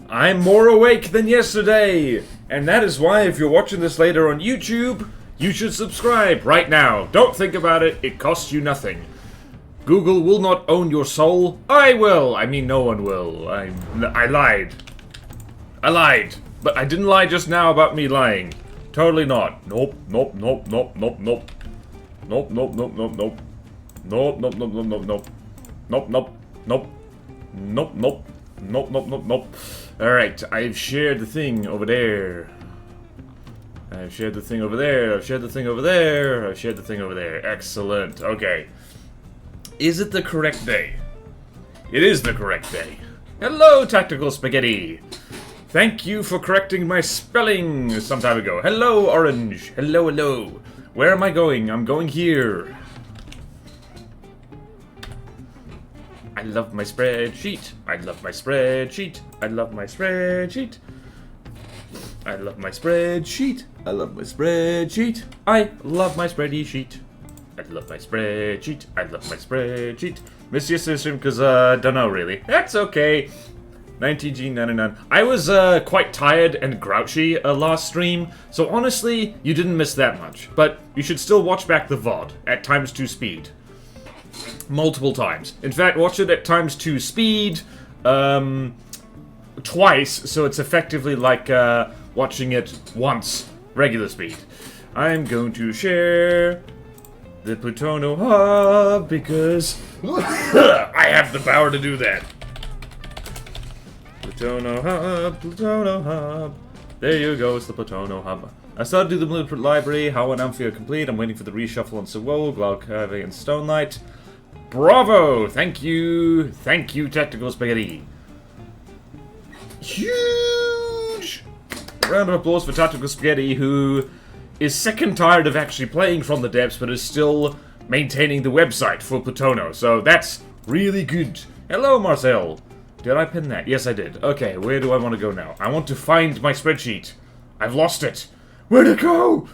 I'm more awake than yesterday! And that is why, if you're watching this later on YouTube, you should subscribe right now. Don't think about it, it costs you nothing. Google will not own your soul. I will! I mean, no one will. I lied. I lied. But I didn't lie just now about me lying. Totally not. Nope, nope, nope, nope, nope, nope. Nope, nope, nope, nope, nope. Nope, nope, nope, nope, nope, nope. Nope, nope, nope. Nope, nope. Nope, nope, nope, nope. Alright, I've shared the thing over there. I've shared the thing over there. I've shared the thing over there. I've shared the thing over there. Excellent. Okay. Is it the correct day? It is the correct day. Hello, Tactical Spaghetti. Thank you for correcting my spelling some time ago. Hello, Orange. Hello, hello. Where am I going? I'm going here. I love my spreadsheet. I love my spreadsheet. I love my spreadsheet. I love my spreadsheet. I love my spreadsheet. I love my spreadsheet. I love my spreadsheet. I love my spreadsheet. Missed yesterday's stream because, don't know really. That's okay. 19G99. I was, quite tired and grouchy last stream, so honestly, you didn't miss that much. But you should still watch back the VOD at ×2 speed. Multiple times. In fact, watch it at ×2 speed, twice, so it's effectively like, watching it once, regular speed. I'm going to share the Plutono Hub because I have the power to do that. Plutono Hub, Plutono Hub. There you go, it's the Plutono Hub. I started to do the Blueprint Library, how and Amphi are complete. I'm waiting for the reshuffle on Sewol, Glaucurve, and Stonelight. Bravo! Thank you, Tactical Spaghetti. Huge round of applause for Tactical Spaghetti, who is sick and tired of actually playing from the depths, but is still maintaining the website for Plutono. So that's really good. Hello, Marcel. Did I pin that? Yes, I did. Okay, where do I want to go now? I want to find my spreadsheet. I've lost it. Where'd it go?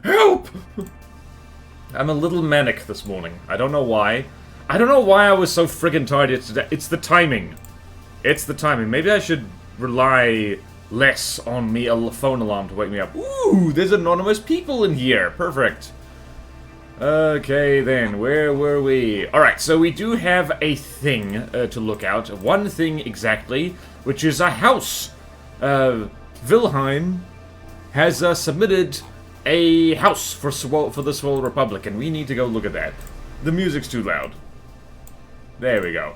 Help! I'm a little manic this morning. I don't know why. I don't know why I was so friggin' tired yesterday. It's the timing. It's the timing. Maybe I should rely less on a phone alarm to wake me up. Ooh, there's anonymous people in here. Perfect. Okay, then. Where were we? Alright, so we do have a thing to look out. One thing exactly, which is a house. Wilhelm has submitted a house for the Swole Republic, and we need to go look at that. The music's too loud. There we go.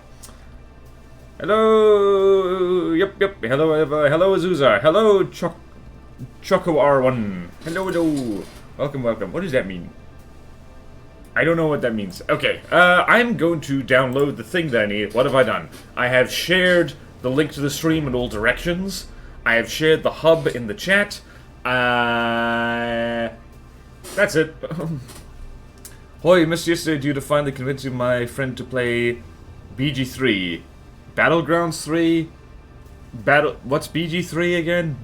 Hello. Yep. Hello, hello, Azusa. Hello, Choco R1. Hello. Welcome. What does that mean? I don't know what that means. Okay. I'm going to download the thing that I need. What have I done? I have shared the link to the stream in all directions. I have shared the hub in the chat. That's it. Hoi, missed yesterday due to finally convincing my friend to play BG3. Battlegrounds 3? What's BG3 again?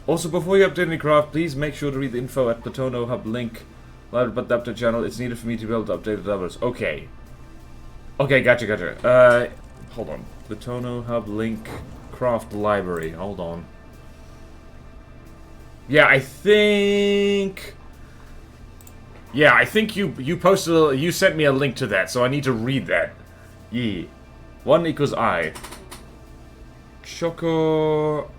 Also, before you update any craft, please make sure to read the info at Plutono Hub link. But the update channel, it's needed for me to be able to update with others. Okay. Okay, gotcha. Hold on. Plutono Hub link, craft library. Hold on. Yeah, I think you posted you sent me a link to that, so I need to read that. Yeah. 1 equals I. Choco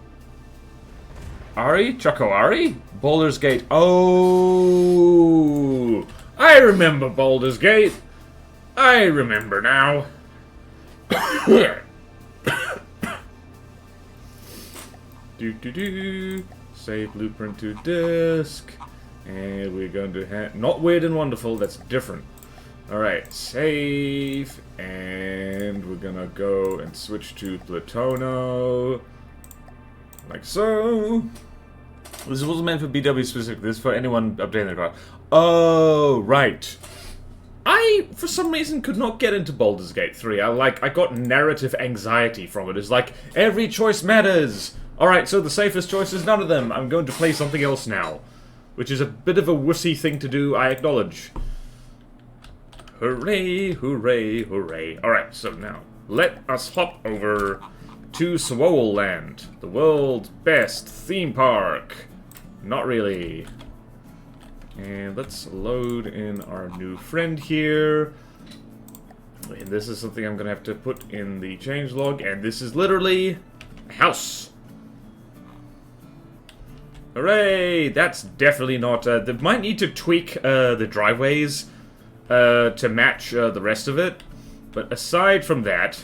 Ari? Baldur's Gate. Oh, I remember Baldur's Gate. I remember now. Save blueprint to disk. And we're going to have... Not weird and wonderful, that's different. Alright, save. And we're gonna go and switch to Plutono. Like so. This wasn't meant for BW specific, this is for anyone updating their car. Oh, right. I, for some reason, could not get into Baldur's Gate 3. I got narrative anxiety from it. It's like, every choice matters. Alright, so the safest choice is none of them. I'm going to play something else now. Which is a bit of a wussy thing to do, I acknowledge. Hooray, hooray, hooray. Alright, so now, let us hop over to Swole Land, the world's best theme park. Not really. And let's load in our new friend here. And this is something I'm gonna have to put in the changelog, and this is literally a house. Hooray! That's definitely not. They might need to tweak the driveways to match the rest of it, but aside from that,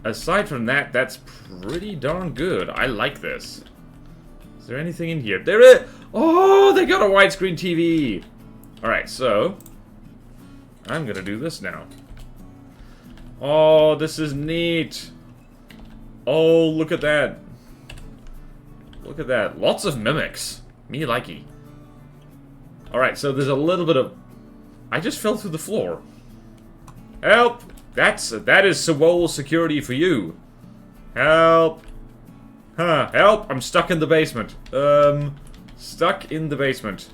that's pretty darn good. I like this. Is there anything in here? There is. Oh, they got a widescreen TV. All right, so I'm gonna do this now. Oh, this is neat. Oh, look at that. Look at that. Lots of mimics. Me likey. Alright, so there's a little bit of... I just fell through the floor. Help! That is Swole security for you. Help! Huh, help! I'm stuck in the basement. Stuck in the basement.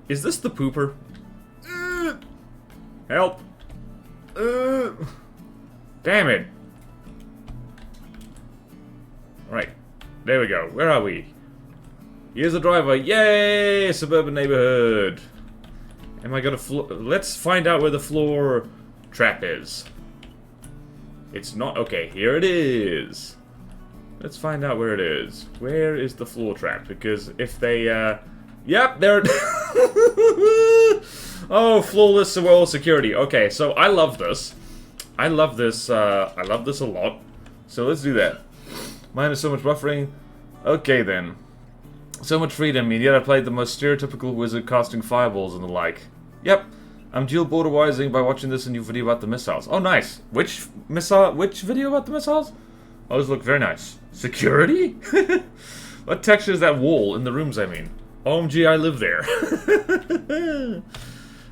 Is this the pooper? Help! Damn it! Alright, there we go. Where are we? Here's the driver. Yay! Suburban neighborhood. Am I gonna let's find out where the floor trap is. It's not... Okay, here it is. Let's find out where it is. Where is the floor trap? Because if they, Yep, there it... Oh, flawless Swole security. Okay, so I love this. I love this a lot. So let's do that. Minus so much buffering. Okay, then. So much freedom, and yet I played the most stereotypical wizard casting fireballs and the like. Yep. I'm dual border-wising by watching this new video about the missiles. Oh, nice. Which video about the missiles? Oh, those look very nice. Security? What texture is that wall in the rooms, I mean? OMG, I live there.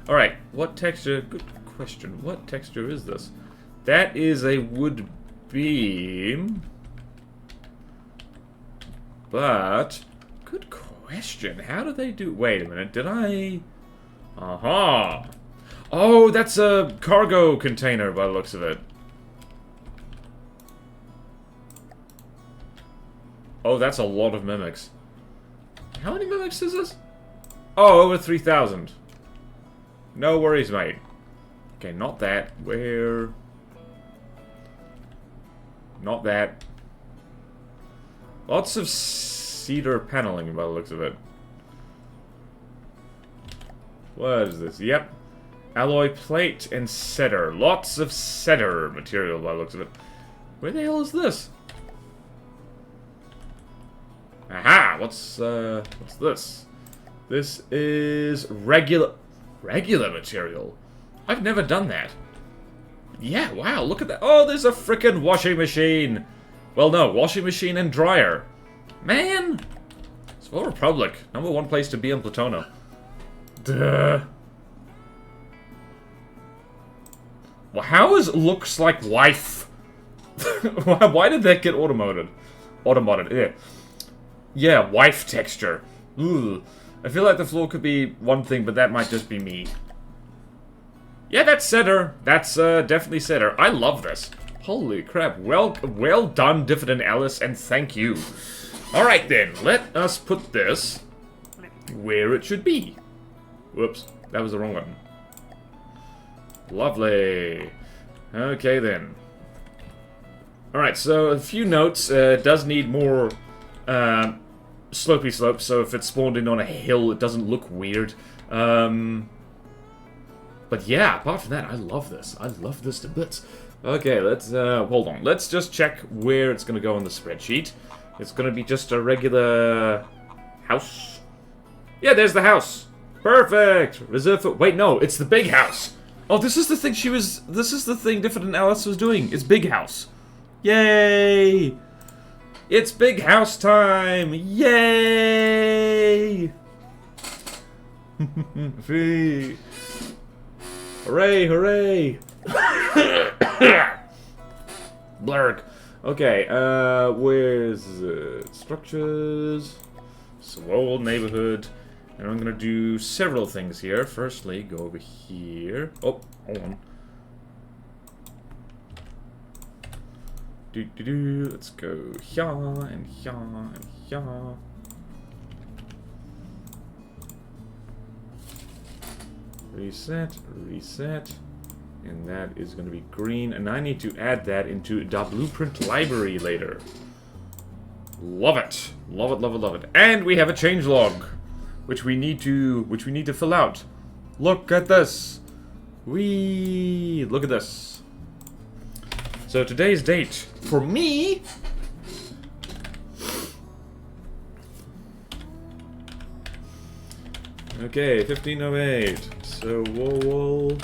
Alright, what texture... Good question. What texture is this? That is a wood beam. But... Good question. How do they do... Wait a minute. Did I... Aha! Oh, that's a cargo container by the looks of it. Oh, that's a lot of mimics. How many mimics is this? Oh, over 3,000. No worries, mate. Okay, not that. Where? Not that. Lots of cedar paneling by the looks of it. What is this? Yep. Alloy plate and cedar. Lots of cedar material by the looks of it. Where the hell is this? Aha! What's this? This is regular material. I've never done that. Yeah, wow, look at that. Oh, there's a frickin' washing machine. Well, no, washing machine and dryer. Man! Swell Republic. #1 place to be in Platono. Duh. Well, how is looks like wife? Why did that get automodded? Automodded, yeah. Yeah, wife texture. Ooh. I feel like the floor could be one thing, but that might just be me. Yeah, that's cedar. That's definitely cedar. I love this. Holy crap. Well done, Diffident Alice, and thank you. Alright then, let us put this where it should be. Whoops, that was the wrong one. Lovely. Okay then. Alright, so a few notes. It does need more slopey slopes, so if it's spawned in on a hill, it doesn't look weird. But yeah, apart from that, I love this. I love this to bits. Okay, let's, hold on. Let's just check where it's gonna go on the spreadsheet. It's gonna be just a regular house. Yeah, there's the house. Perfect! Reserve for... Wait, no, it's the big house. Oh, this is the thing this is the thing Diffident Alice was doing. It's big house. Yay! It's big house time! Yay! Free! Hooray, hooray! Blurg. Okay, where's structures? Swole neighborhood. And I'm gonna do several things here. Firstly, go over here. Oh, hold on. Let's go here and here and here. Reset, reset. And that is going to be green. And I need to add that into the blueprint library later. Love it. Love it, love it, love it. And we have a changelog, which we need to fill out. Look at this. Look at this. So today's date for me okay, 1508. So whoa.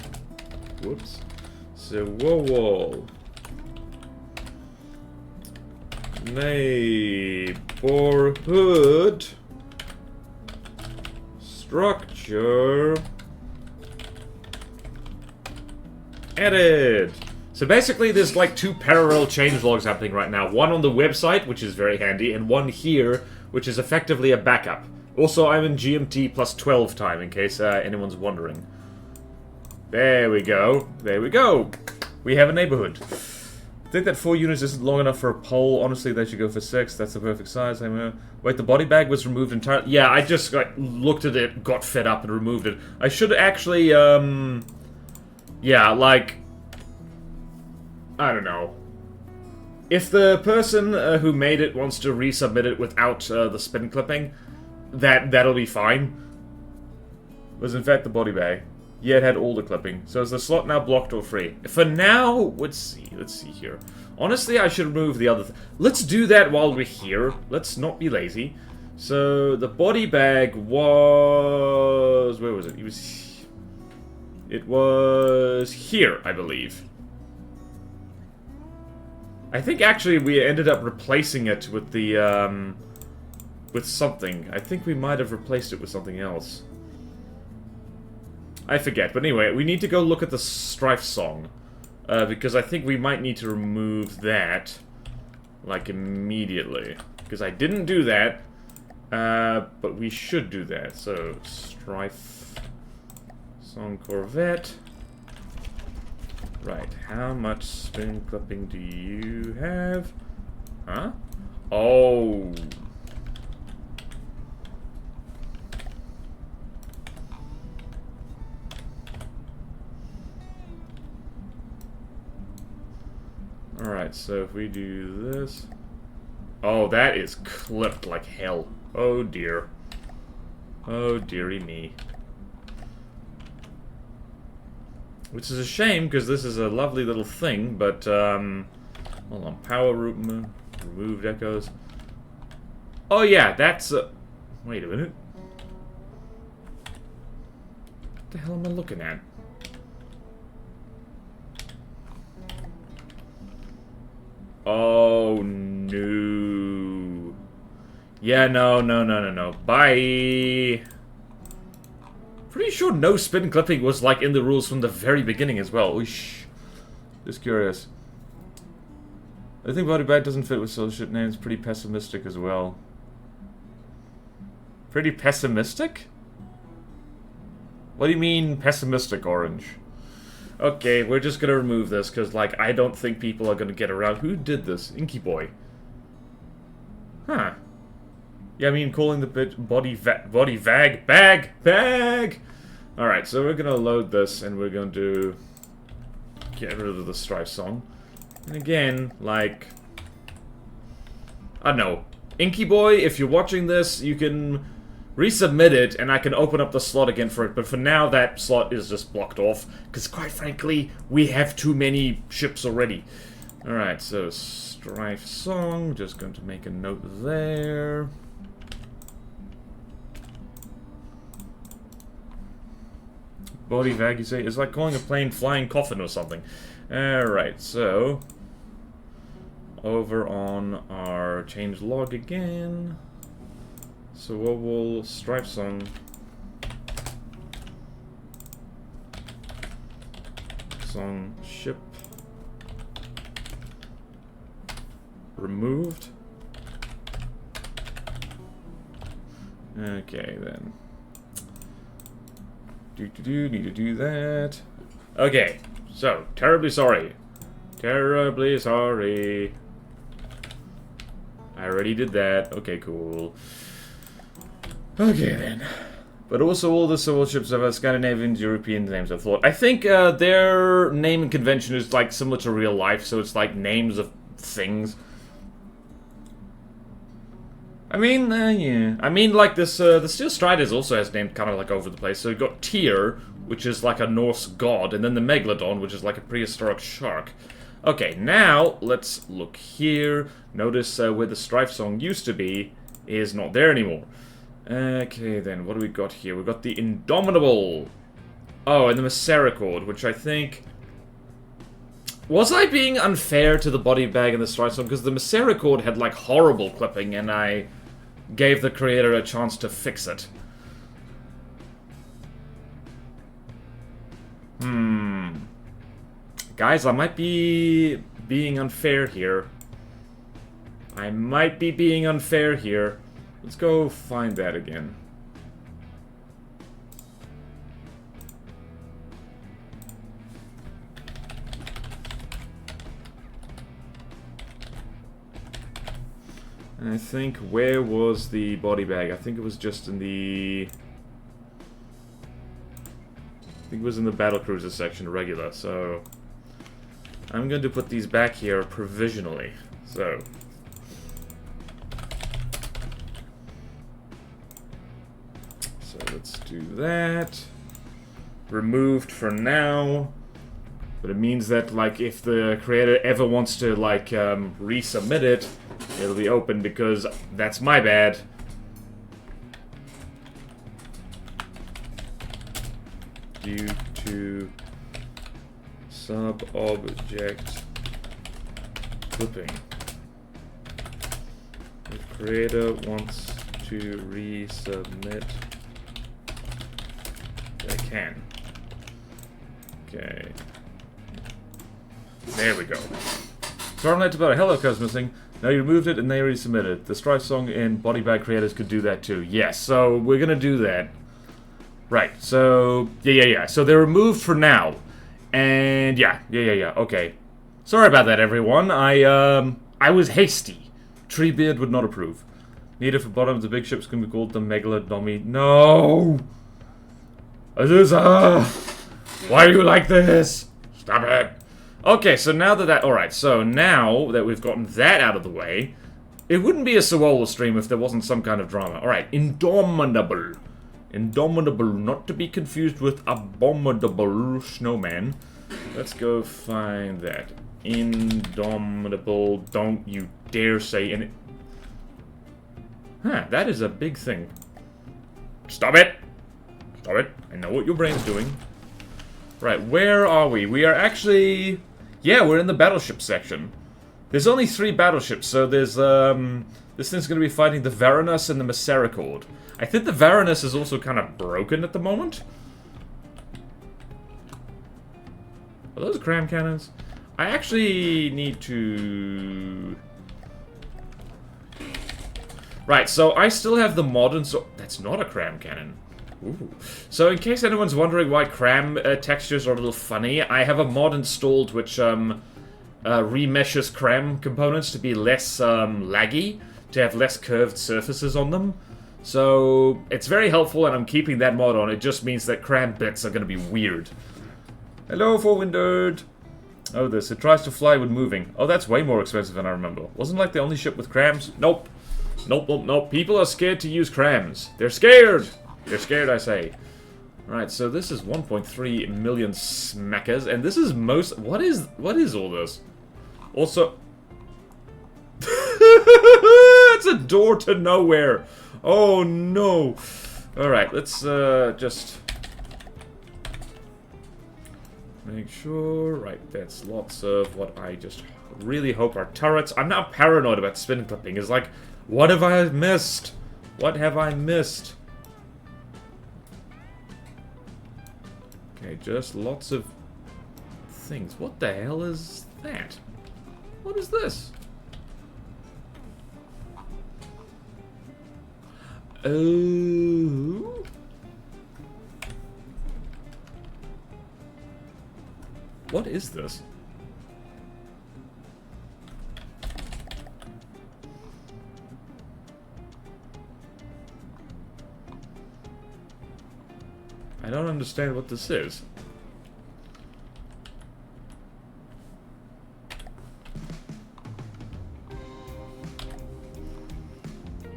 Whoops. So whoa. Neighborhood structure added. So basically there's like two parallel changelogs happening right now. One on the website, which is very handy, and one here, which is effectively a backup. Also, I'm in GMT plus 12 time, in case anyone's wondering. There we go. There we go. We have a neighborhood. I think that 4 units isn't long enough for a pole. Honestly, they should go for 6. That's the perfect size. Wait, the body bag was removed entirely? Yeah, I just looked at it, got fed up, and removed it. I should actually, yeah, like, I don't know. If the person who made it wants to resubmit it without the spin clipping, that'll be fine. Was in fact the body bag. Yeah, it had all the clipping. So is the slot now blocked or free? For now, let's see here. Honestly, I should remove the other let's do that while we're here. Let's not be lazy. So the body bag was... where was it? It was here, I believe. I think actually we ended up replacing it with the, with something. I think we might have replaced it with something else. I forget, but anyway, we need to go look at the Strife song. Because I think we might need to remove that, like, immediately. Because I didn't do that, but we should do that. So, Strife song Corvette. Right, how much spin clipping do you have? Huh? Oh... Alright, so if we do this... Oh, that is clipped like hell. Oh dear. Oh dearie me. Which is a shame, because this is a lovely little thing, but, hold on, power removed echoes. Oh yeah, that's wait a minute. What the hell am I looking at? Oh, no. Yeah, no. Bye. Pretty sure no spin clipping was, like, in the rules from the very beginning as well. Oosh. Just curious. I think body bag doesn't fit with social names. Pretty pessimistic as well. Pretty pessimistic? What do you mean, pessimistic, Orange? Okay, we're just gonna remove this, because, like, I don't think people are gonna get around. Who did this? Inky Boy. Huh. Yeah, I mean, calling the bit body bag! Alright, so we're gonna load this, and we're going to get rid of the Strife song. And again, like... I don't know. Inky Boy, if you're watching this, you can... resubmit it, and I can open up the slot again for it, but for now that slot is just blocked off, because quite frankly, we have too many ships already. Alright, so Strife song, just going to make a note there. Body bag, you say? It's like calling a plane flying coffin or something. Alright, so... over on our change log again... So what will Strife song ship removed? Okay then. Need to do that. Okay, so terribly sorry. Terribly sorry. I already did that. Okay, cool. Okay, then. But also all the civil ships have Scandinavian, European names, I thought. I think their naming convention is like similar to real life, so it's like names of things. I mean, yeah. I mean, like this, the Steel Striders also has named kind of like over the place. So you've got Tyr, which is like a Norse god, and then the Megalodon, which is like a prehistoric shark. Okay, now let's look here. Notice where the Strife song used to be is not there anymore. Okay, then, what do we got here? We've got the Indomitable. Oh, and the Misericord, which I think... Was I being unfair to the body bag and the Strife song? Because the Misericord had, like, horrible clipping, and I gave the creator a chance to fix it. Guys, I might be being unfair here. I might be being unfair here. Let's go find that again. And I think, where was the body bag? I think it was just in the... I think it was in the Battlecruiser section, regular, so... I'm going to put these back here provisionally, so... So let's do that. Removed for now. But it means that, like, if the creator ever wants to, like, resubmit it, it'll be open because that's my bad. Due to sub-object clipping. The creator wants to resubmit. I can. Okay. There we go. Stormlight about a Hello Cuz missing. Now you removed it and they resubmitted. The Strife song and body bag creators could do that too. Yes, so we're gonna do that. Right, so... Yeah. So they're removed for now. And yeah. Okay. Sorry about that, everyone. I was hasty. Treebeard would not approve. Needed for bottom of the big ships can be called the Megalodomi. No! Azusa! Why are you like this? Stop it! Okay, so now that alright, so now that we've gotten that out of the way, it wouldn't be a Sawala stream if there wasn't some kind of drama. Alright, Indomitable. Indomitable, not to be confused with Abominable Snowman. Let's go find that. Indomitable, don't you dare say any... Huh, that is a big thing. Stop it! Stop it. I know what your brain's doing. Right, where are we? We are actually... Yeah, we're in the battleship section. There's only 3 battleships, so there's, this thing's gonna be fighting the Varanus and the Misericord. I think the Varanus is also kind of broken at the moment. Are those cram cannons? I actually need to... Right, so I still have the modern, so... That's not a cram cannon. Ooh. So in case anyone's wondering why cram textures are a little funny, I have a mod installed which remeshes cram components to be less laggy, to have less curved surfaces on them. So it's very helpful and I'm keeping that mod on. It just means that cram bits are going to be weird. Hello, Four-Windowed! Oh, this. It tries to fly when moving. Oh, that's way more expensive than I remember. Wasn't like the only ship with crams? Nope. Nope. People are scared to use crams. They're scared! They're scared, I say. Right, so this is 1.3 million smackers, and this is most... What is all this? Also... It's a door to nowhere! Oh, no! Alright, let's, just... Make sure... Right, that's lots of what I just really hope are turrets. I'm now paranoid about spin clipping. It's like, what have I missed? What have I missed? Okay, just lots of things. What the hell is that? What is this? Oh. What is this? I don't understand what this is.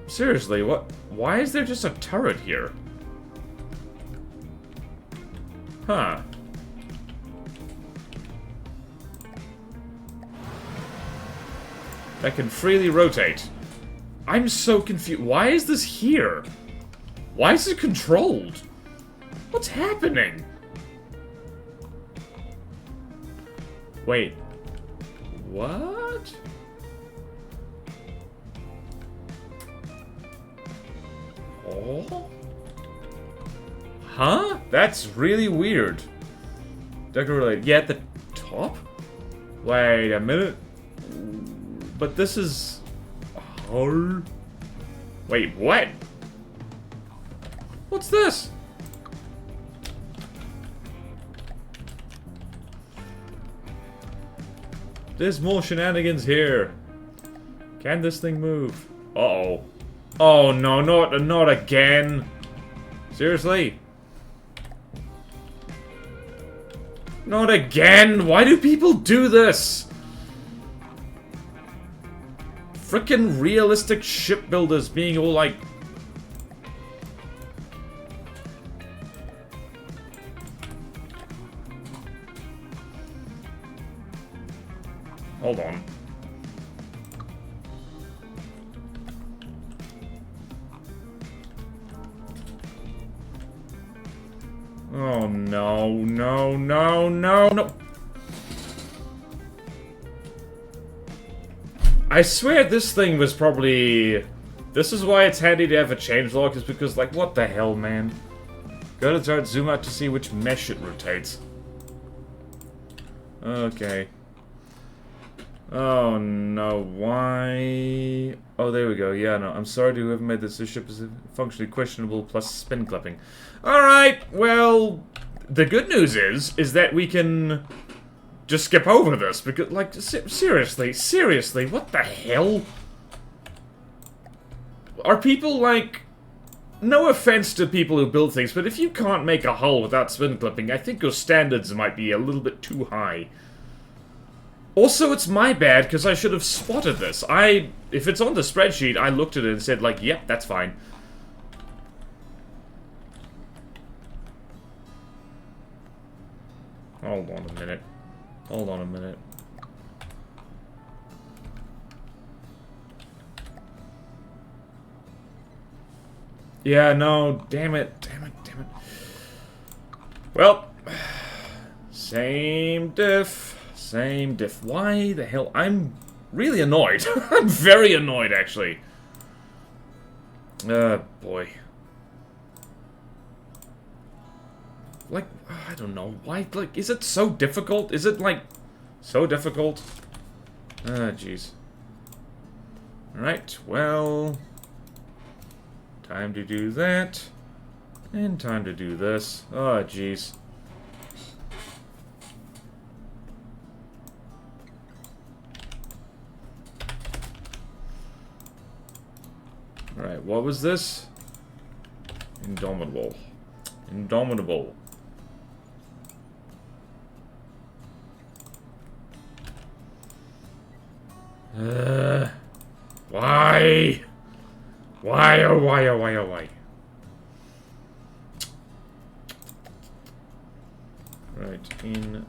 Seriously, what? Why is there just a turret here? Huh. That can freely rotate. I'm so confused. Why is this here? Why is it controlled? What's happening? Wait. What? Oh? Huh? That's really weird. Decorated. Yeah, at the top? Wait a minute. But this is... Oh. Wait, what? What's this? There's more shenanigans here. Can this thing move? Uh-oh. Oh no, not again. Seriously? Not again! Why do people do this? Frickin' realistic shipbuilders being all like... Hold on. Oh no, no, no, no, no. I swear this thing was probably... This is why it's handy to have a changelog, is because, like, what the hell, man? Go to the chart, zoom out to see which mesh it rotates. Okay. Oh no, why? Oh, there we go. Yeah, no, I'm sorry to whoever made this. This ship is functionally questionable plus spin clipping. Alright, well, the good news is that we can just skip over this, because, like, seriously, what the hell? Are people, like... No offense to people who build things, but if you can't make a hull without spin clipping, I think your standards might be a little bit too high. Also, it's my bad, because I should have spotted this. If it's on the spreadsheet, I looked at it and said, like, yep, that's fine. Hold on a minute. Hold on a minute. Yeah, no, damn it, damn it, damn it. Well, same diff. Same diff. Why the hell? I'm really annoyed. I'm very annoyed, actually. Boy. Like, I don't know. Why, like, is it so difficult? Is it, like, so difficult? Jeez. Alright, well... Time to do that. And time to do this. Oh, jeez. Alright, what was this? Indomitable. Indomitable. Why? Why, oh why, oh why, oh why? Right, in...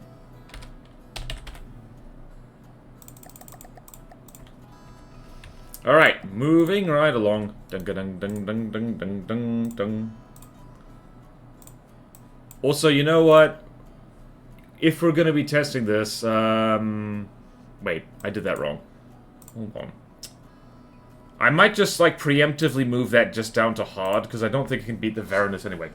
Alright, moving right along. Dun dun dun dun dun dun dun dun. Also, you know what? If we're gonna be testing this, wait, I did that wrong. Hold on. I might just, like, preemptively move that just down to hard, because I don't think it can beat the Varanus anyway.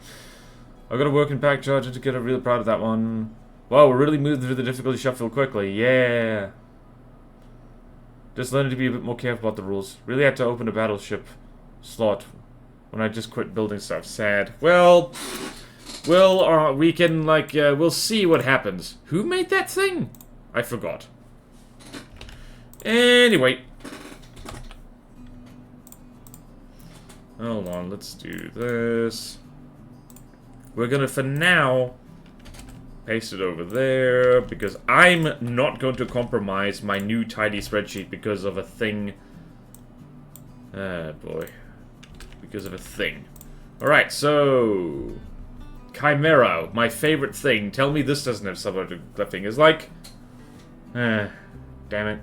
I've got to work in pack charge to get really proud of that one. Wow, we're really moving through the difficulty shuffle quickly. Yeah. Just learning to be a bit more careful about the rules. Really had to open a battleship slot when I just quit building stuff. Sad. Well, we can, like, we'll see what happens. Who made that thing? I forgot. Anyway. Hold on, let's do this. we're gonna, for now, paste it over there, because I'm not going to compromise my new tidy spreadsheet because of a thing. Ah, boy. Because of a thing. Alright, so... Chimera, my favorite thing. Tell me this doesn't have some other thing. It's like... damn it.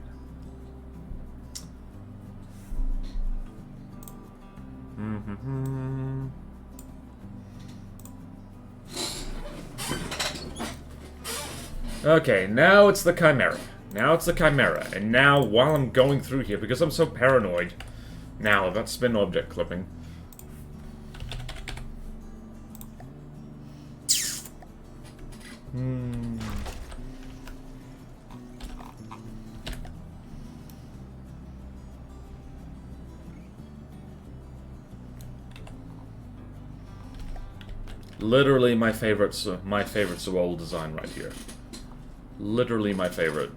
Okay, now it's the Chimera. Now it's the Chimera. And now, while I'm going through here, because I'm so paranoid... Now, that's spin object clipping. Literally my favorite Sewol design right here. Literally my favorite.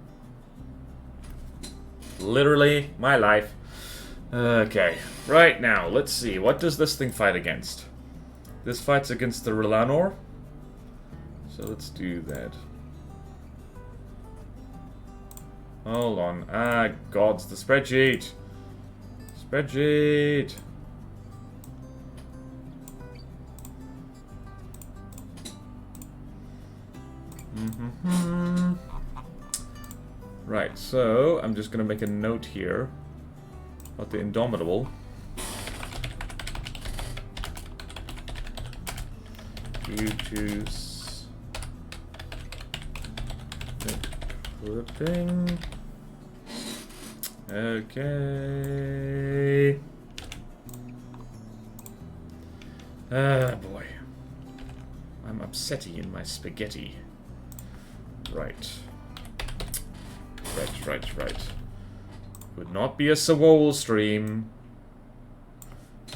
Literally my life. Okay, right now, let's see. What does this thing fight against? This fights against the Relanor. So let's do that. Hold on. Ah, gods, the spreadsheet. Spreadsheet. Right, so I'm just gonna make a note here about the Indomitable. You choose flipping. Okay. Ah, boy. I'm upsetty in my spaghetti. Right. Right. Would not be a Sewol stream.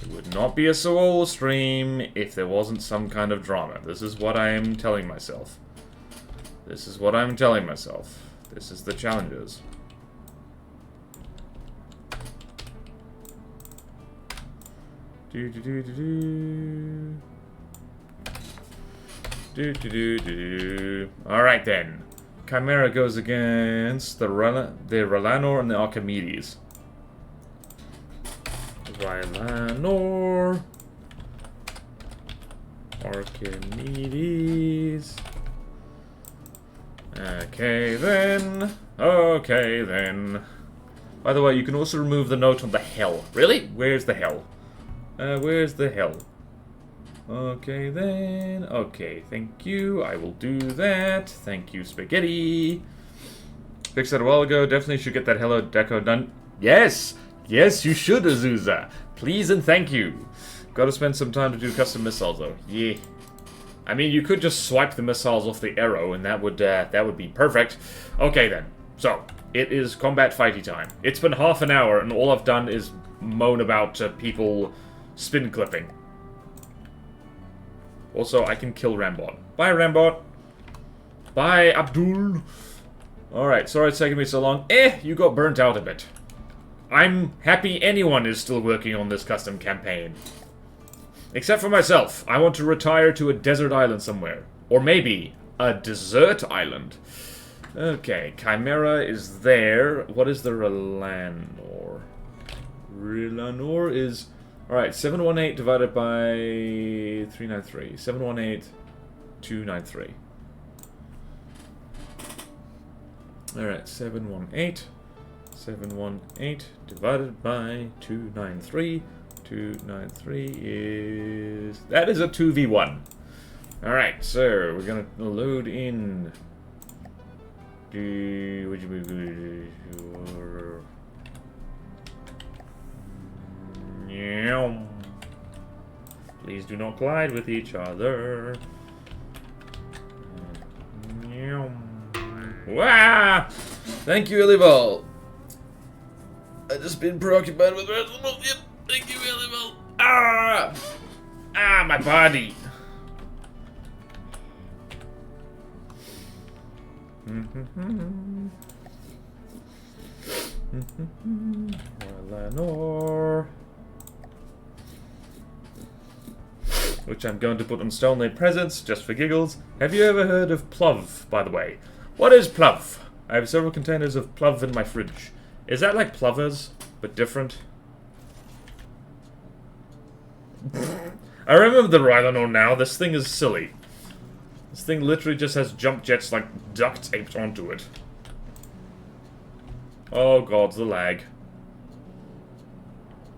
It would not be a Sewol stream if there wasn't some kind of drama. This is what I am telling myself. This is what I'm telling myself. This is the challenges. Alright then. Chimera goes against the Relanor and the Archimedes. Relanor. Archimedes. Okay then. Okay then. By the way, you can also remove the note on the hell. Really? Where's the hell? Where's the hell? Okay then. Okay, thank you. I will do that. Thank you, spaghetti. Fixed that a while ago. Definitely should get that Hello Deco done. Yes! Yes, you should, Azusa. Please and thank you. Gotta spend some time to do custom missiles, though. Yeah. I mean, you could just swipe the missiles off the arrow, and that would be perfect. Okay then. So, it is combat fighty time. It's been half an hour, and all I've done is moan about people spin clipping. Also, I can kill Rambot. Bye, Rambot. Bye, Abdul. Alright, sorry it's taking me so long. You got burnt out a bit. I'm happy anyone is still working on this custom campaign. Except for myself. I want to retire to a desert island somewhere. Or maybe a desert island. Okay, Chimera is there. What is the Relanor? Relanor is... Alright, 718 divided by 393. 718, 293. Alright, 718. 718 divided by 293. 293 is... That is a 2v1. Alright, so we're gonna load in... Please do not collide with each other. Wah! Thank you, Illival. I've just been preoccupied with Resolve. Yep. Thank you, Illival. Ah! Ah, my body. Eleanor. which I'm going to put on stone-laid presents, just for giggles. Have you ever heard of plov, by the way? What is plov? I have several containers of plov in my fridge. Is that like plovers, but different? I remember the Rhino now. This thing is silly. This thing literally just has jump jets like duct taped onto it. Oh god, the lag.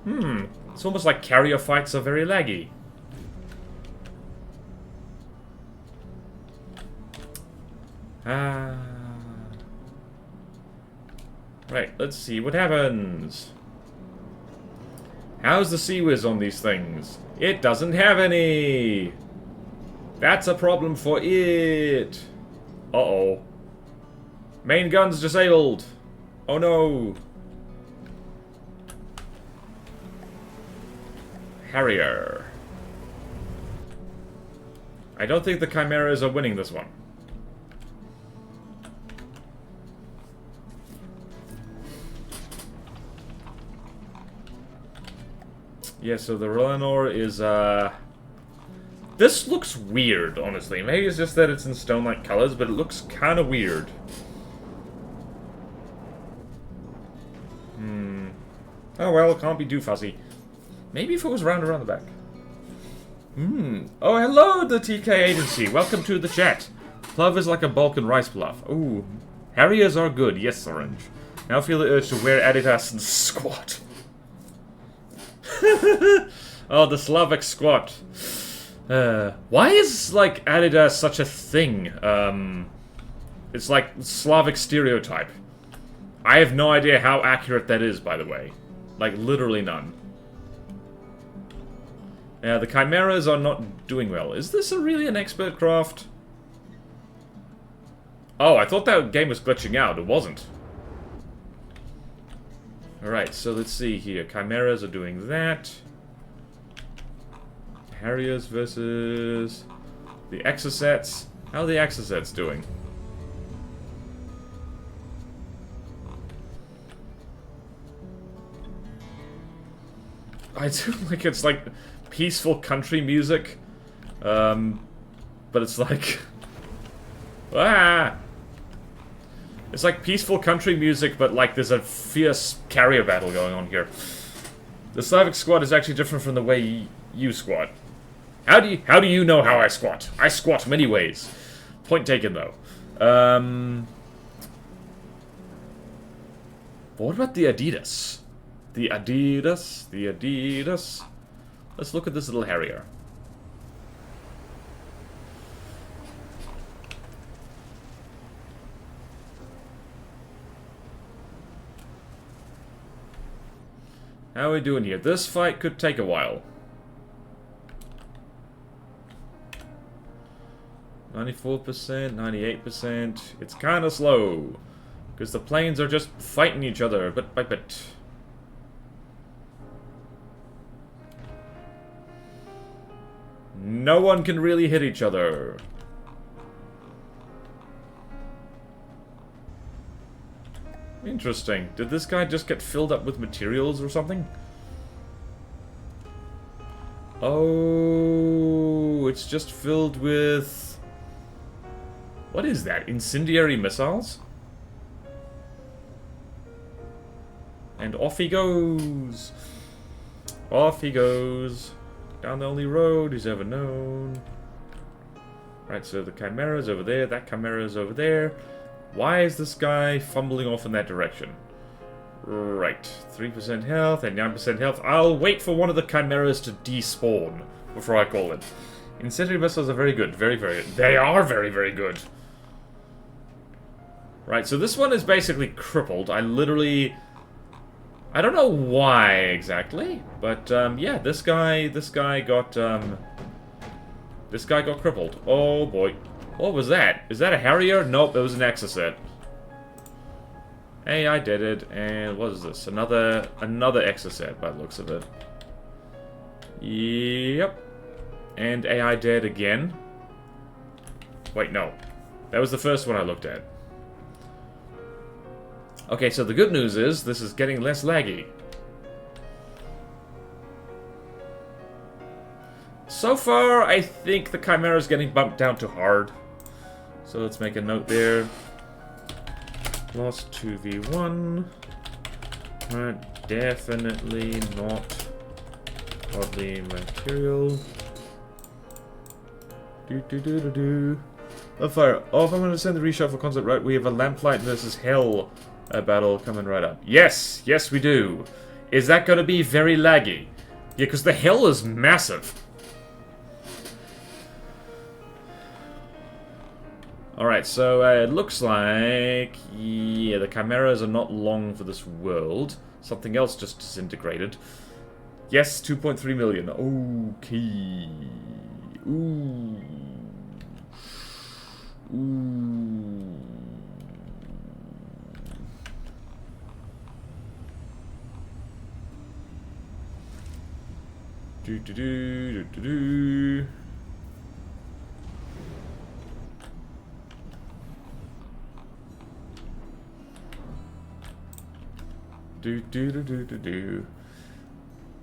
It's almost like carrier fights are very laggy. Right, let's see what happens. How's the sea whiz on these things? It doesn't have any! That's a problem for it! Uh-oh. Main gun's disabled! Oh no! Harrier. I don't think the Chimeras are winning this one. Yeah, so the Relenor is, this looks weird, honestly. Maybe it's just that it's in stone-like colors, but it looks kind of weird. Oh well, it can't be too fuzzy. Maybe if it was round around the back. Oh, hello, the TK Agency. Welcome to the chat. Plov is like a Balkan rice bluff. Ooh. Harriers are good. Yes, Orange. Now feel the urge to wear Adidas and squat. Oh, the Slavic squat. Why is, like, Adidas such a thing? It's like Slavic stereotype. I have no idea how accurate that is, by the way. Like, literally none. Yeah, the Chimeras are not doing well. Is this really an expert craft? Oh, I thought that game was glitching out. It wasn't. Alright, so let's see here. Chimeras are doing that. Harriers versus the Exocets. How are the Exocets doing? I do like it's like peaceful country music. But it's like it's like peaceful country music, but like there's a fierce carrier battle going on here. The Slavic squat is actually different from the way you squat. How do you know how I squat? I squat many ways. Point taken though. What about the Adidas? The Adidas, the Adidas. Let's look at this little Harrier. How are we doing here? This fight could take a while. 94%, 98%. It's kind of slow. Because the planes are just fighting each other bit by bit. No one can really hit each other. Interesting. Did this guy just get filled up with materials or something? Oh, it's just filled with... What is that? Incendiary missiles? And off he goes. Off he goes. Down the only road he's ever known. Right, so the Chimera's over there. That Chimera's over there. Why is this guy fumbling off in that direction? Right. 3% health and 9% health. I'll wait for one of the Chimeras to despawn before I call it. Incendiary missiles are very good. Very, very good. They are very, very good. Right, so this one is basically crippled. I don't know why exactly, but yeah, this guy got crippled. Oh boy. What was that? Is that a Harrier? Nope, it was an Exocet. Hey, I did it. And what is this? Another Exocet by the looks of it. Yep. And AI dead again. Wait, no. That was the first one I looked at. Okay, so the good news is this is getting less laggy. So far, I think the Chimera is getting bumped down to hard. So let's make a note there. Lost 2v1. Definitely not hardly material. Oh, fire. Oh, if I'm going to send the reshuffle concept right, we have a Lamplight versus Hell battle coming right up. Yes, yes we do. Is that going to be very laggy? Yeah, because the Hell is massive. Alright, so it looks like... yeah, the Chimeras are not long for this world. Something else just disintegrated. Yes, 2.3 million. Okay. Ooh. Ooh. Do.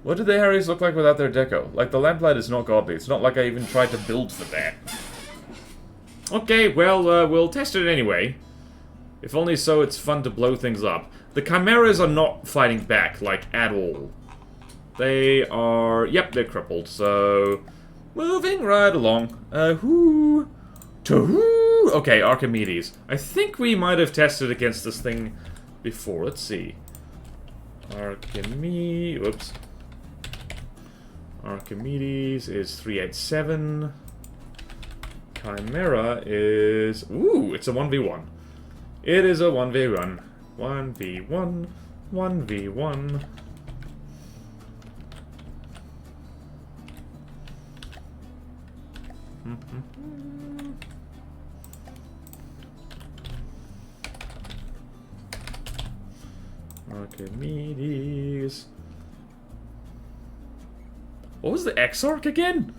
What do the Harrys look like without their deco? Like, the lamplight is not godly. It's not like I even tried to build for that. Okay, well, we'll test it anyway. If only so it's fun to blow things up. The Chimeras are not fighting back, like, at all. They are... yep, they're crippled, so... moving right along. Whoo! To whoo! Okay, Archimedes. I think we might have tested against this thing before. Let's see. Whoops. Archimedes is 387. Chimera is... ooh, it's a 1v1. It is a 1v1. 1v1. 1v1. Archimedes. What was the Exarch again?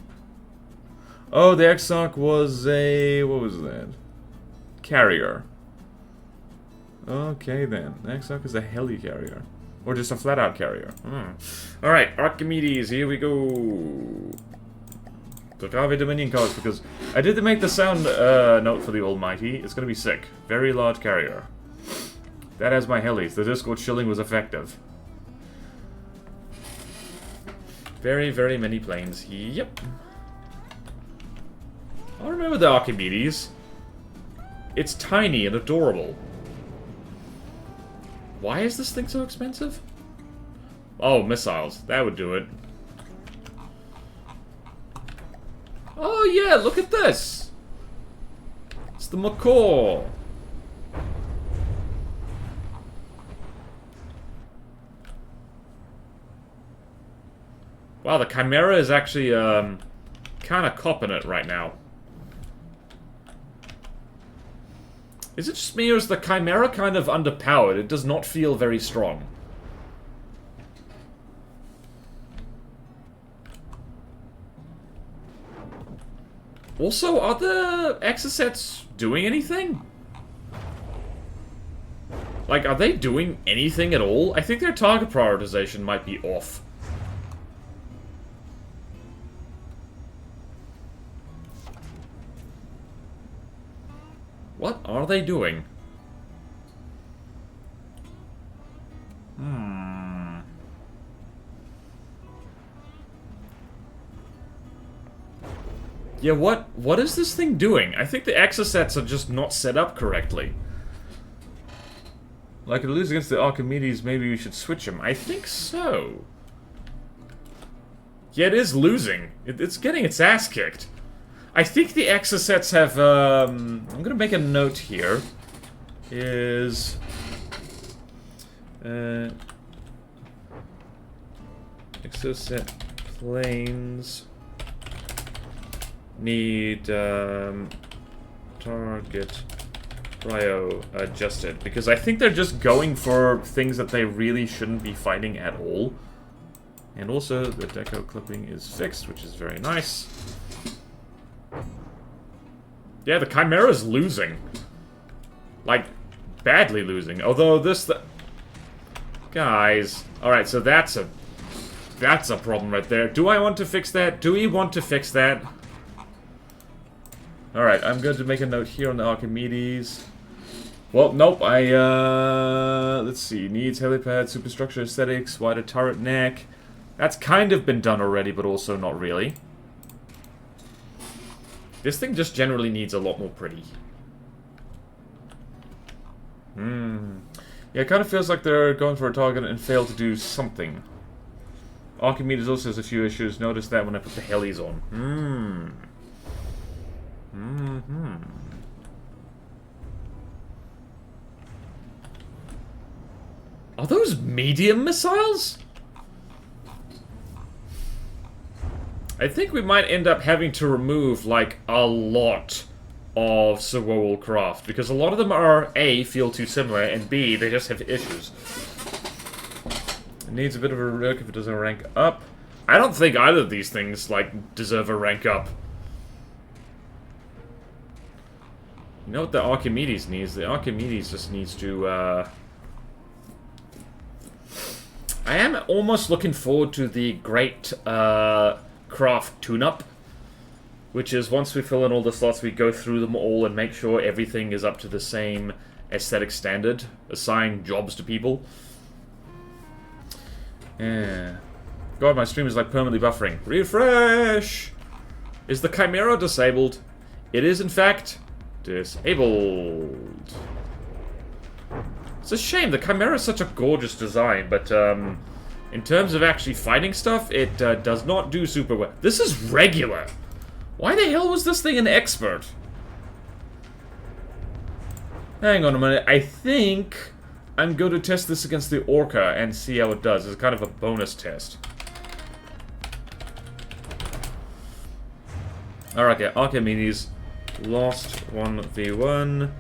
Oh, the Exarch was a... what was that? Carrier. Okay then. The Exarch is a helicarrier. Or just a flat-out carrier. Alright, Archimedes, here we go. The Grave Dominion cards, because I did make the sound note for the Almighty. It's gonna be sick. Very large carrier. That has my helis. The Discord shilling was effective. Very, very many planes. Yep. I remember the Archimedes. It's tiny and adorable. Why is this thing so expensive? Oh, missiles. That would do it. Oh yeah, look at this! It's the macaw. Wow, the Chimera is actually, kind of copping it right now. Is it just me, or is the Chimera kind of underpowered? It does not feel very strong. Also, are the Exocets doing anything? Like, are they doing anything at all? I think their target prioritization might be off. What are they doing? Yeah, what is this thing doing? I think the Exocets are just not set up correctly. Like, to lose against the Archimedes, maybe we should switch him. I think so. Yeah, it is losing. It's getting its ass kicked. I think the Exocets have, I'm gonna make a note here. Is... Exocet planes need, target prio adjusted. Because I think they're just going for things that they really shouldn't be fighting at all. And also, the deco clipping is fixed, which is very nice. Yeah, the Chimera's losing. Like, badly losing. Although this... guys. Alright, so that's a... That's a problem right there. Do I want to fix that? Do we want to fix that? Alright, I'm going to make a note here on the Archimedes. Well, nope, let's see. Needs helipad, superstructure aesthetics, wider turret neck. That's kind of been done already, but also not really. This thing just generally needs a lot more pretty. Yeah, it kind of feels like they're going for a target and fail to do something. Archimedes also has a few issues. Notice that when I put the helis on. Are those medium missiles? I think we might end up having to remove, like, a lot of Survival craft, because a lot of them are, A, feel too similar, and B, they just have issues. It needs a bit of a look if it doesn't rank up. I don't think either of these things, like, deserve a rank up. You know what the Archimedes needs? The Archimedes just needs to, I am almost looking forward to the Great, Craft tune-up, which is once we fill in all the slots, we go through them all and make sure everything is up to the same aesthetic standard. Assign jobs to people. Yeah. God, my stream is like permanently buffering. Refresh! Is the Chimera disabled? It is, in fact, disabled. It's a shame. The Chimera is such a gorgeous design, but, in terms of actually fighting stuff, it does not do super well. This is regular. Why the hell was this thing an expert? Hang on a minute. I think I'm going to test this against the Orca and see how it does. It's kind of a bonus test. Alright, okay. Archimedes lost 1v1.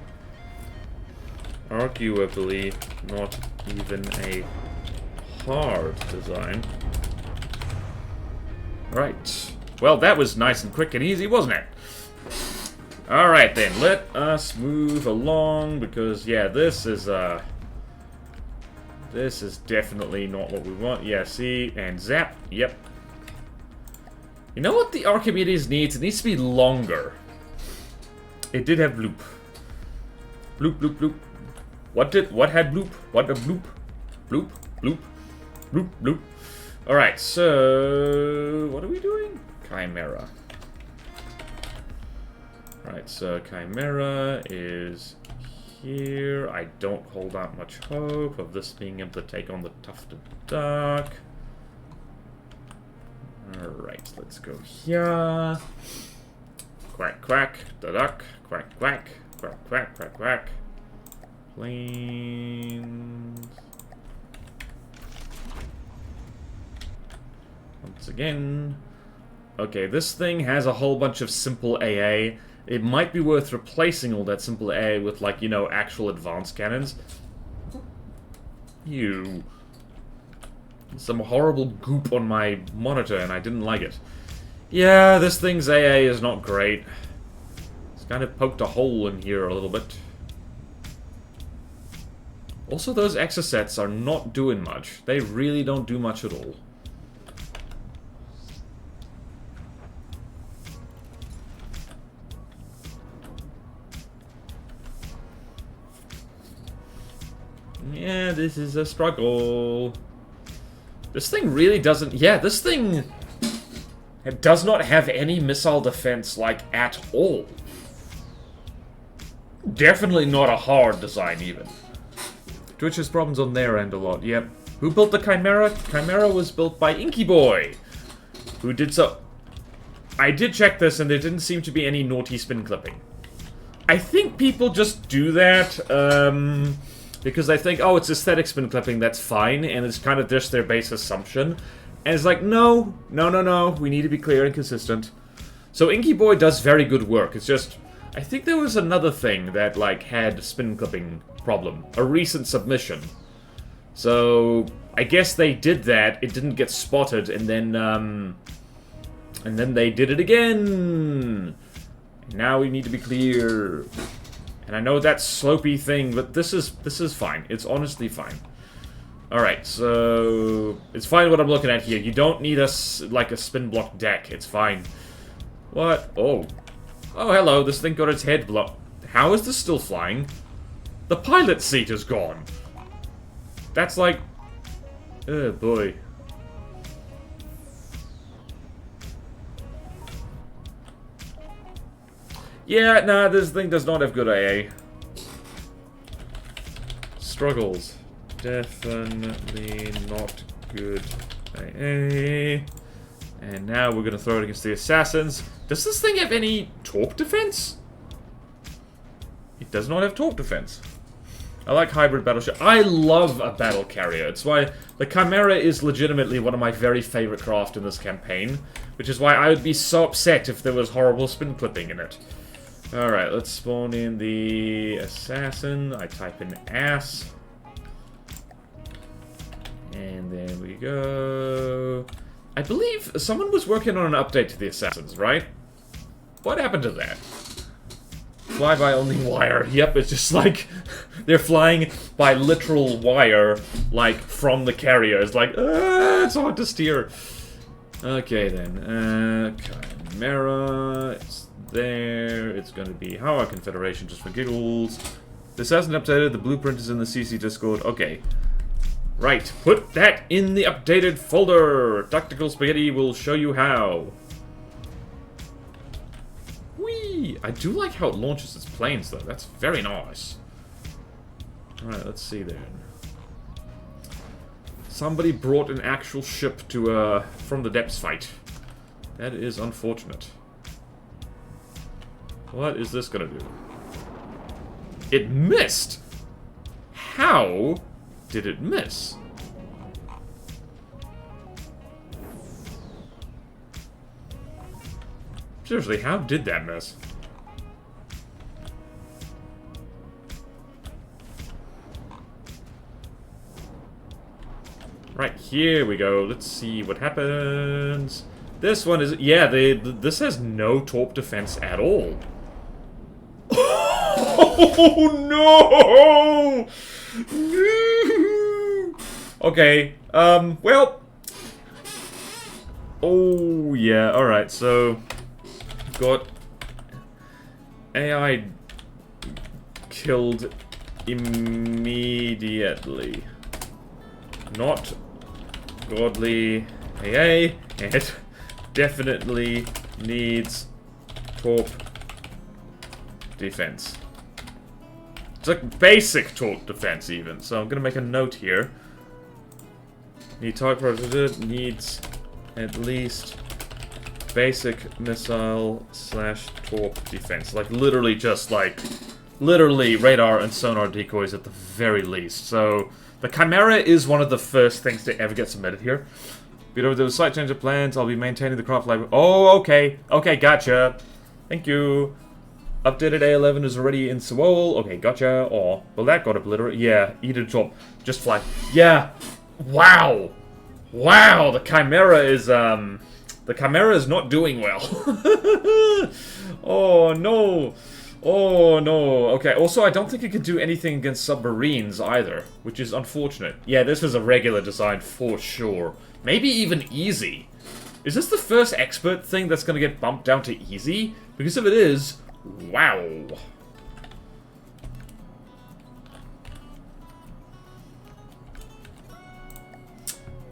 Arguably not even a hard design. Right. Well, that was nice and quick and easy, wasn't it? Alright then, let us move along, because, yeah, this is definitely not what we want. Yeah, see, and zap, yep. You know what the Archimedes needs? It needs to be longer. It did have bloop. Bloop, bloop, bloop. What had bloop? What a bloop? Bloop, bloop. Bloop, bloop. Alright, so what are we doing? Chimera. Alright, so Chimera is here. I don't hold out much hope of this being able to take on the Tufted Duck. Alright, let's go here. Quack, quack, the duck. Quack, quack, quack, quack, quack, quack. Planes. Once again. Okay, this thing has a whole bunch of simple AA. It might be worth replacing all that simple AA with, like, you know, actual advanced cannons. Some horrible goop on my monitor, and I didn't like it. Yeah, this thing's AA is not great. It's kind of poked a hole in here a little bit. Also, those exocets are not doing much. They really don't do much at all. Yeah, this is a struggle. This thing really doesn't... Yeah, this thing... It does not have any missile defense, like, at all. Definitely not a hard design, even. Twitch has problems on their end a lot, yep. Who built the Chimera? Chimera was built by Inky Boy, who did so... I did check this, and there didn't seem to be any naughty spin clipping. I think people just do that, because they think, oh, it's aesthetic spin clipping, that's fine, and it's kind of just their base assumption. And it's like, no, we need to be clear and consistent. So Inky Boy does very good work, it's just... I think there was another thing that, like, had spin clipping problem. A recent submission. So, I guess they did that, it didn't get spotted, and then they did it again! Now we need to be clear. And I know that slopey thing, but this is fine. It's honestly fine. Alright, so... It's fine what I'm looking at here. You don't need like a spin block deck. It's fine. What? Oh. Oh, hello. This thing got its head blown. How is this still flying? The pilot seat is gone. That's like... Oh, boy. Yeah, nah, this thing does not have good AA. Struggles. Definitely not good AA. And now we're gonna throw it against the assassins. Does this thing have any torque defense? It does not have torque defense. I like hybrid battleship. I love a battle carrier. It's why the Chimera is legitimately one of my very favorite craft in this campaign. Which is why I would be so upset if there was horrible spin clipping in it. Alright, let's spawn in the assassin. I type in ass. And there we go. I believe someone was working on an update to the assassins, right? What happened to that? Fly by only wire. Yep, it's just like they're flying by literal wire, like from the carrier. It's like, it's hard to steer. Okay then, Chimera, it's there. It's going to be Haugen Confederation just for giggles. This hasn't updated. The blueprint is in the CC Discord. Okay. Right, put that in the updated folder. Tactical Spaghetti will show you how. Whee! I do like how it launches its planes, though. That's very nice. Alright, let's see then. Somebody brought an actual ship to, from the depths fight. That is unfortunate. What is this gonna do? It missed! How did it miss? Seriously, how did that miss? Right, here we go. Let's see what happens. This one is... Yeah, this has no torp defense at all. Oh, no! Okay, well... Oh, yeah, alright, so... Got... AI... killed... immediately. Not... godly... AA, and definitely needs... torp... defense. It's like basic torque defense even, so I'm gonna make a note here. Need target protected, needs at least basic missile / torque defense. Like literally just like, literally radar and sonar decoys at the very least. So the Chimera is one of the first things to ever get submitted here. But over the slight change of plans, I'll be maintaining the craft library. Oh, okay. Okay, gotcha. Thank you. Updated A11 is already in Seoul. Okay, gotcha. Oh, well that got obliterated. Yeah, eat it up. Just fly. Yeah. Wow. Wow, the Chimera is not doing well. Oh, no. Oh, no. Okay, also, I don't think it could do anything against submarines either, which is unfortunate. Yeah, this was a regular design for sure. Maybe even easy. Is this the first expert thing that's going to get bumped down to easy? Because if it is... Wow.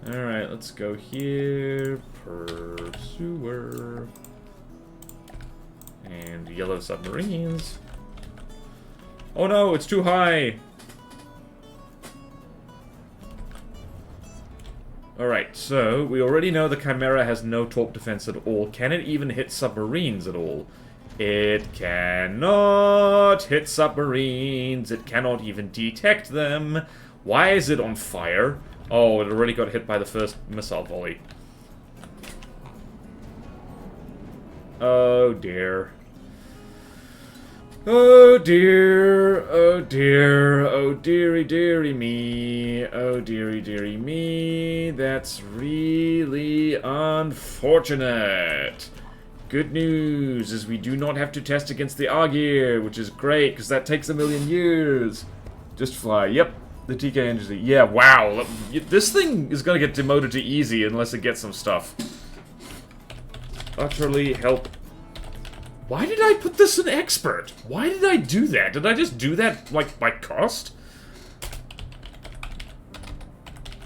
Alright, let's go here. Pursuer. And yellow submarines. Oh no, it's too high. Alright, so we already know the Chimera has no torp defense at all. Can it even hit submarines at all? It cannot hit submarines. It cannot even detect them. Why is it on fire? Oh, it already got hit by the first missile volley. Oh dear. Oh dear. Oh dear. Oh dearie dearie me. Oh dearie dearie me. That's really unfortunate. Good news is we do not have to test against the Argear, which is great, because that takes 1,000,000 years. Just fly, yep. The TK entity. Yeah, wow. This thing is gonna get demoted to easy unless it gets some stuff. Utterly help. Why did I put this in expert? Why did I do that? Did I just do that, like, by cost?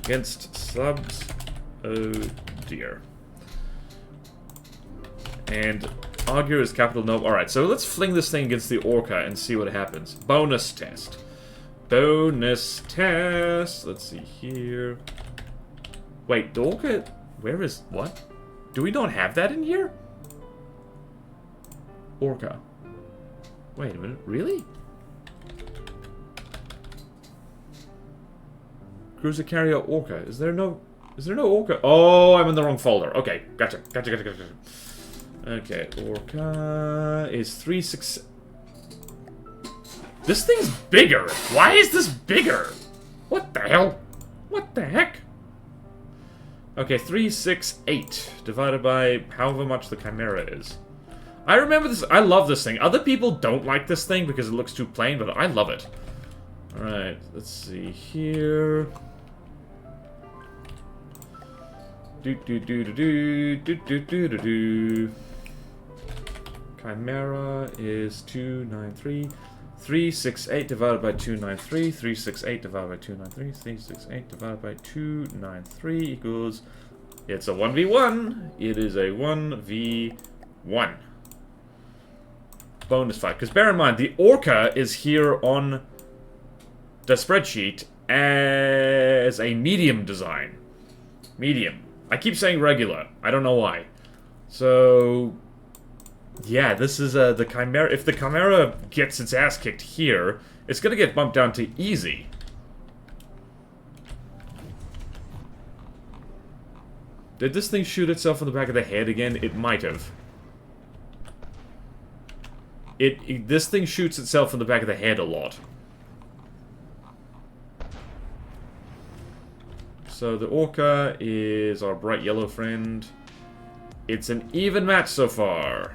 Against subs. Oh, dear. And argue is capital no. Alright, so let's fling this thing against the Orca and see what happens. Bonus test. Bonus test. Let's see here. Wait, the Orca... Where is... What? Do we not have that in here? Orca. Wait a minute, really? Cruiser carrier Orca. Is there no Orca? Oh, I'm in the wrong folder. Okay, gotcha. Okay, Orca is 3-6... This thing's bigger! Why is this bigger? What the hell? What the heck? Okay, 368 divided by however much the Chimera is. I remember this. I love this thing. Other people don't like this thing because it looks too plain, but I love it. Alright, let's see here. Chimera is 293. 368 divided by 293. 368 divided by 293. 368 divided by 293 equals... It's a 1v1. It is a 1v1. Bonus fight. Because bear in mind, the Orca is here on the spreadsheet as a medium design. Medium. I keep saying regular. I don't know why. So... Yeah, this is the Chimera. If the Chimera gets its ass kicked here, it's gonna get bumped down to easy. Did this thing shoot itself in the back of the head again? It might have. This thing shoots itself in the back of the head a lot. So the Orca is our bright yellow friend. It's an even match so far.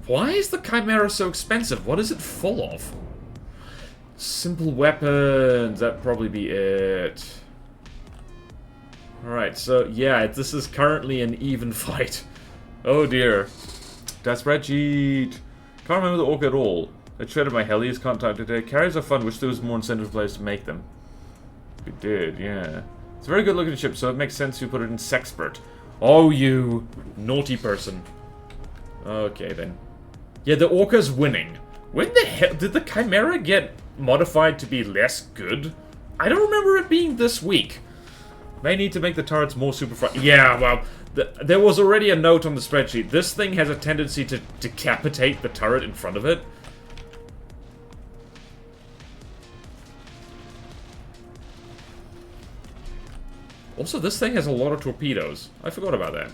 Why is the Chimera so expensive? What is it full of? Simple weapons. That'd probably be it. Alright, so yeah, this is currently an even fight. Oh dear. That spreadsheet. Can't remember the Orca at all. I traded my helis, can't type today. Carriers are fun, wish there was more incentive players to make them. We did, yeah. It's a very good looking ship, so it makes sense you put it in Sexpert. Oh, you naughty person. Okay, then. Yeah, the Orca's winning. When the hell did the Chimera get modified to be less good? I don't remember it being this weak. May need to make the turrets more super... Yeah, well, there was already a note on the spreadsheet. This thing has a tendency to decapitate the turret in front of it. Also, this thing has a lot of torpedoes. I forgot about that.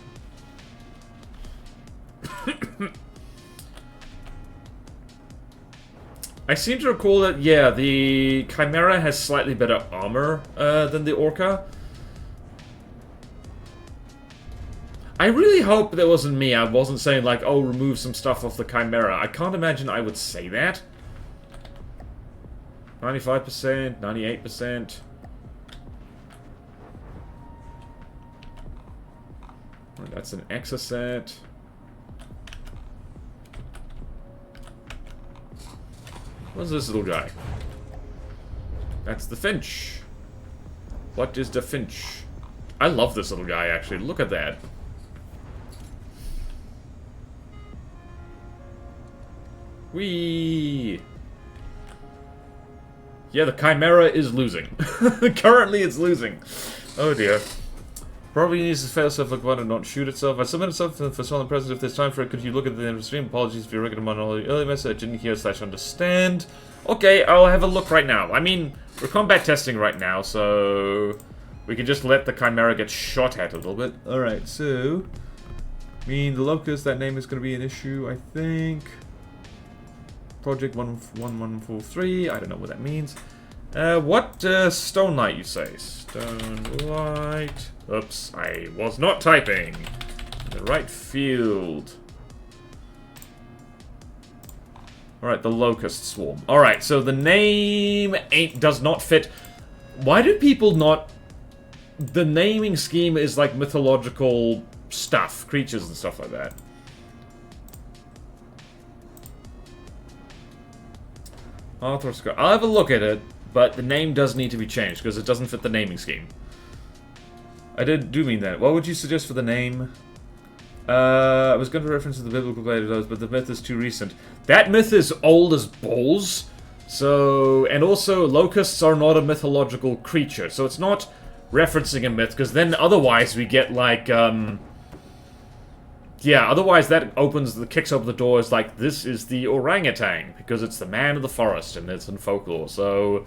I seem to recall that, yeah, the Chimera has slightly better armor than the Orca. I really hope that wasn't me. I wasn't saying, like, oh, remove some stuff off the Chimera. I can't imagine I would say that. 95%, 98%. That's an Exocet. What's this little guy? That's the Finch. What is the Finch? I love this little guy, actually. Look at that. Whee! Yeah, the Chimera is losing. Currently, it's losing. Oh dear. Probably needs to fail stuff like one and not shoot itself. I submitted something for Solid President. If there's time for it, could you look at the end of the stream? Apologies if you recommend on the early message. I didn't hear / understand. Okay, I'll have a look right now. I mean, we're combat testing right now, so we can just let the Chimera get shot at a little bit. Alright, so I mean the Locust, that name is gonna be an issue, I think. Project 1143, I don't know what that means. What Stone Light you say? Stone Light. Oops, I was not typing. In the right field. Alright, the Locust Swarm. Alright, so the name does not fit. Why do people not... The naming scheme is like mythological stuff, creatures and stuff like that. Arthur, I'll have a look at it, but the name does need to be changed because it doesn't fit the naming scheme. I do mean that. What would you suggest for the name? I was going to reference to the biblical gladiators, but the myth is too recent. That myth is old as balls. So, and also, locusts are not a mythological creature. So it's not referencing a myth, because then otherwise we get like, yeah, otherwise that kicks open the doors like, this is the orangutan, because it's the man of the forest, and it's in folklore. So,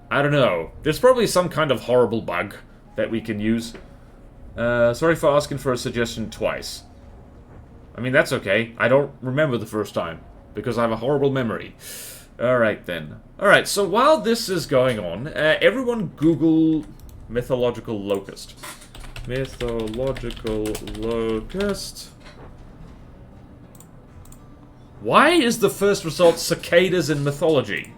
I don't know. There's probably some kind of horrible bug that we can use. Sorry for asking for a suggestion twice. I mean, that's okay. I don't remember the first time, because I have a horrible memory. Alright then. Alright, so while this is going on, everyone Google mythological locust. Mythological locust. Why is the first result cicadas in mythology?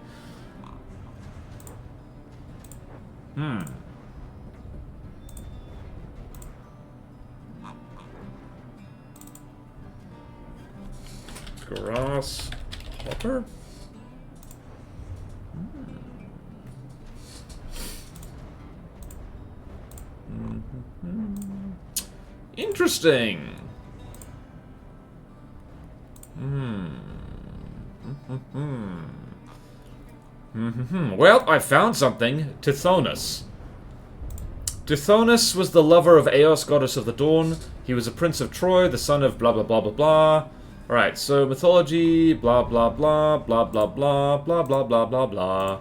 Grasshopper? Interesting. Well, I found something. Tithonus. Tithonus was the lover of Eos, goddess of the dawn. He was a prince of Troy, the son of blah blah blah blah blah. Alright, so mythology, blah blah blah, blah blah blah, blah blah blah blah blah.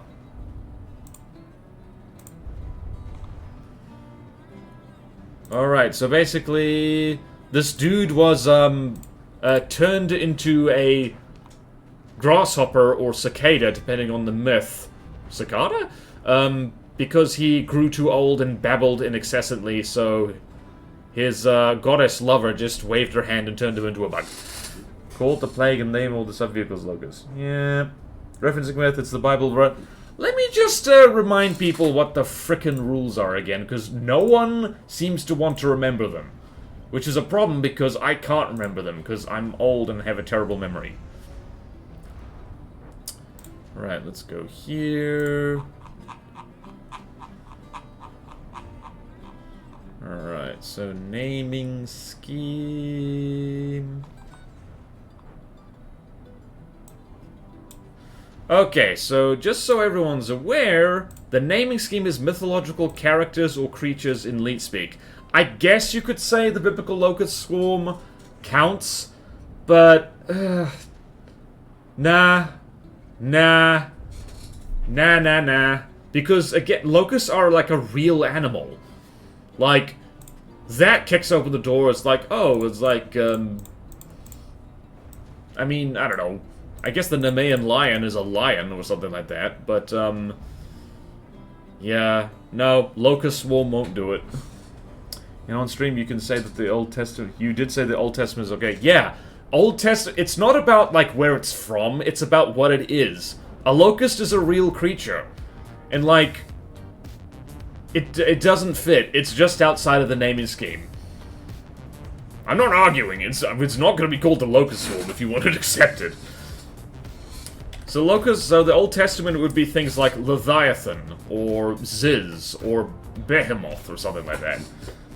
Alright, so basically, this dude was, turned into a grasshopper or cicada, depending on the myth. Cicada? Because he grew too old and babbled incessantly, so his, goddess lover just waved her hand and turned him into a bug. Called the plague and name all the sub-vehicles logos. Yeah. Referencing methods, the Bible... Let me just remind people what the frickin' rules are again, because no one seems to want to remember them. Which is a problem, because I can't remember them, because I'm old and have a terrible memory. Alright, let's go here. Alright, so naming scheme... Okay, so just so everyone's aware, the naming scheme is mythological characters or creatures in Leet speak. I guess you could say the biblical locust swarm counts, but nah. Because again, locusts are like a real animal. Like that kicks open the door. It's like, oh, it's like I mean, I don't know. I guess the Nemean lion is a lion or something like that, but, yeah, no, Locust Swarm won't do it. You know, on stream you can say that the Old Testament, you did say the Old Testament is okay. Yeah, Old Testament, it's not about, like, where it's from, it's about what it is. A locust is a real creature, and, like, it doesn't fit, it's just outside of the naming scheme. I'm not arguing, it's not going to be called the Locust Swarm if you want it accepted. So locusts, so the Old Testament would be things like Leviathan, or Ziz, or Behemoth, or something like that.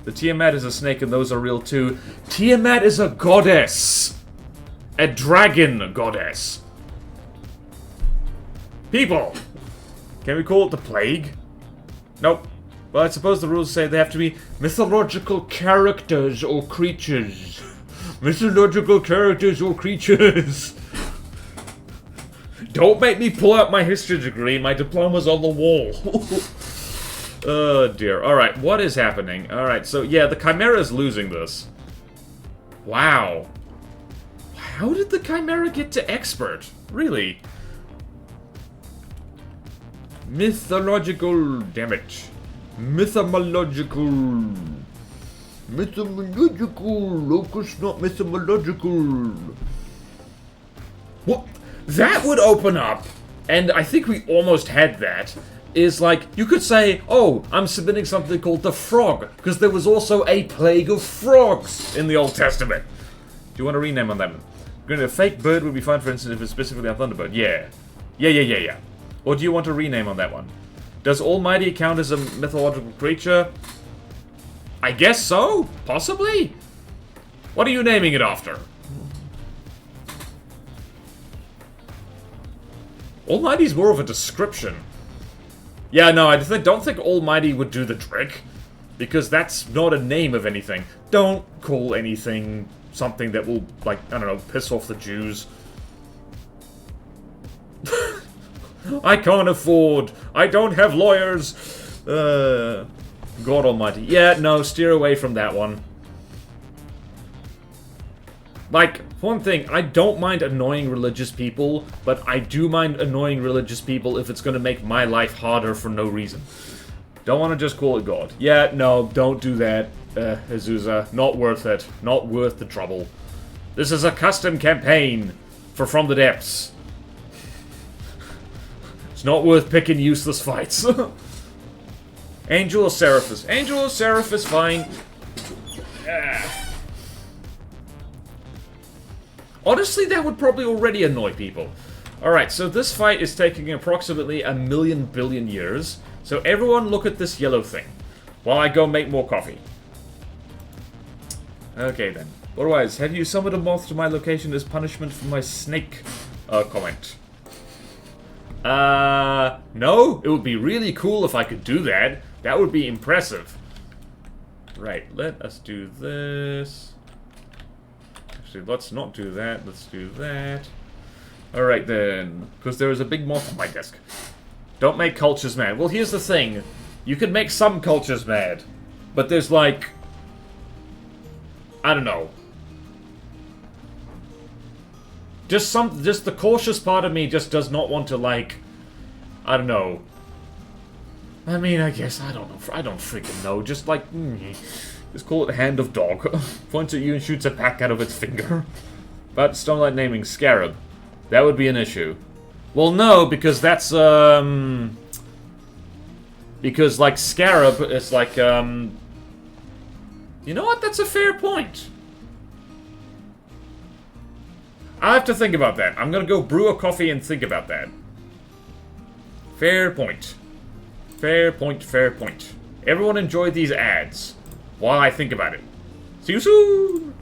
The Tiamat is a snake, and those are real too. Tiamat is a goddess! A dragon goddess. People! Can we call it the plague? Nope. Well, I suppose the rules say they have to be mythological characters or creatures. Mythological characters or creatures. Don't make me pull out my history degree. My diploma's on the wall. Oh, dear. Alright, what is happening? Alright, so, yeah, the Chimera's losing this. Wow. How did the Chimera get to expert? Really? Mythological... Damn it. Mythological... Mythological. Locust, not mythological. What? That would open up, and I think we almost had that, is like, you could say, oh, I'm submitting something called the frog, because there was also a plague of frogs in the Old Testament. Do you want a rename on that one? A fake bird would be fine, for instance, if it's specifically a thunderbird. Yeah. Yeah. Or do you want a rename on that one? Does Almighty count as a mythological creature? I guess so. Possibly. What are you naming it after? Almighty's more of a description. Yeah, no, I don't think Almighty would do the trick. Because that's not a name of anything. Don't call anything something that will, like, I don't know, piss off the Jews. I can't afford. I don't have lawyers. God almighty. Yeah, no, steer away from that one. Like, one thing, I don't mind annoying religious people, but I do mind annoying religious people if it's gonna make my life harder for no reason. Don't want to just call it God. Yeah, no, don't do that, Azusa. Not worth it. Not worth the trouble. This is a custom campaign for From the Depths. It's not worth picking useless fights. Angel or Seraphis? Angel or Seraphis, fine. Honestly, that would probably already annoy people. Alright, so this fight is taking approximately 1,000,000 billion years. So everyone look at this yellow thing, while I go make more coffee. Okay then. Otherwise, have you summoned a moth to my location as punishment for my snake comment? No? It would be really cool if I could do that. That would be impressive. Right, let us do this. Actually, let's not do that. Let's do that. Alright then. Because there is a big moth on my desk. Don't make cultures mad. Well, here's the thing. You can make some cultures mad. But there's like... I don't know. Just the cautious part of me just does not want to, like... I don't know. I mean, I guess, I don't know. I don't freaking know. Just like... just call it Hand of Dog. Points at you and shoots a pack out of its finger. But still like naming Scarab. That would be an issue. Well, no, because that's, because, like, Scarab is like, you know what? That's a fair point. I have to think about that. I'm gonna go brew a coffee and think about that. Fair point. Fair point, fair point. Everyone enjoy these ads while I think about it. See you soon!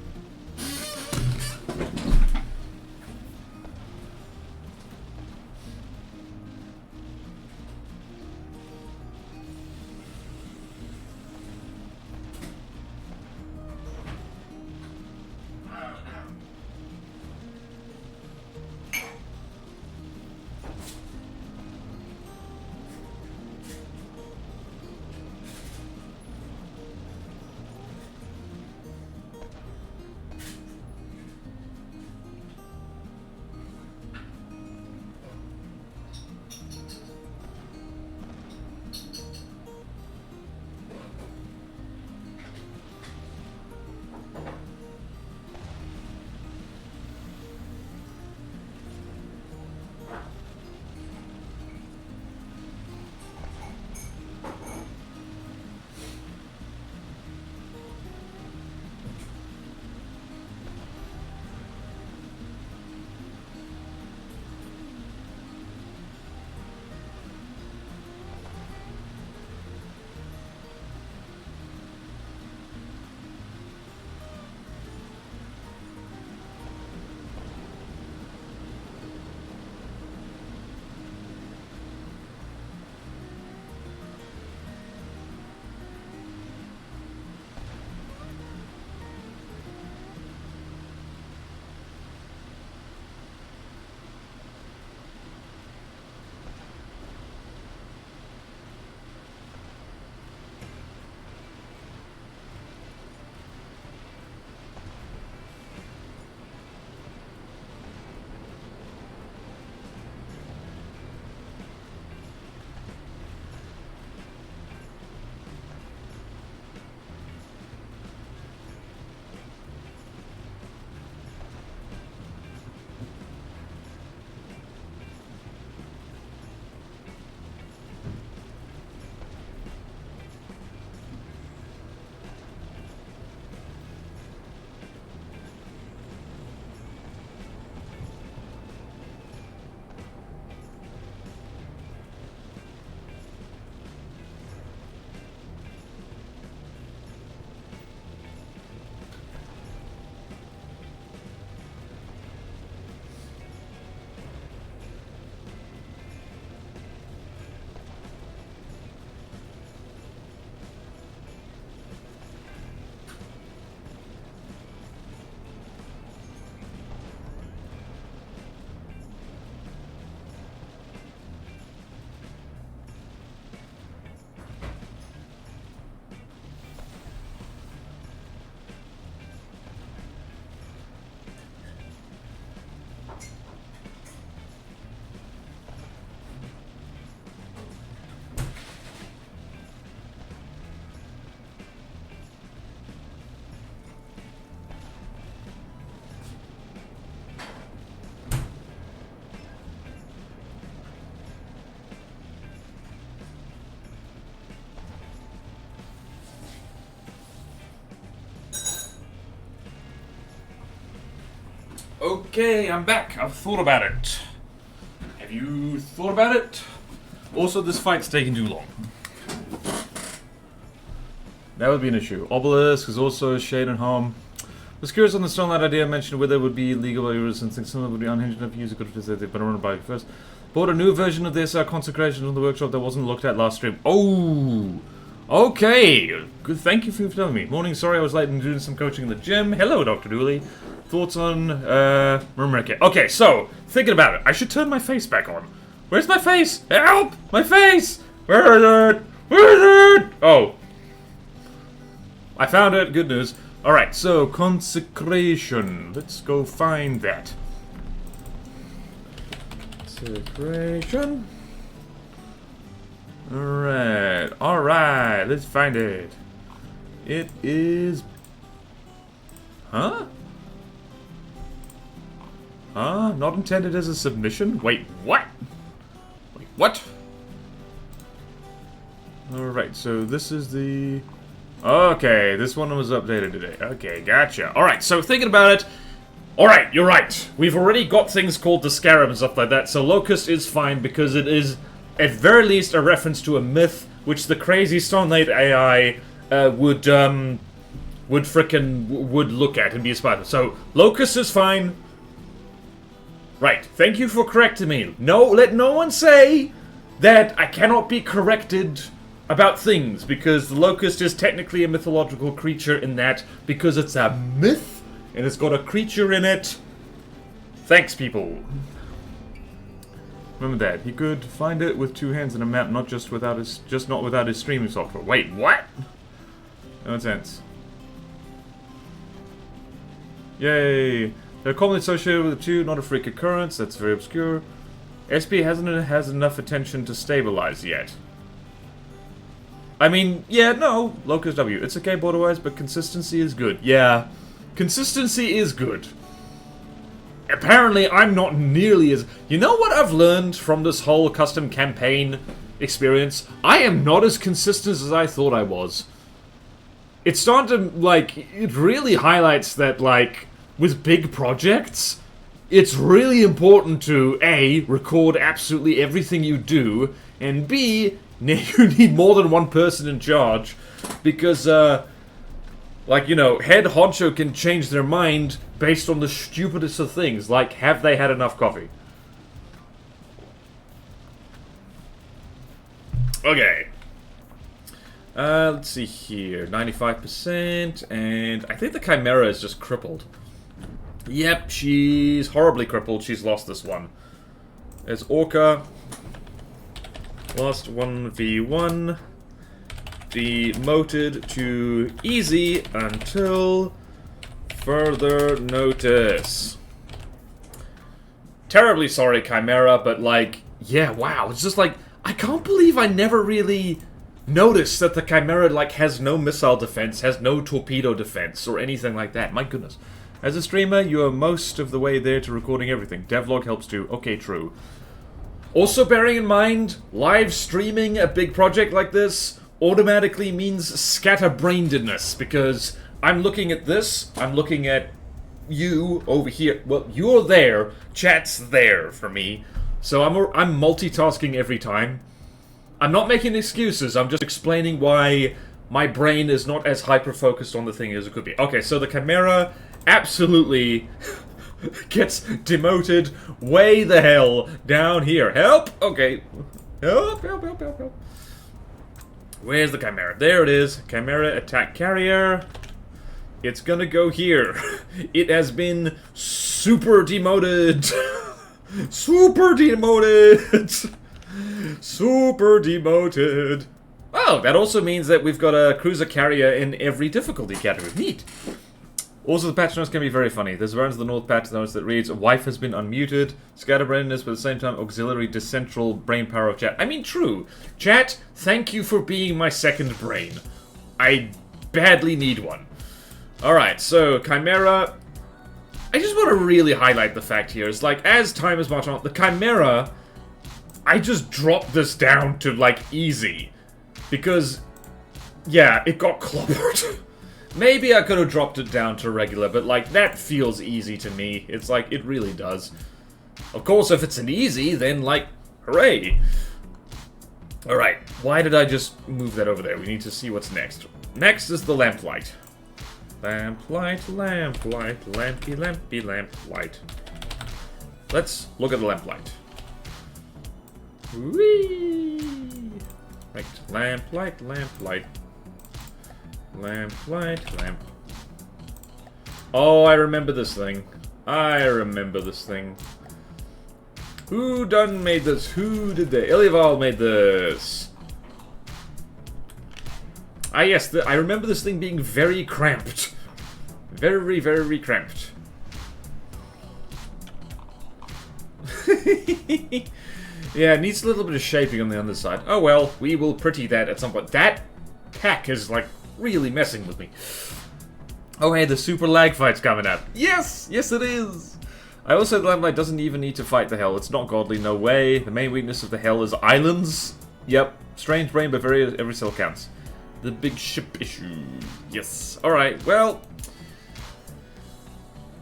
Okay, I'm back. I've thought about it. Have you thought about it? Also, this fight's taking too long. That would be an issue. Obelisk is also shade and harm. I was curious on the Starlight idea I mentioned whether it would be legal by users and think some would be unhinged enough to use a good visit, but I run it by first. Bought a new version of this consecration on the workshop that wasn't looked at last stream. Oh! Okay! Good, thank you for telling me. Morning, sorry I was late and doing some coaching in the gym. Hello, Dr. Dooley. Thoughts on, Murmuricate. Okay, so, thinking about it. I should turn my face back on. Where's my face? Help! My face! Where is it? Where is it? Oh. I found it. Good news. Alright, so, consecration. Let's go find that. Consecration. Alright, let's find it. It is... Huh? Not intended as a submission? Wait, what? Wait, what? Alright, so this is the... Okay, this one was updated today. Okay, gotcha. Alright, so thinking about it... Alright, you're right. We've already got things called the Scarab and stuff like that, so Locust is fine because it is, at very least, a reference to a myth which the crazy Starlight AI would look at and be inspired with. So, Locust is fine. Right, thank you for correcting me. No, let no one say that I cannot be corrected about things, because the Locust is technically a mythological creature in that, because it's a myth, and it's got a creature in it. Thanks, people. Remember that. He could find it with two hands in a map, not just without his streaming software. Wait, what? No sense. Yay. They're commonly associated with the two, not a freak occurrence. That's very obscure. SP has enough attention to stabilize yet. I mean, yeah, no. Locust W. It's okay border-wise, but consistency is good. Yeah. Consistency is good. Apparently, I'm not nearly as... You know what I've learned from this whole custom campaign experience? I am not as consistent as I thought I was. It's starting to, like... It really highlights that, like... With big projects, it's really important to, A, record absolutely everything you do, and B, you need more than one person in charge, because, like, you know, head honcho can change their mind based on the stupidest of things, like, have they had enough coffee? Okay. Let's see here, 95%, and I think the Chimera is just crippled. Yep, she's horribly crippled. She's lost this one. There's Orca. Lost 1v1. Demoted to easy until further notice. Terribly sorry, Chimera, but like, yeah, wow. It's just like, I can't believe I never really noticed that the Chimera, like, has no missile defense, has no torpedo defense, or anything like that. My goodness. As a streamer, you are most of the way there to recording everything. Devlog helps too. Okay, true. Also bearing in mind, live streaming a big project like this automatically means scatterbrainedness, because I'm looking at this, I'm looking at you over here. Well, you're there, chat's there for me, so I'm multitasking every time. I'm not making excuses, I'm just explaining why my brain is not as hyper-focused on the thing as it could be. Okay, so the Chimera absolutely gets demoted way the hell down here. Help! Okay. Help, help, help, help, help. Where's the Chimera? There it is. Chimera attack carrier. It's gonna go here. It has been super demoted. Super demoted. Super demoted. Oh, that also means that we've got a cruiser carrier in every difficulty category. Neat. Also, the patch notes can be very funny. There's a Barons of the North patch notes that reads, wife has been unmuted, scatterbrainedness, but at the same time, auxiliary decentral brain power of chat. I mean, true. Chat, thank you for being my second brain. I badly need one. Alright, so, Chimera. I just want to really highlight the fact here. It's like, as time has marched on, the Chimera, I just dropped this down to, like, easy. Because, yeah, it got clobbered. Maybe I could have dropped it down to regular, but, like, that feels easy to me. It's like, it really does. Of course, if it's an easy, then, like, hooray! Alright, why did I just move that over there? We need to see what's next. Next is the lamplight. Lamplight, lamplight, lampy, lampy, lamplight. Let's look at the lamplight. Whee! Right, lamplight, lamplight. Lamplight, lamp. Oh, I remember this thing. I remember this thing. Who done made this? Who did they? Illival made this. Ah, yes, I remember this thing being very cramped. Very, very cramped. Yeah, it needs a little bit of shaping on the underside. Oh well, we will pretty that at some point. That pack is, like, really messing with me. Oh hey, the super lag fight's coming up. Yes! Yes it is! I also said the lamplight doesn't even need to fight the hell. It's not godly, no way. The main weakness of the hell is islands. Yep. Strange brain, but every cell counts. The big ship issue. Yes. Alright, well...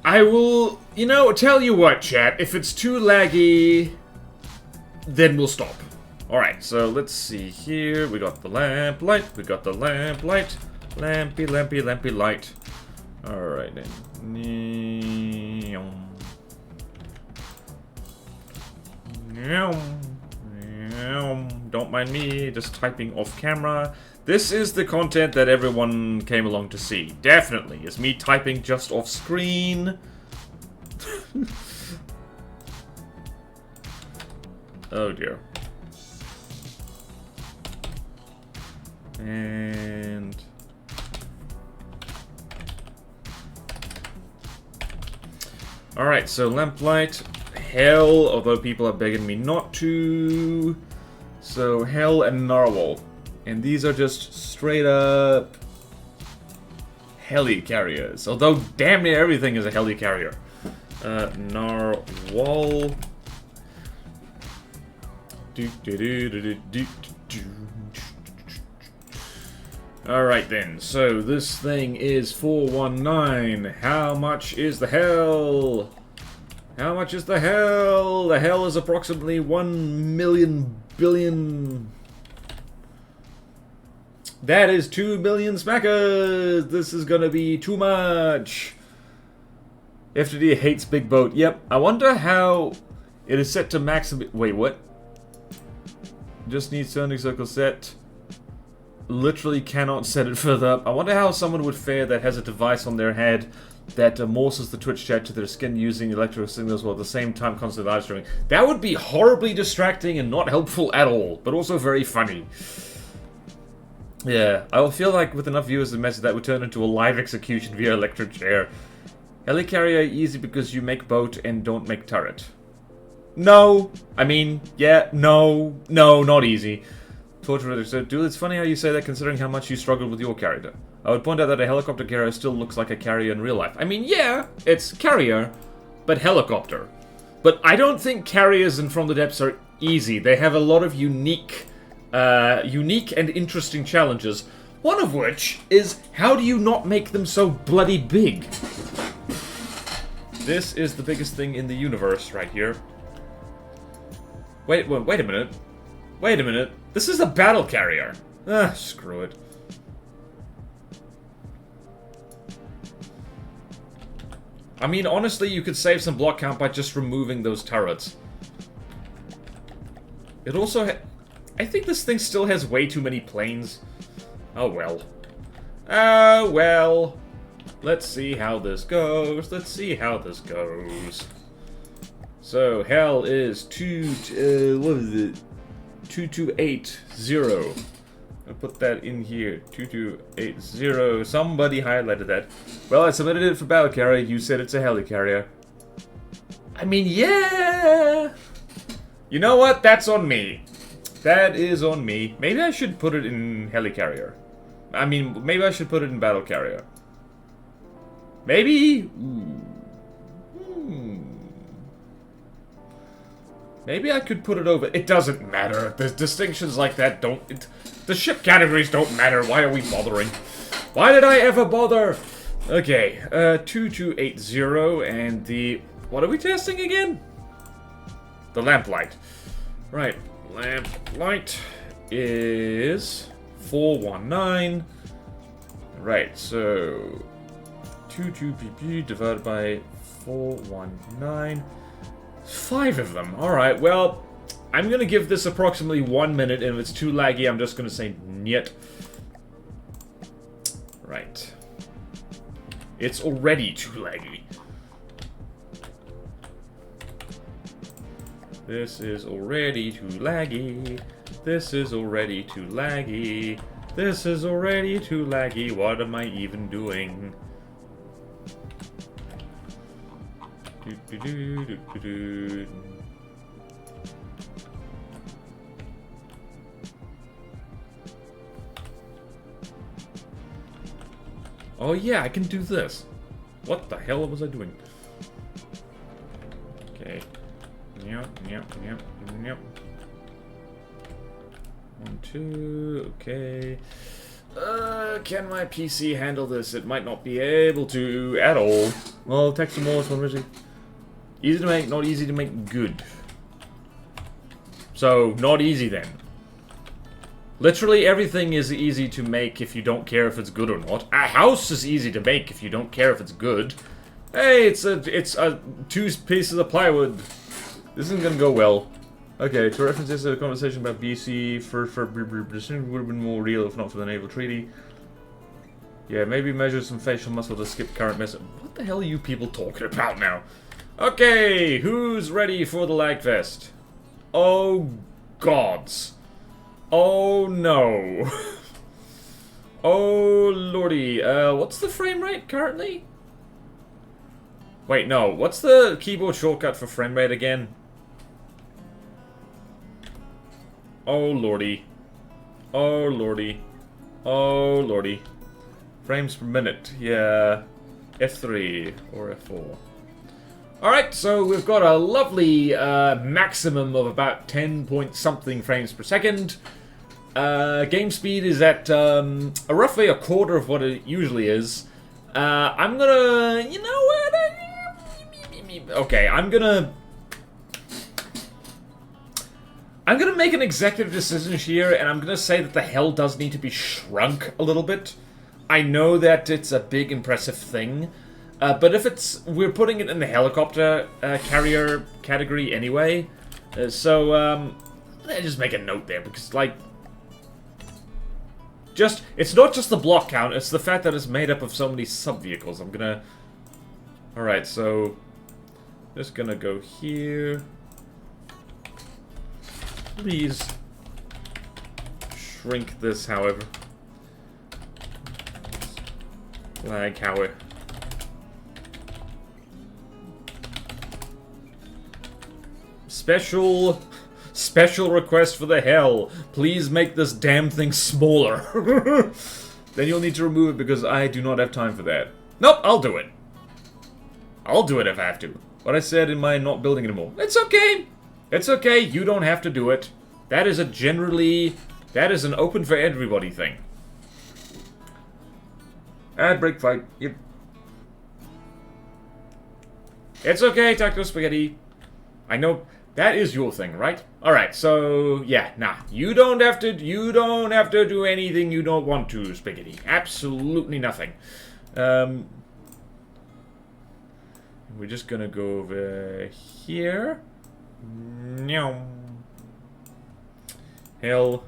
I will, you know, tell you what, chat. If it's too laggy, then we'll stop. Alright, so let's see here. We got the lamplight. We got the lamplight. Lampy, lampy, lampy light. Alright then. Don't mind me, just typing off camera. This is the content that everyone came along to see. Definitely, is me typing just off screen. Oh dear. And... Alright, so lamplight, hell, although people are begging me not to. So hell and narwhal. And these are just straight up heli carriers. Although damn near everything is a heli carrier. Narwhal. Alright then, so this thing is 419. How much is the hell? How much is the hell? The hell is approximately 1 million billion... That is 2 billion smackers! This is gonna be too much! FTD hates big boat. Yep, I wonder how it is set to maximum... Wait, what? Just needs turning circle set. Literally cannot set it further up. I wonder how someone would fare that has a device on their head that morses the Twitch chat to their skin using electrical signals while at the same time constantly live streaming. That would be horribly distracting and not helpful at all, but also very funny. Yeah, I will feel like with enough viewers the message that would turn into a live execution via electric chair. Helicarrier easy because you make boat and don't make turret. No! I mean, yeah, no, not easy. Torture so, dude, it's funny how you say that considering how much you struggled with your character. I would point out that a helicopter carrier still looks like a carrier in real life. I mean, yeah, it's carrier, but helicopter. But I don't think carriers in From the Depths are easy. They have a lot of unique and interesting challenges. One of which is, how do you not make them so bloody big? This is the biggest thing in the universe right here. Wait a minute. Wait a minute. This is a battle carrier. Ah, screw it. I mean, honestly, you could save some block count by just removing those turrets. It also I think this thing still has way too many planes. Oh well. Oh well. Let's see how this goes. Let's see how this goes. So, hell is what is it? 2280. I'll put that in here. 2280. Somebody highlighted that. Well, I submitted it for battle carrier. You said it's a helicarrier. I mean, yeah. You know what? That's on me. That is on me. Maybe I should put it in helicarrier. I mean, maybe I should put it in battle carrier. Maybe. Maybe I could put it over. It doesn't matter. The distinctions like that don't... the ship categories don't matter. Why are we bothering? Why did I ever bother? Okay, 2280 and the... what are we testing again? The lamplight. Right, lamplight is 419. Right, so 22 pp divided by 419. 5 of them. Alright, well, I'm going to give this approximately 1 minute, and if it's too laggy, I'm just going to say niet. Right. It's already too laggy. This is already too laggy. This is already too laggy. This is already too laggy. What am I even doing? Oh yeah, I can do this. What the hell was I doing? Okay. Yep. 1, 2, okay. Can my PC handle this? It might not be able to at all. Well, text some more, one really. Easy to make, not easy to make good. So, not easy then. Literally everything is easy to make if you don't care if it's good or not. A house is easy to make if you don't care if it's good. Hey, it's a 2 pieces of plywood. This isn't gonna go well. Okay, to reference this, a conversation about BC for would have been more real if not for the naval treaty. Yeah, maybe measure some facial muscle to skip current message. What the hell are you people talking about now? Okay, who's ready for the lag fest? Oh gods. Oh no. Oh lordy. What's the frame rate currently? Wait, no. What's the keyboard shortcut for frame rate again? Oh lordy. Oh lordy. Oh lordy. Frames per minute. Yeah. F3 or F4. Alright, so we've got a lovely maximum of about 10 point something frames per second. Game speed is at roughly a quarter of what it usually is. I'm gonna... you know what? Okay, I'm gonna make an executive decision here, and I'm gonna say that the hell does need to be shrunk a little bit. I know that it's a big, impressive thing, but if it's... we're putting it in the helicopter carrier category anyway, so I'm gonna just make a note there, because, like... it's not just the block count, it's the fact that it's made up of so many sub-vehicles. I'm gonna... alright, so... just gonna go here. Please shrink this, however. Lag, however. Special request for the hell. Please make this damn thing smaller. Then you'll need to remove it because I do not have time for that. Nope, I'll do it. I'll do it if I have to. What I said in my not building anymore. It's okay. It's okay. You don't have to do it. That is that is an open for everybody thing. Ad break fight. Yep. It's okay, Taco Spaghetti. I know that is your thing, right? Alright, so yeah, nah. You don't have to do anything you don't want to, Spaghetti. Absolutely nothing. We're just gonna go over here. No. Hell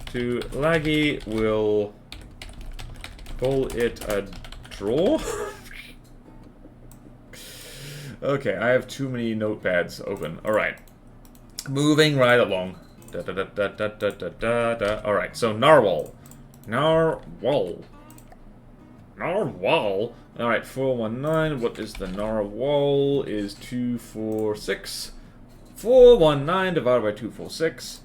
to laggy will call it a draw. Okay, I have too many notepads open. Alright. Moving right along. Alright, so Narwhal. Narwhal. Alright, 419. What is the Narwhal? Is 246. 419 divided by 246.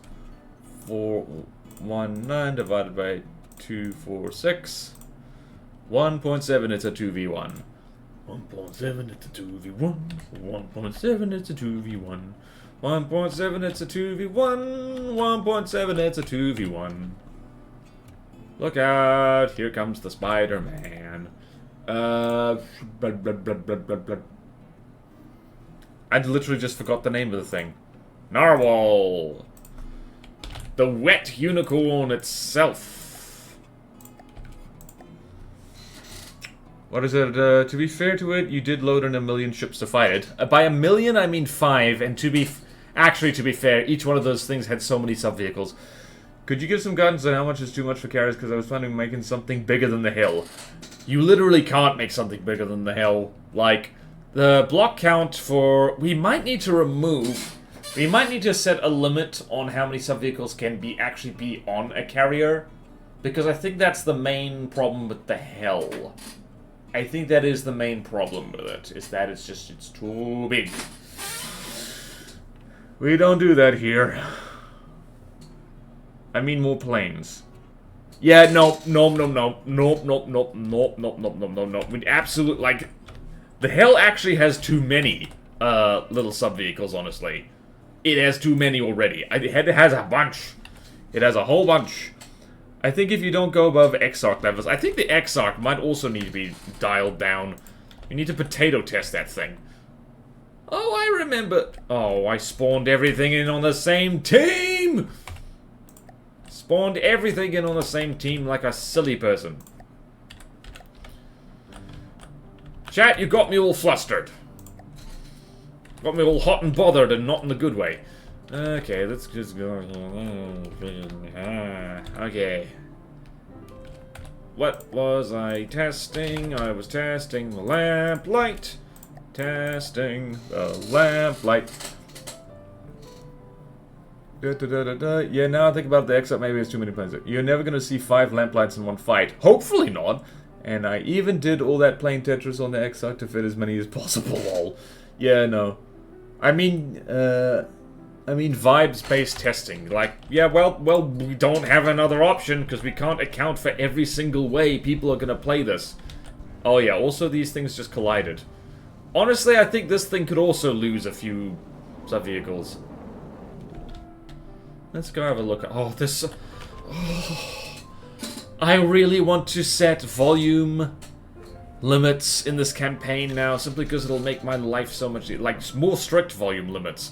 419 divided by 246. 1.7, it's a 2v1. 1.7, it's a 2v1. 1.7, it's a 2v1. 1.7, it's a 2v1. 1.7, it's a 2v1. Look out, here comes the Spider-Man. I literally just forgot the name of the thing. Narwhal. The wet unicorn itself. What is it? To be fair to it, you did load in 1,000,000 ships to fight it. By 1,000,000, I mean 5, and to be fair, each one of those things had so many sub-vehicles. Could you give some guidance on how much is too much for carriers? Because I was planning on making something bigger than the hill. You literally can't make something bigger than the hill. Like, the block count for... We might need to set a limit on how many sub-vehicles can actually be on a carrier. Because I think that's the main problem with the hill. I think that is the main problem with it. Is that it's too big. We don't do that here. I mean more planes. Yeah, no. We absolutely, like, the hell actually has too many little sub-vehicles, honestly. It has too many already. It has a bunch. It has a whole bunch. I think if you don't go above Exarch levels, I think the Exarch might also need to be dialed down. You need to potato test that thing. Oh, I remember. Oh, I spawned everything in on the same team! Spawned everything in on the same team like a silly person. Chat, you got me all flustered. Got me all hot and bothered, and not in a good way. Okay, let's just go. Okay. What was I testing? I was testing the lamplight. Testing the lamplight. Yeah, now I think about the except maybe it's too many planes. You're never going to see 5 lamplights in one fight. Hopefully not. And I even did all that plane Tetris on the Exarch to fit as many as possible. Lol. Yeah, no. I mean vibes-based testing. Like, yeah, well, we don't have another option because we can't account for every single way people are going to play this. Oh yeah, also these things just collided. Honestly, I think this thing could also lose a few sub-vehicles. Let's go have a look at... Oh, this... Oh, I really want to set volume limits in this campaign now, simply because it'll make my life so much... Like, more strict volume limits.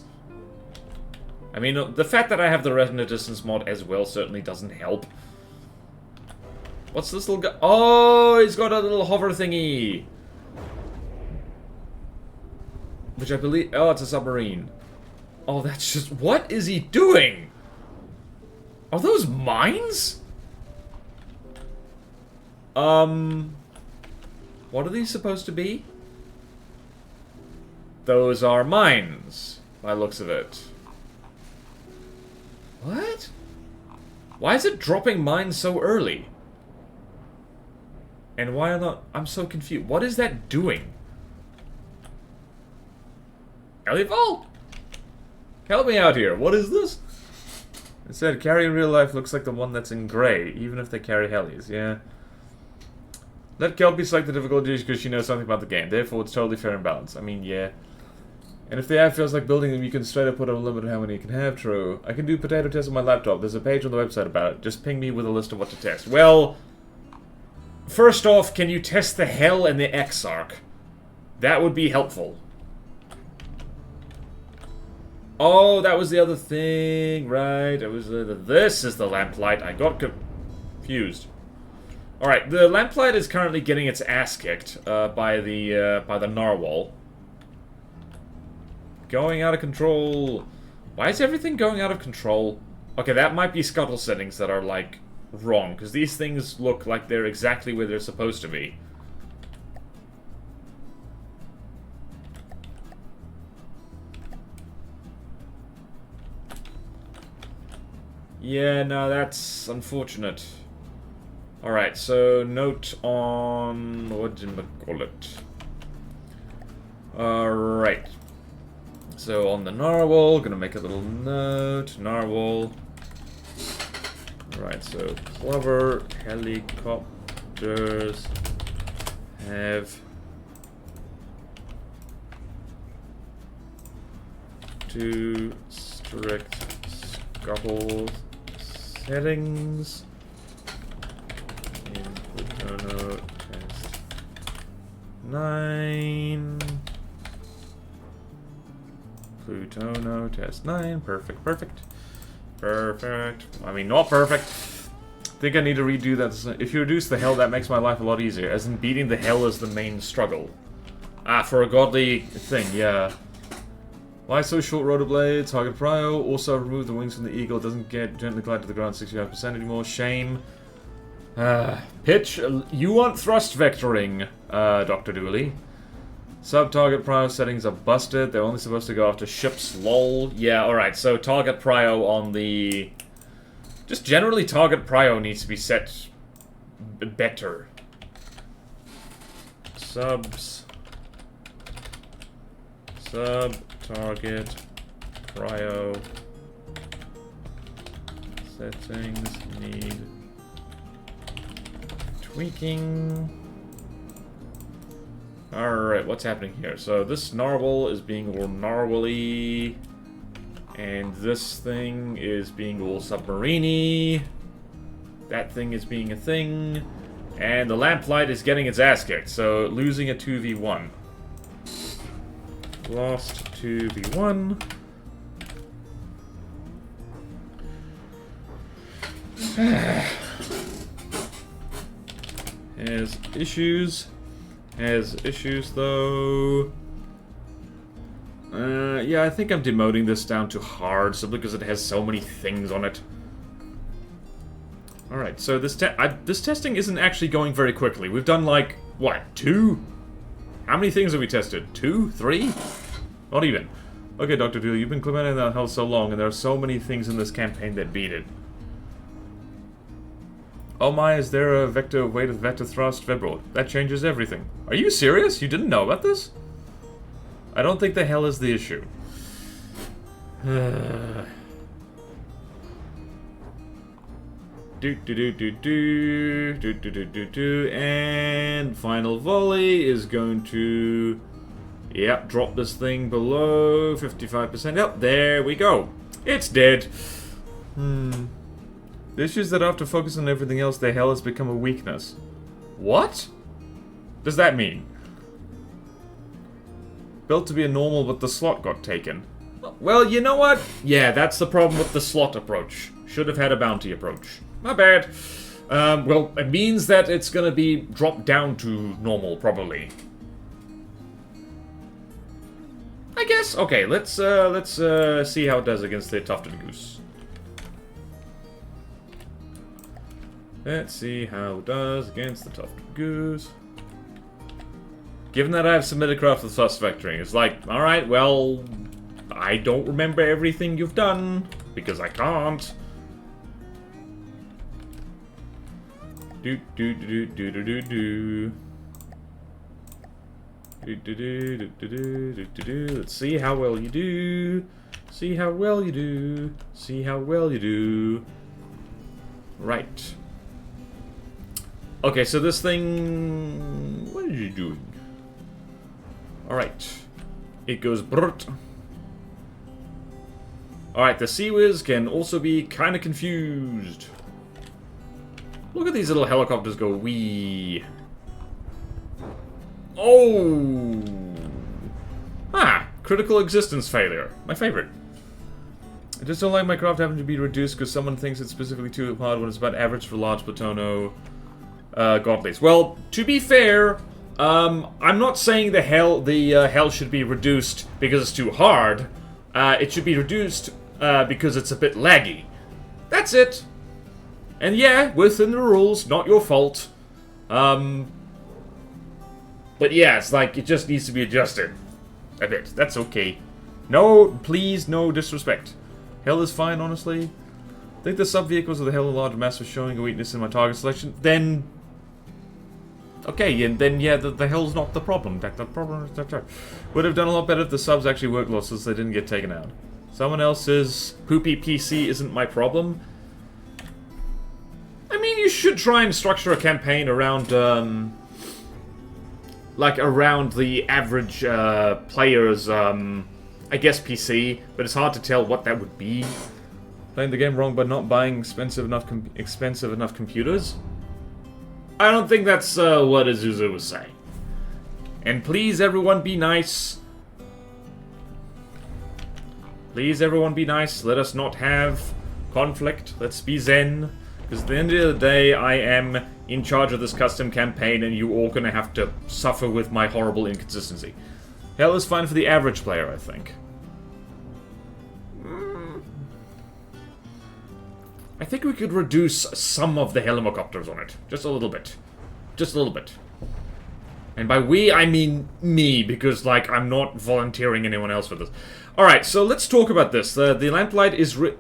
I mean, the fact that I have the Retina Distance mod as well certainly doesn't help. What's this little guy? Oh, he's got a little hover thingy! Which I believe... Oh, it's a submarine. Oh, that's just... What is he doing? Are those mines? What are these supposed to be? Those are mines, by the looks of it. What? Why is it dropping mines so early? And why are not... I'm so confused. What is that doing? Ellie-Vault! Help me out here. What is this? It said, carry in real life looks like the one that's in grey, even if they carry helis, yeah. Let Kelpie select the difficulty because she knows something about the game, therefore it's totally fair and balanced. I mean, yeah. And if the app feels like building them, you can straight up put a limit on how many you can have, true. I can do potato tests on my laptop, there's a page on the website about it. Just ping me with a list of what to test. Well, first off, can you test the Hell and the Exarch? That would be helpful. Oh, that was the other thing, right? It was this is the lamplight. I got confused. All right, the lamplight is currently getting its ass kicked by the narwhal. Going out of control. Why is everything going out of control? Okay, that might be scuttle settings that are like wrong because these things look like they're exactly where they're supposed to be. Yeah, no, that's unfortunate. Alright, so note on... what did I call it? Alright. So on the narwhal, gonna make a little note. Narwhal. Alright, so clever helicopters have to strict scuttle settings. Plutono test 9. Plutono test 9. Perfect, perfect. Perfect. I mean, not perfect. I think I need to redo that. If you reduce the hell, that makes my life a lot easier. As in, beating the hell is the main struggle. Ah, for a godly thing, yeah. Why so short rotor blade? Target prio. Also remove the wings from the eagle. It doesn't get gently glide to the ground 65% anymore. Shame. Pitch. You want thrust vectoring, Dr. Dooley. Sub-target prio settings are busted. They're only supposed to go after ships. Lol. Yeah, alright. So target prio on the... Just generally target prio needs to be set better. Sub-target prio settings need tweaking. Alright, what's happening here? So this narwhal is being all narwhally, and this thing is being all submarine-y. That thing is being a thing, and the lamplight is getting its ass kicked, so losing a 2v1. Lost 2v1. Has issues. Has issues, though. Yeah, I think I'm demoting this down to hard, simply because it has so many things on it. Alright, so this testing isn't actually going very quickly. We've done, like, what, 2? How many things have we tested? 2? 3? Not even. Okay, Dr. Dooley, you've been climbing that hell so long, and there are so many things in this campaign that beat it. Oh my, is there a vector weight of vector thrust vibroid? That changes everything. Are you serious? You didn't know about this? I don't think the hell is the issue. And final volley is going to... Yep, drop this thing below 55%. Yep, there we go. It's dead. The issue is that after focusing on everything else, the hell has become a weakness. What? Does that mean? Built to be a normal, but the slot got taken. Well, you know what? Yeah, that's the problem with the slot approach. Should have had a bounty approach. My bad. Well, it means that it's gonna be dropped down to normal, probably. I guess. Okay, let's see how it does against the tufted goose. Let's see how it does against the tufted goose. Given that I have submitted craft with thrust vectoring, it's like, alright, well, I don't remember everything you've done, because I can't. Let's see how well you do. See how well you do. See how well you do. Right. Okay, so this thing... What are you doing? Alright. It goes brrt. Alright, the Sea Whiz can also be kind of confused. Look at these little helicopters go wee. Oh! Ah! Critical existence failure. My favorite. I just don't like my craft having to be reduced because someone thinks it's specifically too hard when it's about average for large Platono godlies. Well, to be fair, I'm not saying the hell should be reduced because it's too hard. It should be reduced because it's a bit laggy. That's it. And yeah, within the rules, not your fault. But yeah, it's like, it just needs to be adjusted a bit. That's okay. No, please, no disrespect. Hell is fine, honestly. I think the sub-vehicles of the hell of large mass was showing a weakness in my target selection. Then... Okay, and then, yeah, the hell's not the problem. The problem is that would have done a lot better if the subs actually worked lost since they didn't get taken out. Someone else's poopy PC isn't my problem. I mean, you should try and structure a campaign around, like, around the average player's, I I guess PC, but it's hard to tell what that would be. Playing the game wrong by not buying expensive enough computers? I don't think that's what Azusa was saying. And please, everyone, be nice. Please, everyone, be nice. Let us not have conflict. Let's be zen. Because at the end of the day, I am in charge of this custom campaign, and you all gonna have to suffer with my horrible inconsistency. Hell is fine for the average player, I think. I think we could reduce some of the helicopters on it. Just a little bit. Just a little bit. And by we, I mean me, because, like, I'm not volunteering anyone else for this. Alright, so let's talk about this. The lamplight is wait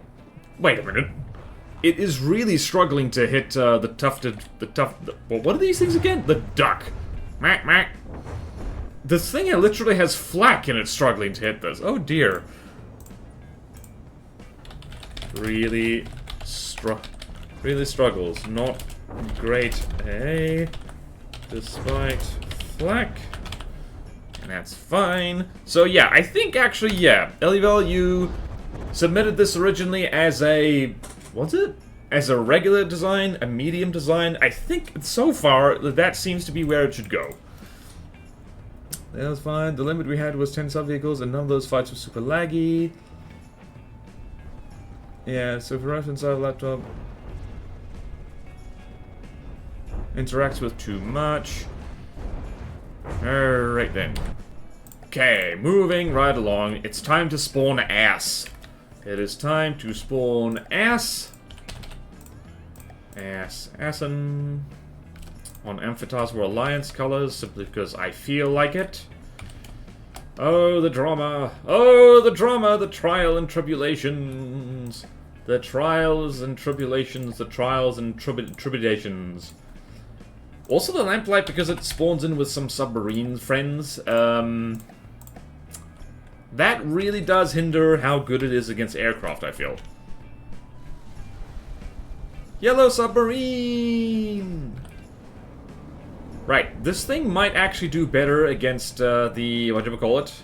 a minute. It is really struggling to hit the tufted... well, what are these things again? The duck. Mac, mac. This thing literally has flak and it's struggling to hit this. Oh dear. Really struggles. Not great, hey? Despite flak. And that's fine. So yeah, I think actually, yeah. Elivel, you submitted this originally as a... was it? As a regular design? A medium design? I think so far that seems to be where it should go. That was fine. The limit we had was 10 sub-vehicles, and none of those fights were super laggy. Yeah, so for reference, our laptop interacts with too much. Alright then. Okay, moving right along. It's time to spawn ass. It is time to spawn ass. Assen. On Amphitasma Alliance colors, simply because I feel like it. Oh, the drama. Oh, the drama. The trial and tribulations. The trials and tribulations. The trials and tribulations. Also the lamplight, because it spawns in with some submarine friends. That really does hinder how good it is against aircraft, I feel. Yellow submarine! Right, this thing might actually do better against the, whatchamacallit?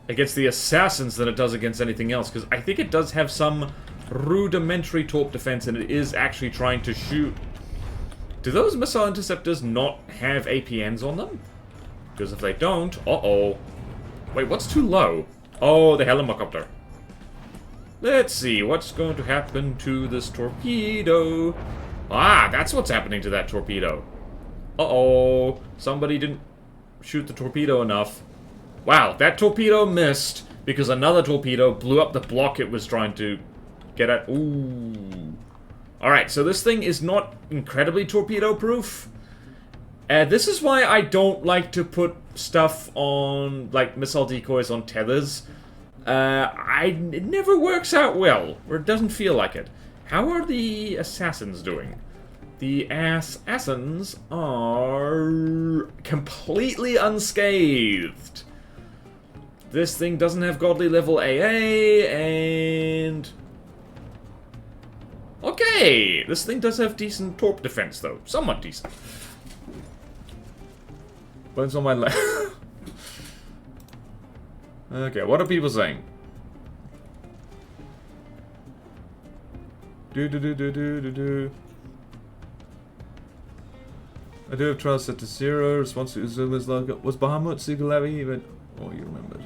Against the assassins than it does against anything else, because I think it does have some rudimentary torp defense, and it is actually trying to shoot. Do those missile interceptors not have APNs on them? Because if they don't, uh-oh. Wait, what's too low? Oh, the helicopter. Let's see, what's going to happen to this torpedo? Ah, that's what's happening to that torpedo. Uh-oh, somebody didn't shoot the torpedo enough. Wow, that torpedo missed because another torpedo blew up the block it was trying to get at. Ooh. Alright, so this thing is not incredibly torpedo-proof. This is why I don't like to put stuff on, like, missile decoys on tethers. It never works out well, or it doesn't feel like it. How are the assassins doing? The assassins are completely unscathed. This thing doesn't have godly level AA, and... okay, this thing does have decent torp defense, though. Somewhat decent. Bones on my left. Okay, what are people saying? Do. I do have trials set to 0. Response to Uzuma's logo. Was Bahamut Sigalavi even? Oh, you remembered.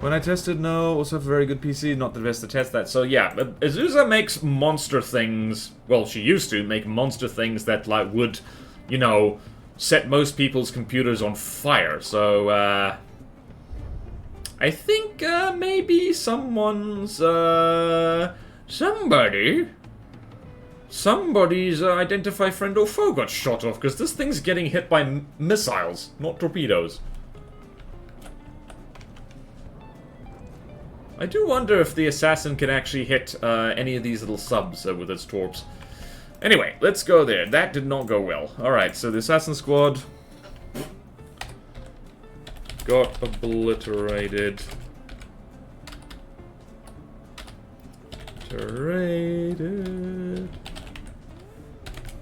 When I tested, no. Also have a very good PC. Not the best to test that. So yeah, Azusa makes monster things. Well, she used to make monster things that like would, you know, set most people's computers on fire. So I think maybe someone's somebody's identify friend or foe got shot off, because this thing's getting hit by missiles, not torpedoes. I do wonder if the assassin can actually hit any of these little subs with its torps. Anyway, let's go there. That did not go well. Alright, so the assassin squad got obliterated.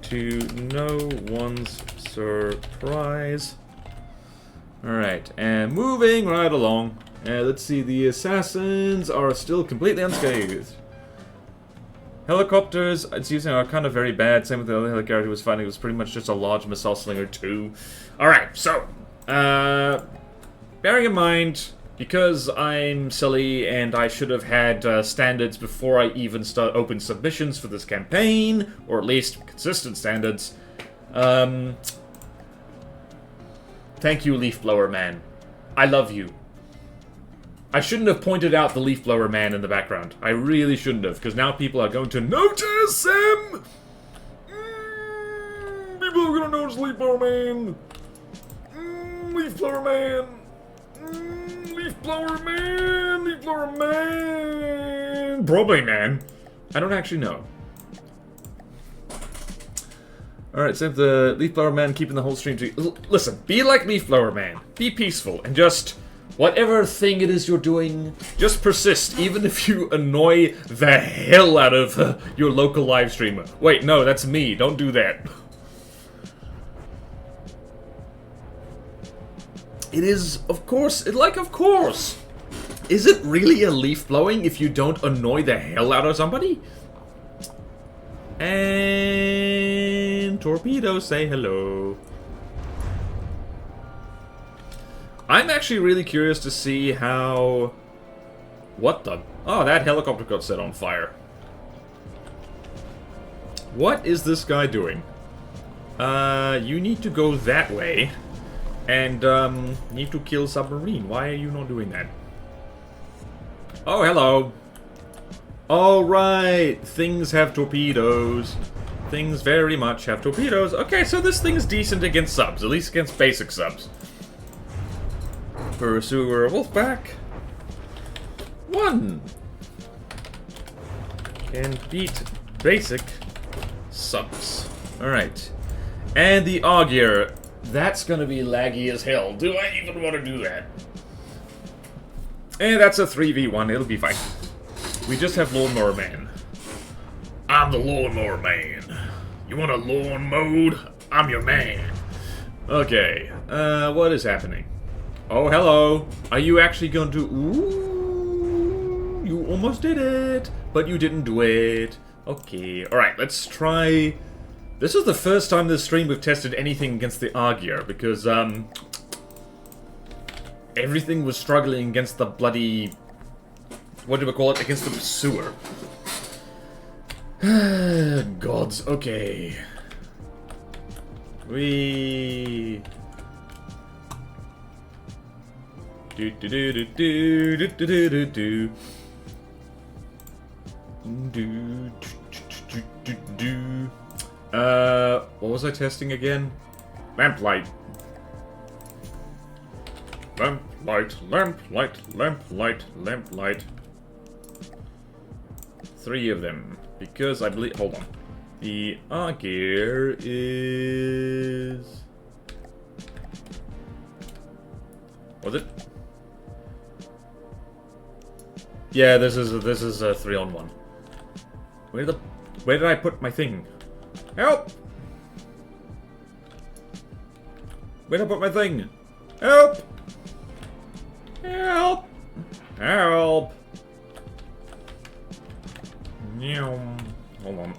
To no one's surprise. Alright, and moving right along. Let's see, the assassins are still completely unscathed. Helicopters, it's using are kind of very bad. Same with the other helicopter he was fighting. It was pretty much just a large missile slinger too. Alright, so, bearing in mind, because I'm silly and I should have had standards before I even opened submissions for this campaign, or at least consistent standards, thank you, Leaf Blower Man. I love you. I shouldn't have pointed out the Leaf Blower Man in the background. I really shouldn't have, because now people are going to notice him! People are going to notice Leaf Blower Man! Leaf Blower Man! Leaf Blower Man! Leaf Blower Man! Probably Man. I don't actually know. Alright, so the Leaf Blower Man keeping the whole stream to... Listen, be like Leaf Blower Man. Be peaceful, and just... whatever thing it is you're doing, just persist, even if you annoy the hell out of your local live streamer. Wait, no, that's me. Don't do that. It is, of course, of course. Is it really a leaf blowing if you don't annoy the hell out of somebody? And torpedoes say hello. I'm actually really curious to see how... What the... Oh, that helicopter got set on fire. What is this guy doing? You need to go that way. And, need to kill submarine. Why are you not doing that? Oh, hello. Alright, things have torpedoes. Things very much have torpedoes. Okay, so this thing's decent against subs, at least against basic subs. Pursuer Wolfpack. 1. Can beat basic subs. Alright. And the Augur. That's gonna be laggy as hell. Do I even want to do that? And that's a 3v1. It'll be fine. We just have Lawnmower Man. I'm the Lawnmower Man. You want a lawn mode? I'm your man. Okay. What is happening? Oh, hello. Are you actually going to... Ooh, you almost did it, but you didn't do it. Okay. Alright, let's try... This is the first time this stream we've tested anything against the Augur, because, everything was struggling against the bloody... What do we call it? Against the pursuer. Gods, okay. We... Do do do do do do do do do do do do do. What was I testing again? Lamplight. Lamplight, lamplight, lamplight, lamplight. 3 of them. Because I believe... Hold on. The Augur is... Was it? Yeah, this is a 3-on-1. Where did I put my thing? Help! Where did I put my thing? Help! Help! Help! Meow. Hold on.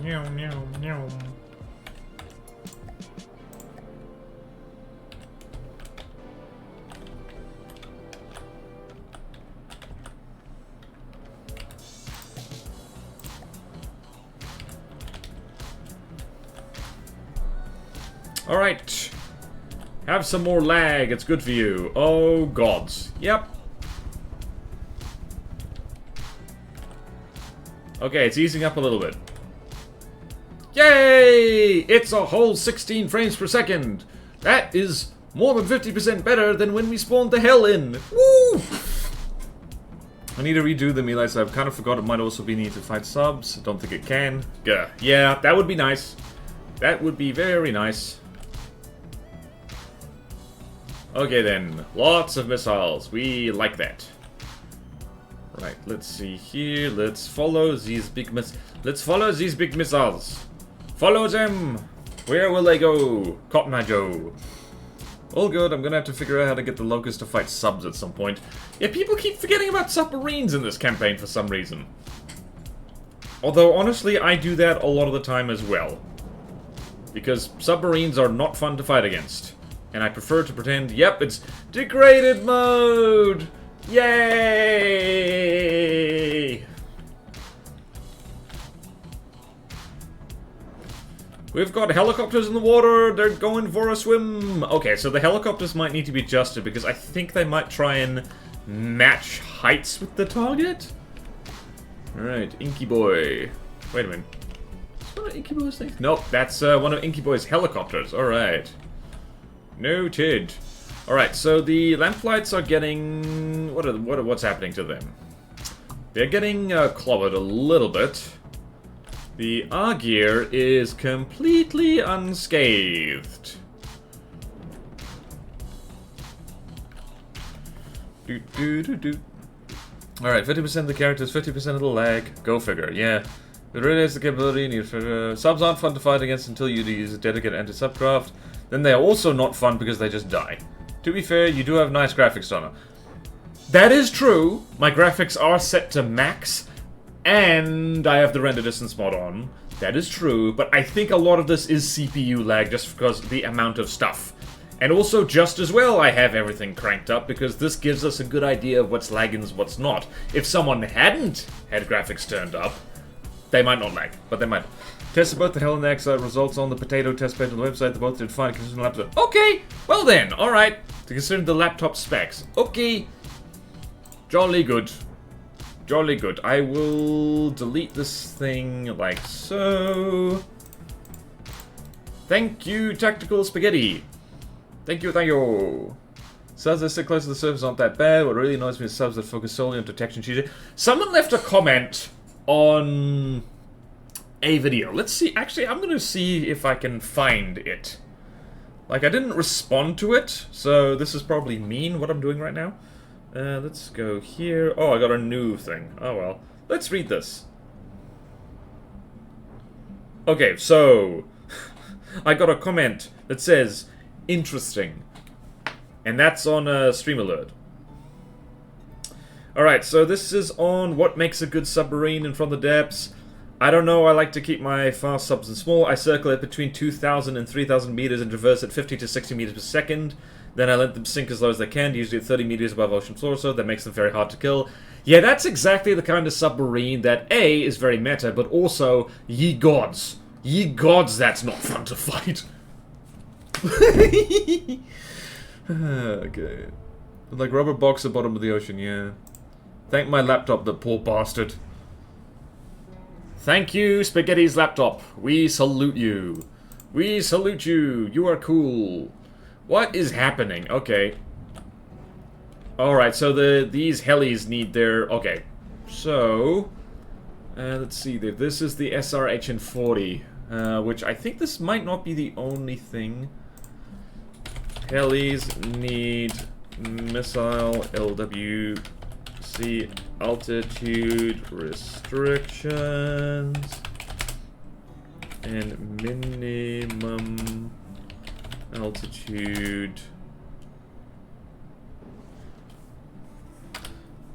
Meow, meow, meow. Alright. Have some more lag, it's good for you. Oh, gods. Yep. Okay, it's easing up a little bit. Yay! It's a whole 16 frames per second. That is more than 50% better than when we spawned the hell in. Woo! I need to redo the melee, so I've kind of forgot it might also be need to fight subs. I don't think it can. Yeah, that would be nice. That would be very nice. Okay then, lots of missiles. We like that. Right, let's see here. Let's follow these big missiles. Follow them. Where will they go? Cotton Eye Joe. All good, I'm gonna have to figure out how to get the Locust to fight subs at some point. Yeah, people keep forgetting about submarines in this campaign for some reason. Although, honestly, I do that a lot of the time as well. Because submarines are not fun to fight against. And I prefer to pretend, yep, it's degraded mode! Yay! We've got helicopters in the water, they're going for a swim! Okay, so the helicopters might need to be adjusted because I think they might try and match heights with the target? Alright, Inky Boy. Wait a minute. Is that one of Inky Boy's things? Nope, that's one of Inky Boy's helicopters. Alright. Noted. Alright, so the lamplights are getting... What's happening to them? They're getting clobbered a little bit. The Argear is completely unscathed. Alright, 50% of the characters, 50% of the lag. Go figure, yeah. It really has the capability needed for... subs aren't fun to fight against until you use a dedicated anti-subcraft. Then they're also not fun because they just die. To be fair, you do have nice graphics, Donna. That is true. My graphics are set to max. And I have the render distance mod on. That is true, but I think a lot of this is CPU lag just because of the amount of stuff. And also, just as well, I have everything cranked up because this gives us a good idea of what's lagging and what's not. If someone hadn't had graphics turned up, they might not lag, but they might. Tested both the Hell and the X results on the potato test page on the website. They both did fine considering the laptop. Okay, well then, alright. To consider the laptop specs. Okay. Jolly good. Jolly good. I will delete this thing like so. Thank you, Tactical Spaghetti. Thank you, thank you. Subs that sit close to the surface aren't that bad. What really annoys me is subs that focus solely on detection cheating. Someone left a comment on a video. Let's see. Actually, I'm going to see if I can find it. Like, I didn't respond to it, so this is probably mean what I'm doing right now. Let's go here. Oh, I got a new thing. Oh, well. Let's read this. Okay, so... I got a comment that says, interesting. And that's on Stream Alert. Alright, so this is on what makes a good submarine and from the depths. I don't know, I like to keep my fast subs in small. I circle it between 2,000 and 3,000 meters and traverse at 50 to 60 meters per second. Then I let them sink as low as they can, usually at 30 meters above ocean floor, so that makes them very hard to kill. Yeah, that's exactly the kind of submarine that A, is very meta, but also, ye gods. Ye gods, that's not fun to fight. Okay. Like rubber box at the bottom of the ocean, yeah. Thank my laptop, the poor bastard. Thank you, Spaghetti's laptop. We salute you. We salute you. You are cool. What is happening? Okay. Alright, so these helis need their... Okay. So... let's see. This is the SRHN-40. Which I think this might not be the only thing. Helis need missile LWC altitude restrictions and minimum altitude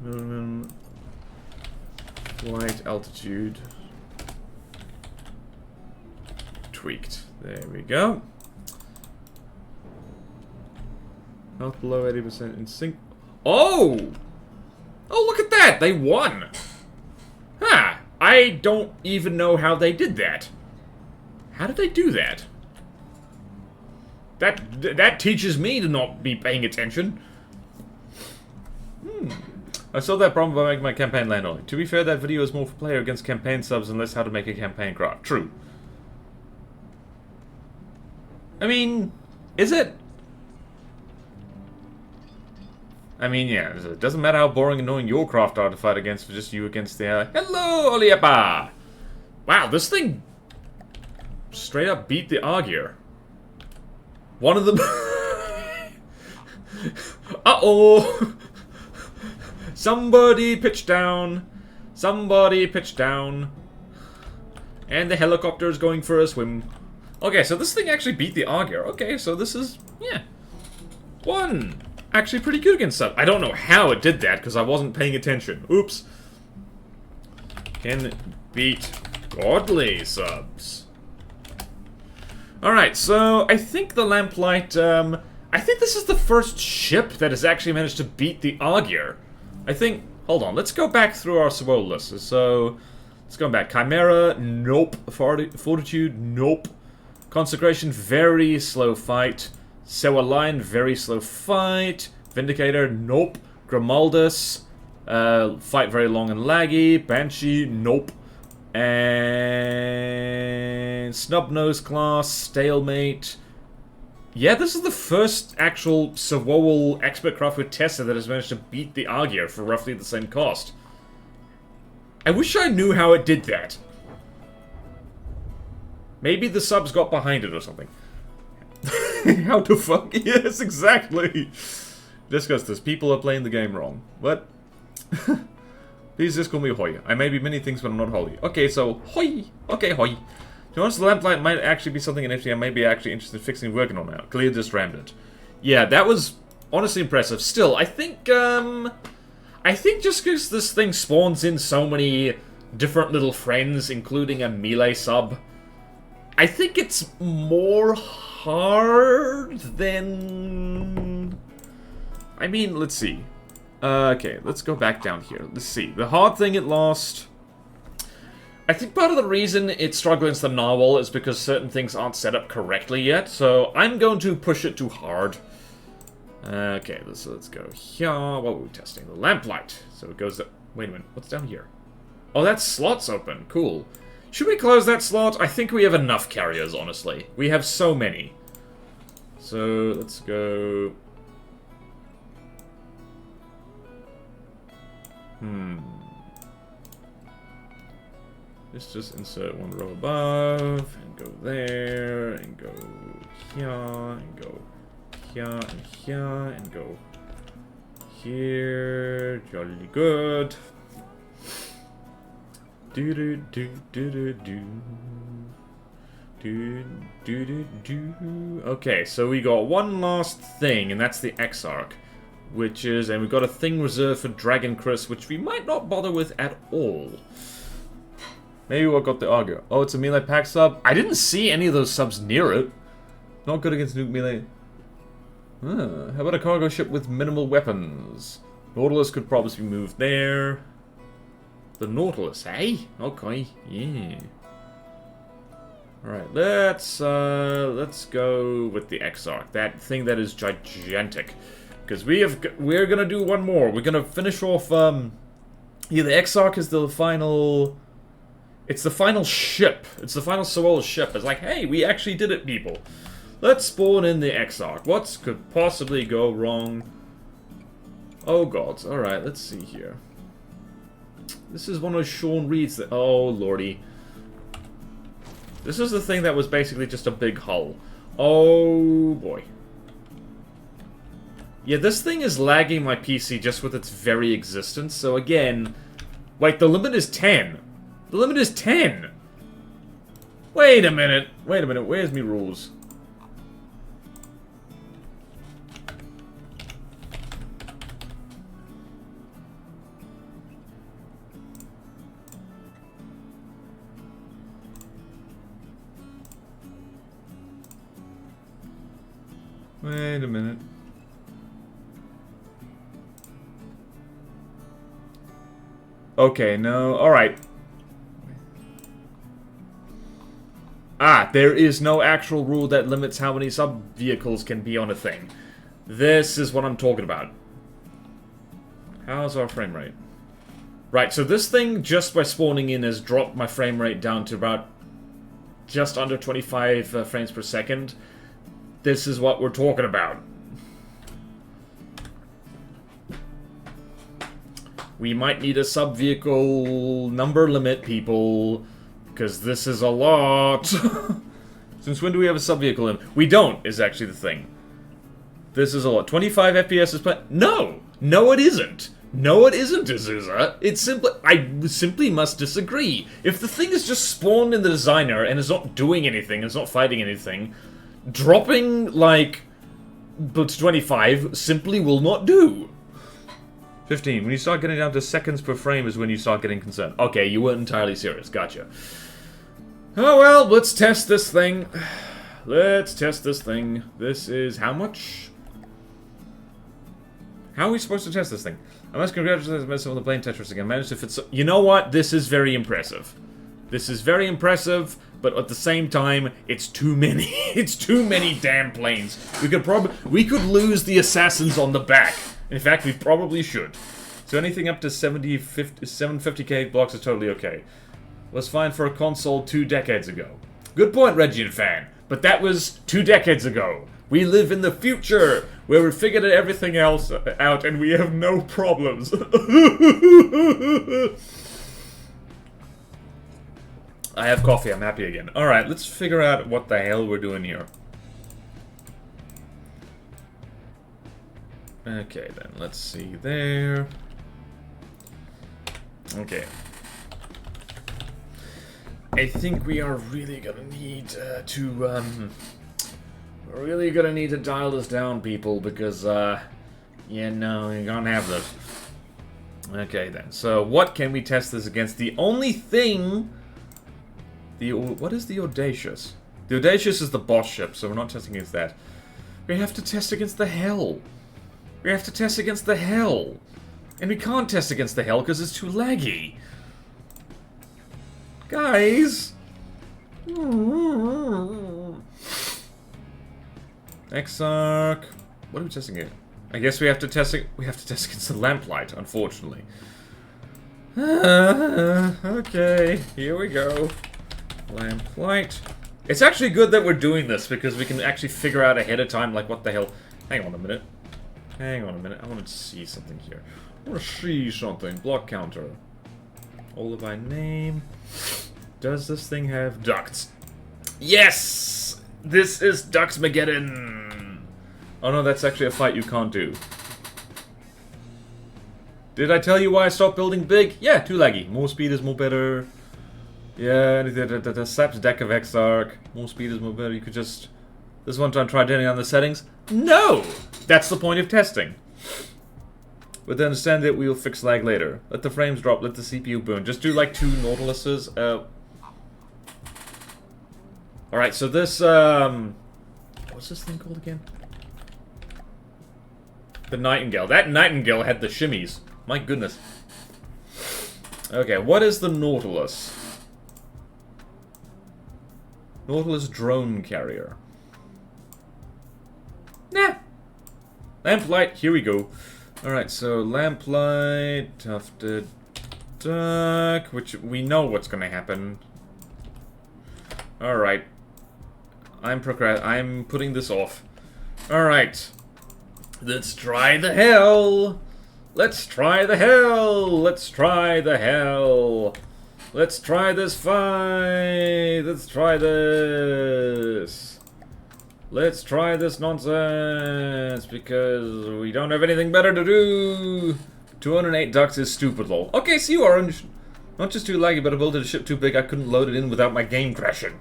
minimum flight altitude tweaked. There we go. Not below 80% in sync. Oh! Oh, look at that! They won! Huh. I don't even know how they did that. How did they do that? That teaches me to not be paying attention. I solved that problem by making my campaign land only. To be fair, that video is more for player against campaign subs and less how to make a campaign craft. True. I mean, is it? I mean, yeah, it doesn't matter how boring and annoying your craft are to fight against for just you against the ally. Hello, Oliepa! Wow, this thing straight up beat the Argear. One of them... Uh-oh! Somebody pitched down. Somebody pitched down. And the helicopter is going for a swim. Okay, so this thing actually beat the Argear. Okay, so this is... Yeah. 1. Actually pretty good against sub. I don't know how it did that, because I wasn't paying attention. Oops. Can beat godly subs. Alright, so I think the Lamplight, I think this is the first ship that has actually managed to beat the Augur. I think, hold on, let's go back through our swirl list. So, let's go back. Chimera, nope. Fortitude, nope. Consecration, very slow fight. Sewa Line, very slow fight. Vindicator, nope. Grimaldus, fight very long and laggy. Banshee, nope. And Snubnose class, Stalemate. Yeah, this is the first actual Savoal expert craft with Tessa that has managed to beat the Augur for roughly the same cost. I wish I knew how it did that. Maybe the subs got behind it or something. How the fuck? Yes, exactly. Discuss this. People are playing the game wrong. What? Please just call me Hoy. I may be many things, but I'm not holy. Okay, so Hoy. Okay, Hoy. To be honest, the Lamplight might actually be something in FT I may be actually interested in fixing and working on now. Clear just rammed it. Yeah, that was honestly impressive. Still, I think just because this thing spawns in so many different little friends, including a melee sub, I think it's more hard than... I mean, let's see. Okay, let's go back down here. Let's see. The hard thing it lost... I think part of the reason it's struggling against the Narwhal is because certain things aren't set up correctly yet, so I'm going to push it too hard. Okay, let's go here. What were we testing? The Lamplight. So it goes... Wait a minute, what's down here? Oh, that slot's open. Cool. Should we close that slot? I think we have enough carriers, honestly. We have so many. So, let's go... Let's just insert one row above, and go there, and go here, and go here, and here, and go here. Jolly good. Do do do do do do. Do do do do. Okay, so we got one last thing, and that's the Exarch. Which is, and we've got a thing reserved for Dragon Chris, which we might not bother with at all. Maybe we'll got the Augur. Oh, it's a melee pack sub? I didn't see any of those subs near it. Not good against nuke melee. How about a cargo ship with minimal weapons? Nautilus could probably be moved there. The Nautilus, eh? Okay, yeah. Alright, let's go with the Exarch. That thing that is gigantic. Because we're gonna do one more. We're gonna finish off, yeah, the Exarch is the final... It's the final ship. It's the final Soroll ship. It's like, hey, we actually did it, people. Let's spawn in the Exarch. What could possibly go wrong? Oh, God. Alright, let's see here. This is one of Sean Reed's that... Oh, lordy. This is the thing that was basically just a big hull. Oh, boy. Yeah, this thing is lagging my PC just with its very existence. So again... Wait, the limit is 10. The limit is 10! Wait a minute. Wait a minute. Where's me rules? Wait a minute. Okay, no. Alright. Ah, there is no actual rule that limits how many sub-vehicles can be on a thing. This is what I'm talking about. How's our frame rate? Right, so this thing, just by spawning in, has dropped my frame rate down to about just under 25 frames per second. This is what we're talking about. We might need a sub-vehicle number limit, people, because this is a lot. Since when do we have a sub-vehicle limit? We don't, is actually the thing. This is a lot. 25 FPS is... No! No, it isn't. No, it isn't, Azusa. It's simply... I simply must disagree. If the thing is just spawned in the designer and is not doing anything, it's not fighting anything, dropping, like, but 25 simply will not do. 15. When you start getting down to seconds per frame is when you start getting concerned. Okay, you weren't entirely serious. Gotcha. Oh well, let's test this thing. Let's test this thing. This is how much? How are we supposed to test this thing? I must congratulate myself on the plane Tetris again. Managed to fit so... You know what? This is very impressive. This is very impressive, but at the same time, it's too many. It's too many damn planes. We could lose the assassins on the back. In fact, we probably should. So anything up to 750k blocks is totally okay. Was fine for a console 2 decades ago. Good point, Regian fan. But that was 2 decades ago. We live in the future, where we figured everything else out and we have no problems. I have coffee, I'm happy again. Alright, let's figure out what the hell we're doing here. Okay then, let's see there. Okay. I think we are really gonna need we're really gonna need to dial this down, people, because, yeah, no, you're gonna have this. Okay, then. So, what can we test this against? The only thing... What is the Audacious? The Audacious is the boss ship, so we're not testing against that. We have to test against the Hell. We have to test against the Hell. And we can't test against the Hell because it's too laggy. Guys! Exarch. What are we testing here? I guess we have to test it. We have to test against the Lamplight, unfortunately. Okay, here we go. Lamplight. It's actually good that we're doing this because we can actually figure out ahead of time, like, what the hell. Hang on a minute. Hang on a minute. I want to see something here. I want to see something. Block counter. All by name. Does this thing have ducts? Yes! This is Ductsmageddon! Oh no, that's actually a fight you can't do. Did I tell you why I stopped building big? Yeah, too laggy. More speed is more better. Yeah, the Saps deck of Exarch. More speed is more better. You could just... This one time try turning on the settings? No! That's the point of testing. But then understand that we will fix lag later. Let the frames drop, let the CPU burn. Just do like 2 Nautiluses. Alright, so this, what's this thing called again? The Nightingale. That Nightingale had the shimmies. My goodness. Okay, what is the Nautilus? Nautilus drone carrier. Nah. Lamplight, here we go. Alright, so Lamplight, Tufted Duck, which we know what's gonna happen. Alright. I'm putting this off. Alright. Let's try the Hell! Let's try the Hell! Let's try the Hell! Let's try this fight! Let's try this! Let's try this nonsense, because we don't have anything better to do! 208 ducks is stupid, lol. Okay, see you, Orange. Not just too laggy, but I built a ship too big I couldn't load it in without my game crashing.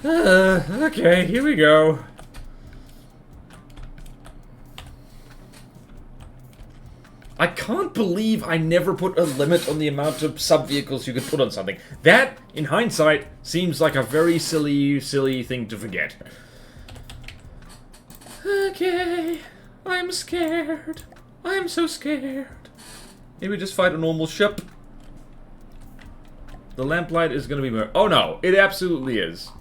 Okay, here we go. I can't believe I never put a limit on the amount of sub-vehicles you could put on something. That, in hindsight, seems like a very silly thing to forget. Okay, I'm scared. I'm so scared. Maybe just fight a normal ship. The Lamplight is gonna be... Oh no, it absolutely is.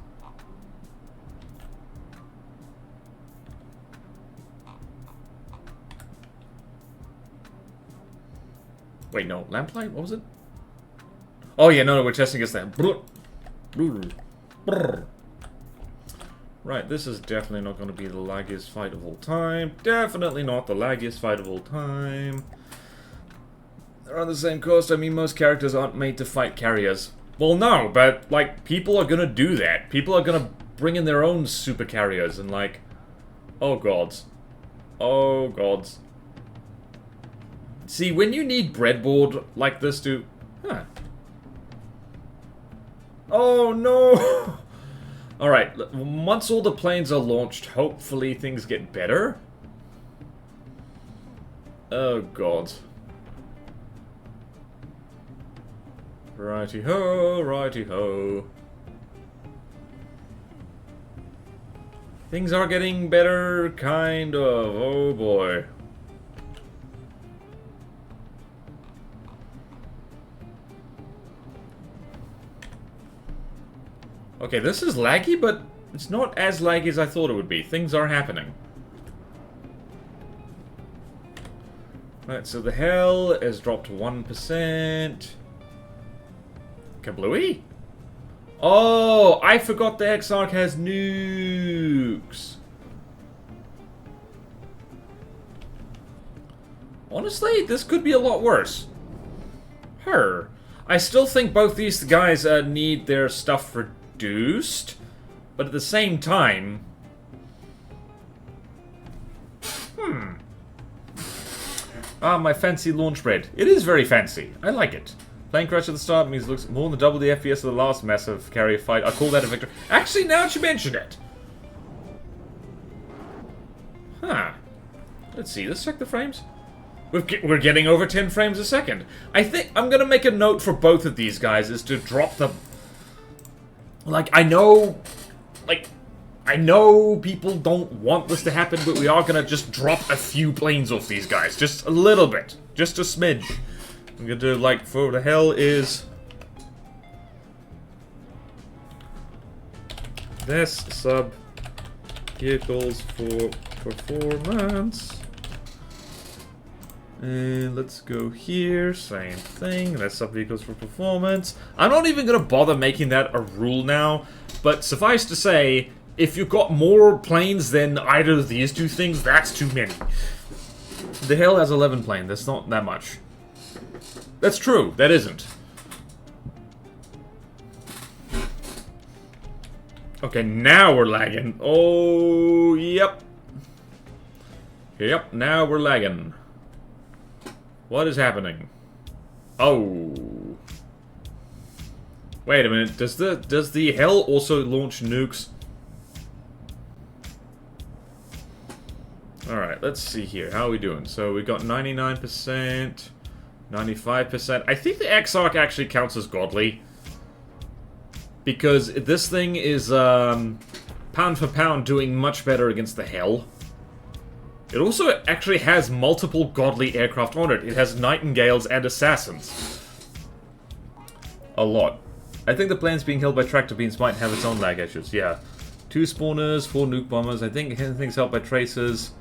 Wait, no. Lamplight? What was it? Oh, yeah, no, we're testing against that. Right, this is definitely not going to be the laggiest fight of all time. Definitely not the laggiest fight of all time. They're on the same coast. I mean, most characters aren't made to fight carriers. Well, no, but, like, people are going to do that. People are going to bring in their own super carriers and, like... Oh, gods. Oh, gods. See, when you need breadboard like this to... Huh. Oh, no! Alright, once all the planes are launched, hopefully things get better. Oh god. Righty-ho, righty-ho. Things are getting better, kind of. Oh boy. Okay, this is laggy, but it's not as laggy as I thought it would be. Things are happening. Right, so the hell has dropped 1%. Kablooey? Oh, I forgot the Exarch has nukes. Honestly, this could be a lot worse. I still think both these guys need their stuff reduced, but at the same time... Ah, my fancy launch bread. It is very fancy. I like it. Plane crash at the start means it looks more than double the FPS of the last massive carrier fight. I call that a victory. Actually, now that you mention it. Huh. Let's see. Let's check the frames. We're getting over 10 frames a second. I think I'm going to make a note for both of these guys is to drop the... Like, I know people don't want this to happen, but we are going to just drop a few planes off these guys. Just a little bit. Just a smidge. I'm going to do, like, for the hell is... Best sub vehicles for performance. And let's go here. Same thing. That's sub vehicles for performance. I'm not even going to bother making that a rule now. But suffice to say, if you've got more planes than either of these two things, that's too many. The hell has 11 planes. That's not that much. That's true. That isn't. Okay, now we're lagging. Oh, yep. Yep, now we're lagging. What is happening? Oh. Wait a minute. Does the hell also launch nukes? Alright, let's see here. How are we doing? So we got 99%, 95%. I think the Exarch actually counts as godly. Because this thing is, pound for pound, doing much better against the hell. It also actually has multiple godly aircraft on it. It has Nightingales and Assassins. A lot. I think the planes being held by tractor beams might have its own lag issues, yeah. 2 spawners, 4 nuke bombers. I think anything's held by tracers.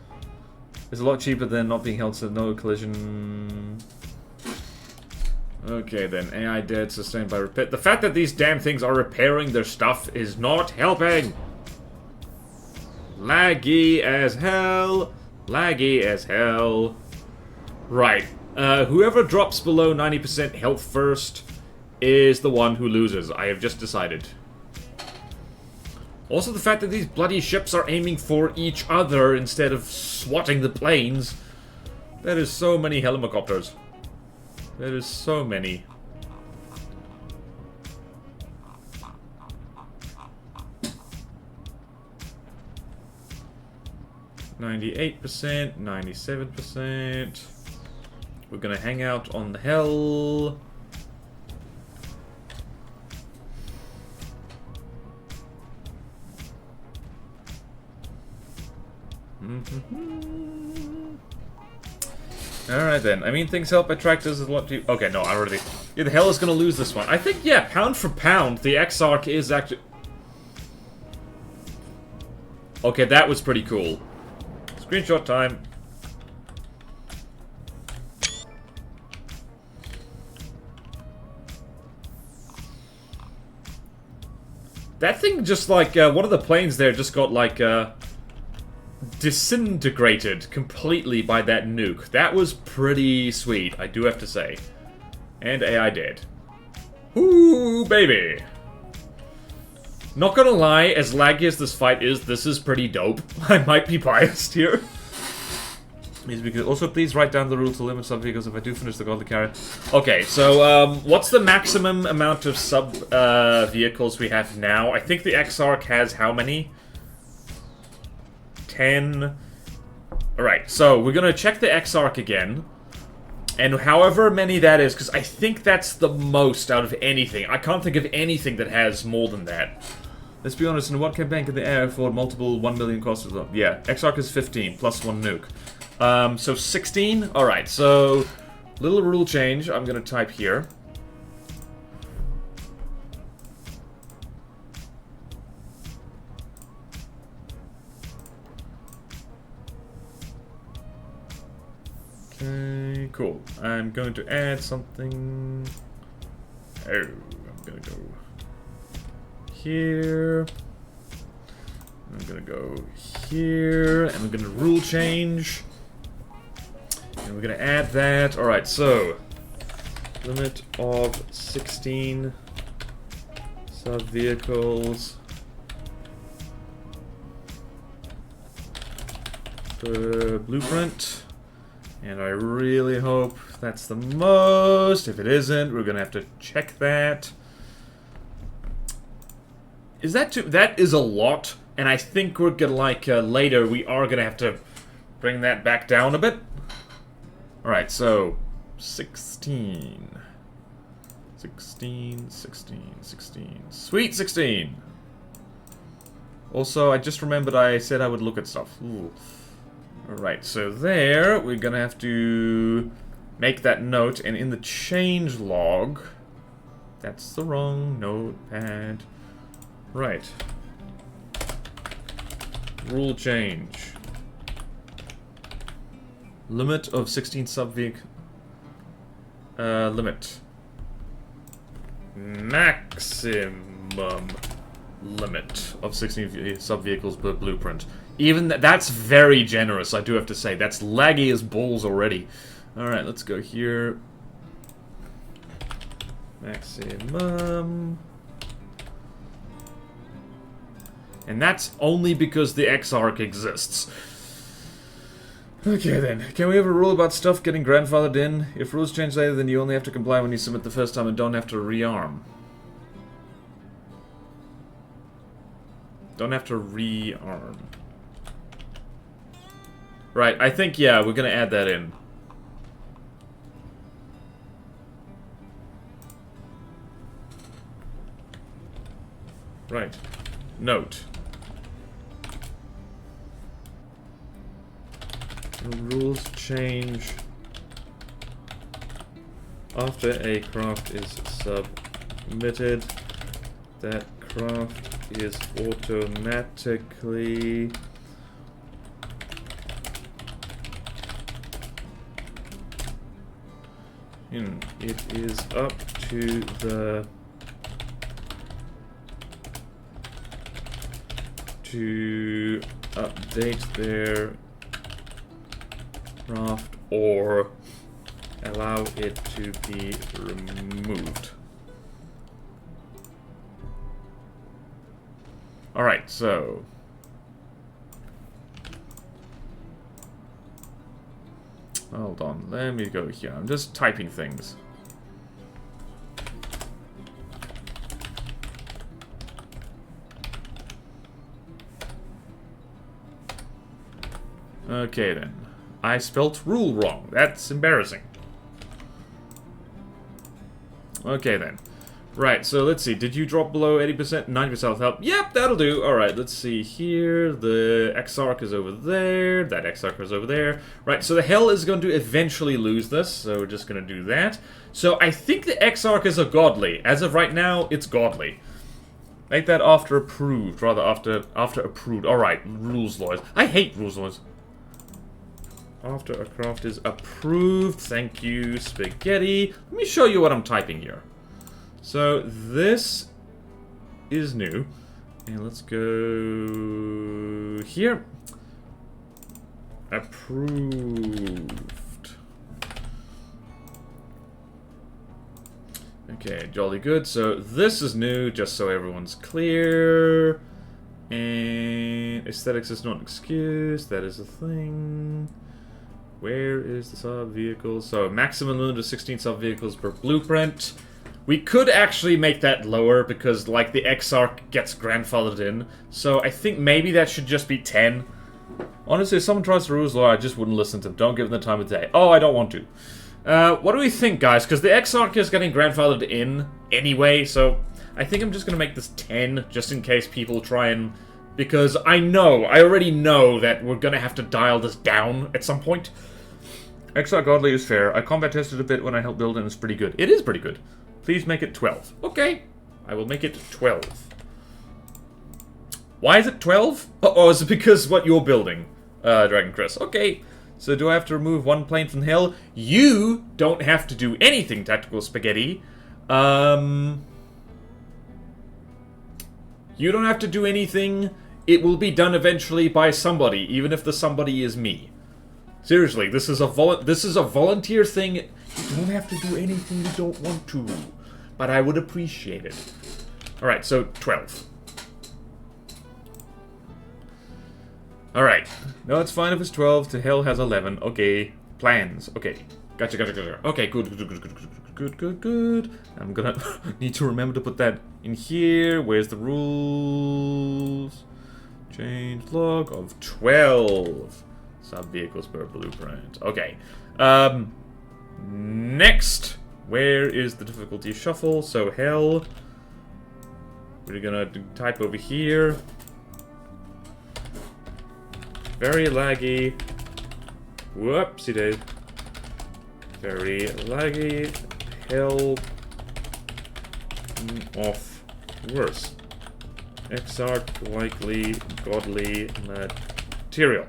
It's a lot cheaper than not being held, so no collision. Okay then, AI dead, sustained by repair. The fact that these damn things are repairing their stuff is not helping. Laggy as hell. Laggy as hell. Right. Whoever drops below 90% health first is the one who loses. I have just decided. Also, the fact that these bloody ships are aiming for each other instead of swatting the planes. That is so many helicopters. That is so many. %, 97%. We're gonna hang out on the hell. Alright then. I mean, things help by tractors is a lot too... Okay, no, I already... Yeah, the hell is gonna lose this one. I think, yeah, pound for pound, the Exarch is actually... Okay, that was pretty cool. Screenshot time. That thing just, like, one of the planes there just got, like, disintegrated completely by that nuke. That was pretty sweet, I do have to say. And AI dead. Ooh, baby! Not gonna lie, as laggy as this fight is, this is pretty dope. I might be biased here. Also, please write down the rule to limit sub-vehicles if I do finish the godly carrier. Okay, so, what's the maximum amount of sub-vehicles we have now? I think the X-Arc has how many? 10. Alright, so we're gonna check the X-Arc again. And however many that is, because I think that's the most out of anything. I can't think of anything that has more than that. Let's be honest, in what campaign can the air afford multiple 1 million costs? Yeah, X-Arc is 15, plus 1 nuke. So 16? Alright, so little rule change I'm gonna type here. Okay, cool. I'm going to add something. Oh, I'm gonna go here. I'm gonna go here, and I'm gonna rule change. And we're gonna add that. Alright, so limit of 16 sub-vehicles per blueprint. And I really hope that's the most. If it isn't, we're gonna have to check that. Is that too? That is a lot, and I think we're gonna, like, later we are gonna have to bring that back down a bit. Alright, so 16. 16, 16, 16. Sweet 16! Also, I just remembered I said I would look at stuff. Ooh. Alright, so there, we're gonna have to make that note, and in the change log, that's the wrong notepad. Right. Rule change. Limit of 16 sub-vehicle. Limit. Maximum limit of 16 sub-vehicles per blueprint. Even that's very generous, I do have to say. That's laggy as balls already. Alright, let's go here. Maximum. And that's only because the X-Arc exists. Okay then, can we have a rule about stuff getting grandfathered in? If rules change later, then you only have to comply when you submit the first time and don't have to rearm. Don't have to rearm. Right, I think, yeah, we're gonna add that in. Right. Note. Rules change after a craft is submitted. That craft is automatically it is up to the to update their craft or allow it to be removed. Alright, so hold on, let me go here. I'm just typing things. Okay then. I spelt rule wrong. That's embarrassing. Okay then. Right, so let's see. Did you drop below 80%? 90% help? Yep, that'll do. Alright, let's see here. The X-Arc is over there. That X-Arc is over there. Right, so the Hell is going to eventually lose this, so we're just going to do that. So I think the X-Arc is a godly. As of right now, it's godly. Make that after approved, rather after approved. Alright, rules lawyers. I hate rules lawyers. After a craft is approved. Thank you, Spaghetti. Let me show you what I'm typing here. So, this is new. And let's go here. Approved. Okay, jolly good. So, this is new, just so everyone's clear. And aesthetics is not an excuse. That is a thing. where is the sub-vehicle? So, maximum limit of 16 sub-vehicles per blueprint. We could actually make that lower because, like, the X-Arc gets grandfathered in. So, I think maybe that should just be 10. Honestly, if someone tries to rules law, I just wouldn't listen to them. Don't give them the time of day. Oh, I don't want to. What do we think, guys? Because the X-Arc is getting grandfathered in anyway, so I think I'm just going to make this 10, just in case people try and... Because I already know that we're going to have to dial this down at some point. X-Arc Godly is fair. I combat tested a bit when I helped build it, and it's pretty good. It is pretty good. Please make it 12. Okay, I will make it 12. Why is it 12? Oh, is it because what you're building, Dragon Chris? Okay, so do I have to remove one plane from hell? You don't have to do anything, Tactical Spaghetti. You don't have to do anything. It will be done eventually by somebody, even if the somebody is me. Seriously, this is a volunteer thing. You don't have to do anything you don't want to, but I would appreciate it. Alright, so 12. Alright. No, it's fine if it's 12. To hell has 11. Okay. Plans. Okay. Gotcha. Okay, good. I'm gonna need to remember to put that in here. Where's the rules? Change log of 12. Sub-vehicles per blueprint. Okay. Next. Where is the difficulty shuffle? So, hell. We're gonna type over here. Very laggy. Whoopsie days. Very laggy. Hell. Off. Worse. X-Arc likely godly material.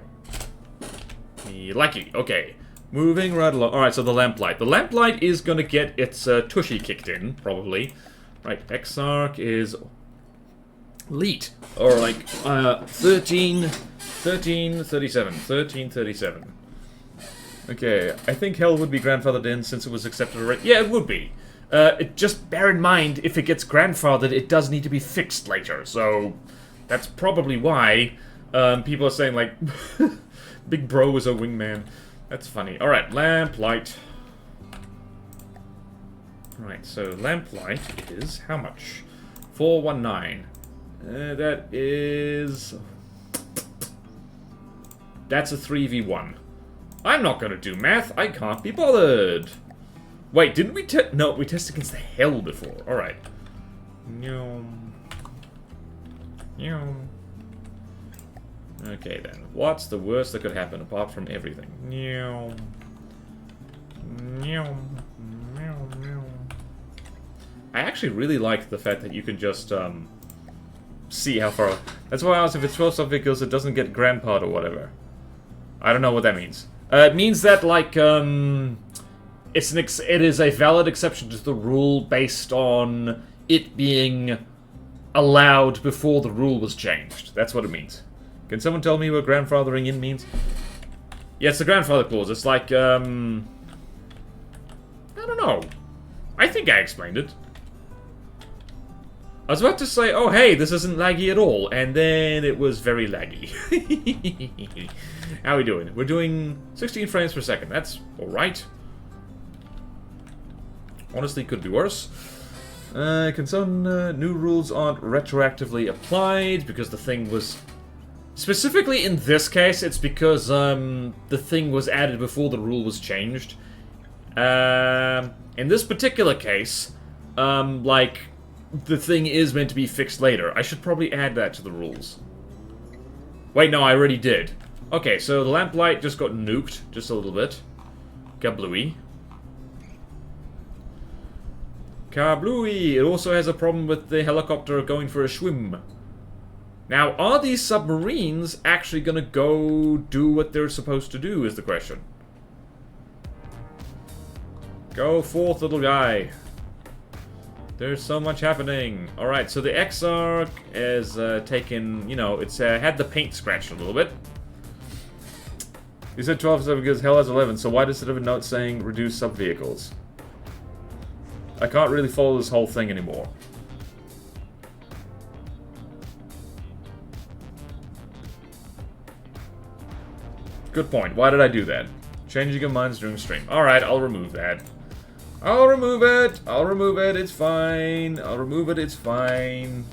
Lucky. Okay. Moving right along. Alright, so the lamplight. The lamplight is gonna get its tushy kicked in, probably. Right, X-Arc is elite. Or like 1337. Okay, I think hell would be grandfathered in since it was accepted already. Yeah, it would be. Just bear in mind, if it gets grandfathered, it does need to be fixed later. So, that's probably why people are saying, like, Big Bro was a wingman. That's funny. Alright, lamplight. Alright, so lamplight is how much? 419. That is... That's a 3v1. I'm not gonna do math. I can't be bothered. Wait, didn't we no, we tested against the hell before. Alright. Okay then. What's the worst that could happen apart from everything? I actually really like the fact that you can just see how far. That's why I asked if it's 12 sub-vehicles it doesn't get grandpa'd or whatever. I don't know what that means. It means that, like, it is a valid exception to the rule based on it being allowed before the rule was changed. That's what it means. Can someone tell me what grandfathering in means? Yeah, it's the grandfather clause. It's like, I don't know. I think I explained it. I was about to say, oh hey, this isn't laggy at all, and then it was very laggy. How are we doing? We're doing 16 frames per second. That's alright. Honestly, could be worse. Can some new rules aren't retroactively applied because the thing was... Specifically in this case, it's because the thing was added before the rule was changed. In this particular case, like... The thing is meant to be fixed later. I should probably add that to the rules. Wait, no, I already did. Okay, so the lamplight just got nuked, just a little bit. Kablooey. Kablooey! It also has a problem with the helicopter going for a swim. Now, are these submarines actually gonna go do what they're supposed to do, is the question. Go forth, little guy. There's so much happening. Alright, so the X-Arc has taken, you know, it's had the paint scratched a little bit. You said 12 because hell has 11, so why does it have a note saying reduce sub-vehicles? I can't really follow this whole thing anymore. Good point. Why did I do that? Changing of minds during stream. Alright, I'll remove that. I'll remove it. I'll remove it. It's fine. I'll remove it. It's fine.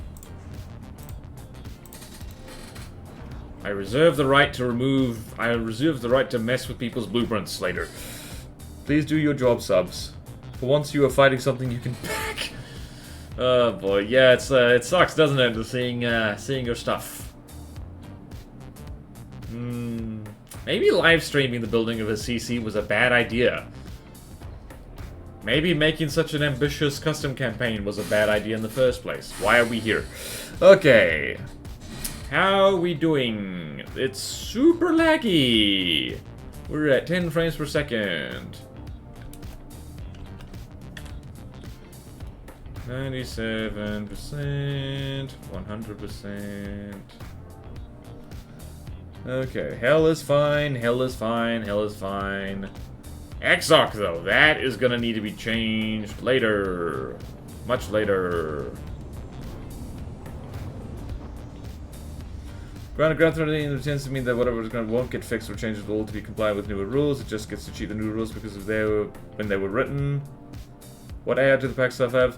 I reserve the right to remove... I reserve the right to mess with people's blueprints later. Please do your job, subs. For once you are fighting something you can pack. Oh boy, yeah, it sucks, doesn't it? Seeing your stuff. Maybe live streaming the building of a CC was a bad idea. Maybe making such an ambitious custom campaign was a bad idea in the first place. Why are we here? Okay. How are we doing? It's super laggy. We're at 10 frames per second. 97%, 100%. Okay, hell is fine, hell is fine, hell is fine. Exarch, though, that is gonna need to be changed later. Much later. Ground Threat tends to mean that whatever is going won't get fixed or changed at all to be compliant with newer rules. It just gets to cheat the new rules because of when they were written. What AI do the pack stuff have?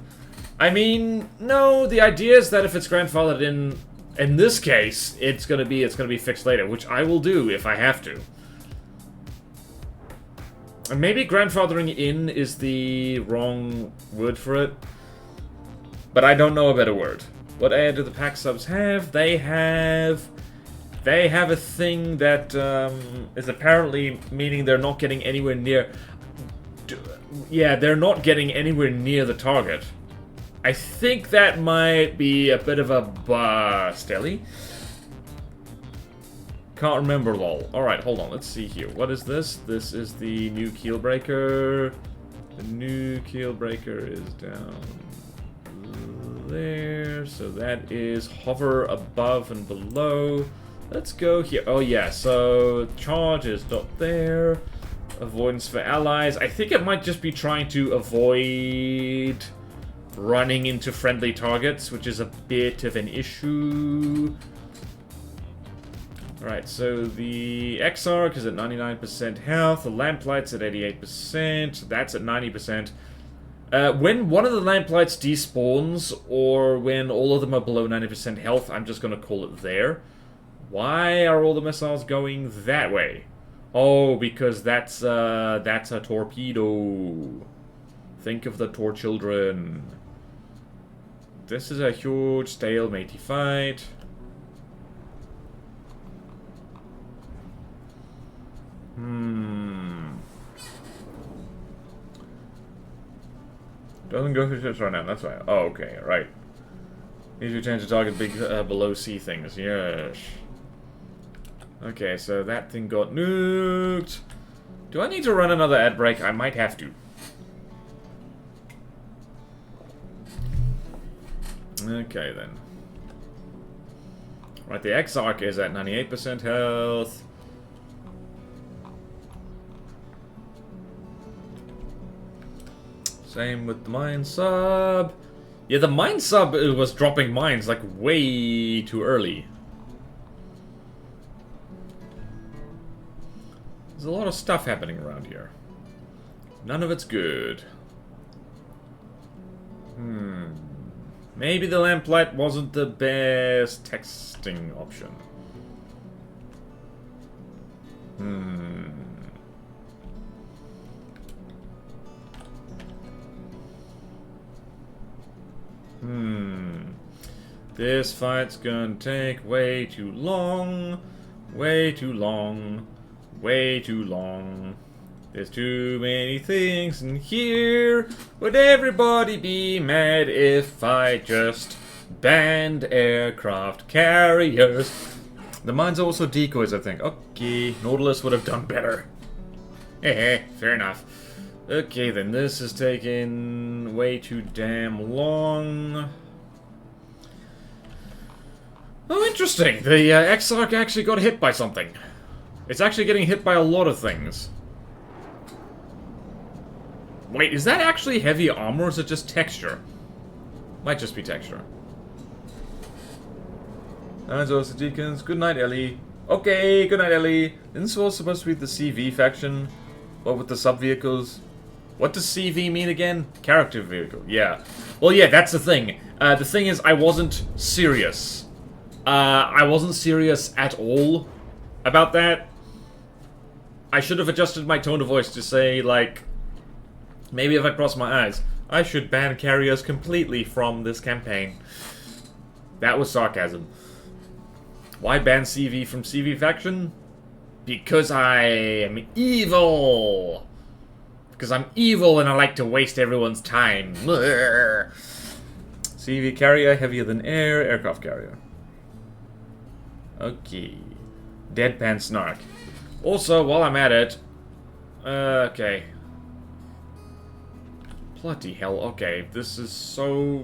I mean, no. The idea is that if it's grandfathered in this case, it's gonna be fixed later, which I will do if I have to. And maybe grandfathering in is the wrong word for it, but I don't know a better word. What AI do the pack subs have? They have a thing that is apparently meaning they're not getting anywhere near. Yeah, they're not getting anywhere near the target. I think that might be a bit of a bust, Ellie. Can't remember, lol. Alright, hold on, let's see here. What is this? This is the new keel breaker. The new keel breaker is down there. So that is hover above and below. Let's go here. Oh yeah, so charge is not there. Avoidance for allies. I think it might just be trying to avoid running into friendly targets, which is a bit of an issue. Alright, so the Exarch is at 99% health, the Lamplight's at 88%, that's at 90%. When one of the Lamplights despawns, or when all of them are below 90% health, I'm just gonna call it there. Why are all the missiles going that way? Oh, because that's a torpedo. Think of the Tor children. This is a huge stalemate fight. Doesn't go through ships right now, that's right. Oh, okay, right. Need to change the target big below sea things, yes. Okay, so that thing got nuked. Do I need to run another ad break? I might have to. Okay, then. Right, the Exarch is at 98% health. Same with the mine sub. Yeah, the mine sub was dropping mines like way too early. There's a lot of stuff happening around here. None of it's good. Maybe the lamplight wasn't the best texting option. This fight's gonna take way too long. Way too long. Way too long. There's too many things in here. Would everybody be mad if I just banned aircraft carriers? The mine's also decoys, I think. Okay, Nautilus would have done better. Fair enough. Okay, then this is taking way too damn long. Oh, interesting. The Exarch actually got hit by something. It's actually getting hit by a lot of things. Wait, is that actually heavy armor or is it just texture? Might just be texture. And so the Deacons. Good night, Ellie. Okay, good night, Ellie. This was supposed to be the CV faction. What with the sub-vehicles? What does CV mean again? Character vehicle, yeah. Well, yeah, that's the thing. The thing is, I wasn't serious. I wasn't serious at all about that. I should have adjusted my tone of voice to say, like, maybe if I cross my eyes, I should ban carriers completely from this campaign. That was sarcasm. Why ban CV from CV faction? Because I am evil. Because I'm evil and I like to waste everyone's time. CV carrier, heavier than air, aircraft carrier. Okay. Deadpan snark. Also, while I'm at it... okay. Bloody hell, okay. This is so...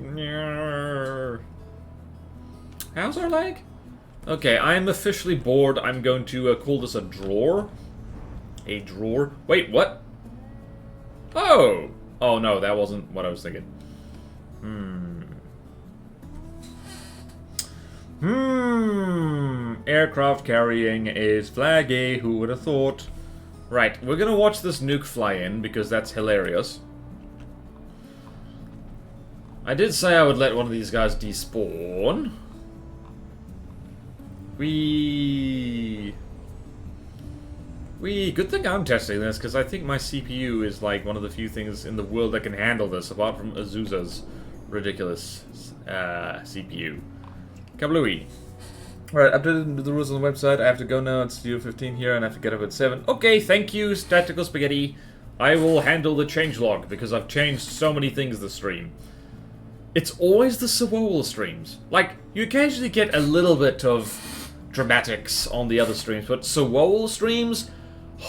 How's our leg? Okay, I'm officially bored. I'm going to call this a drawer. A drawer? Wait, what? Oh! Oh no, that wasn't what I was thinking. Aircraft carrying is flaggy, who would have thought? Right, we're gonna watch this nuke fly in, because that's hilarious. I did say I would let one of these guys despawn. Good thing I'm testing this, because I think my CPU is like one of the few things in the world that can handle this, apart from Azusa's ridiculous CPU. Kablooey. Alright, updated the rules on the website. I have to go now. It's Studio 15 here, and I have to get up at 7. Okay, thank you, Tactical Spaghetti. I will handle the changelog, because I've changed so many things this stream. It's always the Sewol streams. Like, you occasionally get a little bit of dramatics on the other streams, but Sewol streams,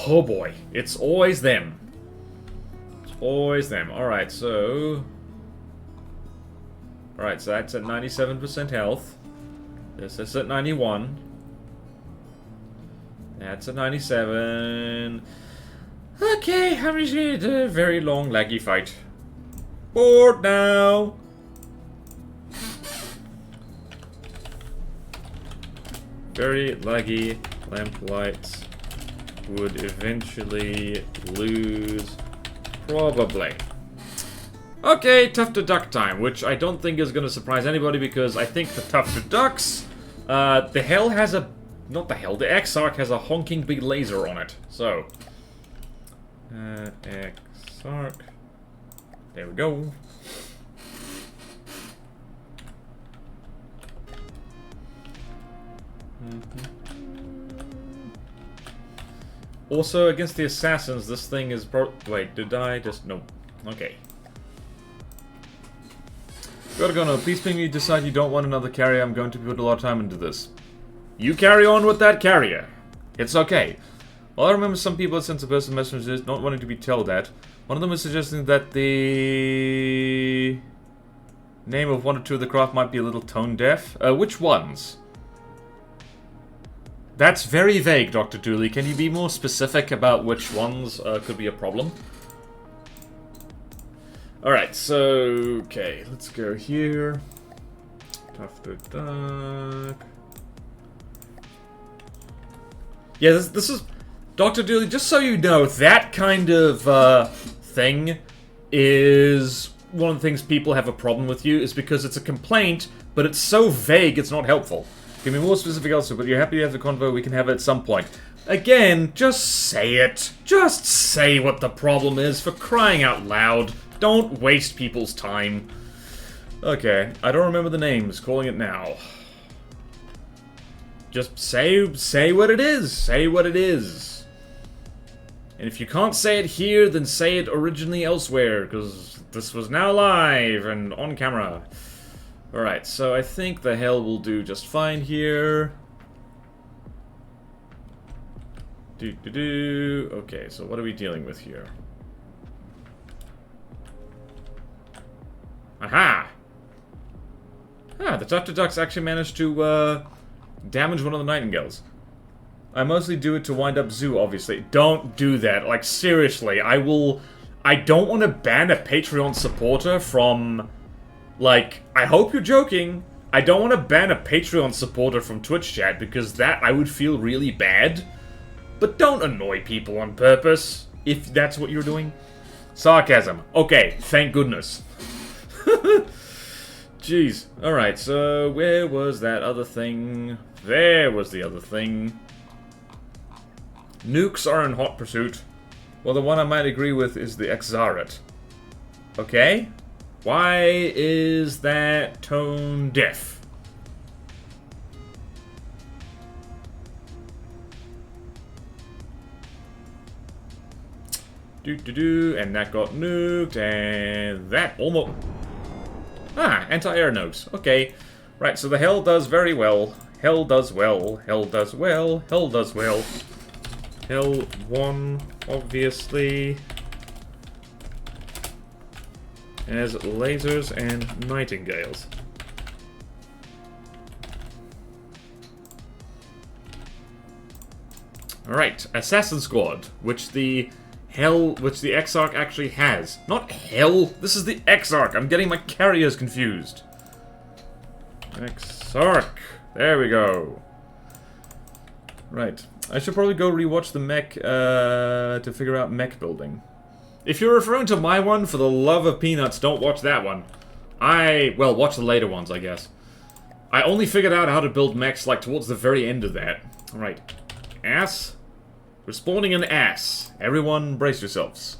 oh boy, it's always them. It's always them. Alright, so that's at 97% health. This is at 91. That's at 97. Okay, I'm just gonna do a very long laggy fight. Bored now. Very laggy lamplights would eventually lose, probably. Okay, Tufted Duck time, which I don't think is going to surprise anybody because I think the Tufted Ducks, the Hell has a, not the Hell, the Exarch has a honking big laser on it, so. Exarch, there we go. Also, against the assassins, this thing is wait, did I just... no. Okay. Gotta go now. Please ping me, decide you don't want another carrier. I'm going to put a lot of time into this. You carry on with that carrier. It's okay. Well, I remember some people had sent a personal messages not wanting to be told that. One of them was suggesting that the name of one or two of the craft might be a little tone deaf. Which ones? That's very vague, Dr. Dooley. Can you be more specific about which ones could be a problem? Alright, so... okay, let's go here. Tufted Duck. Yeah, this is... Dr. Dooley, just so you know, that kind of thing is one of the things people have a problem with you, is because it's a complaint, but it's so vague it's not helpful. Give me more specific also, but you're happy to have the convo, we can have it at some point. Again, just say it. Just say what the problem is, for crying out loud. Don't waste people's time. Okay, I don't remember the names, calling it now. Just say what it is. Say what it is. And if you can't say it here, then say it originally elsewhere, because this was now live and on camera. Alright, so I think the Hell will do just fine here. Okay, so what are we dealing with here? Aha! Ah, the Tufted Ducks actually managed to damage one of the Nightingales. I mostly do it to wind up Zoo, obviously. Don't do that. Like, seriously, I don't want to ban a Patreon supporter from... like, I hope you're joking. I don't want to ban a Patreon supporter from Twitch chat because that I would feel really bad. But don't annoy people on purpose. If that's what you're doing. Sarcasm. Okay, thank goodness. Jeez. Alright, so where was that other thing? There was the other thing. Nukes are in hot pursuit. Well, the one I might agree with is the Exaret. Okay? Why is that tone deaf? And that got nuked, and that almost... Ah, anti-air nukes. Okay. Right, so the Hell does very well. Hell does well. Hell does well. Hell does well. Hell 1, obviously. Has lasers and nightingales. Alright, Assassin Squad, which the Exarch actually has. Not Hell, this is the Exarch. I'm getting my carriers confused. Exarch. There we go. Right. I should probably go rewatch the mech to figure out mech building. If you're referring to my one, for the love of peanuts, don't watch that one. Well, watch the later ones, I guess. I only figured out how to build mechs, like, towards the very end of that. Alright. Ass. We're spawning an ass. Everyone, brace yourselves.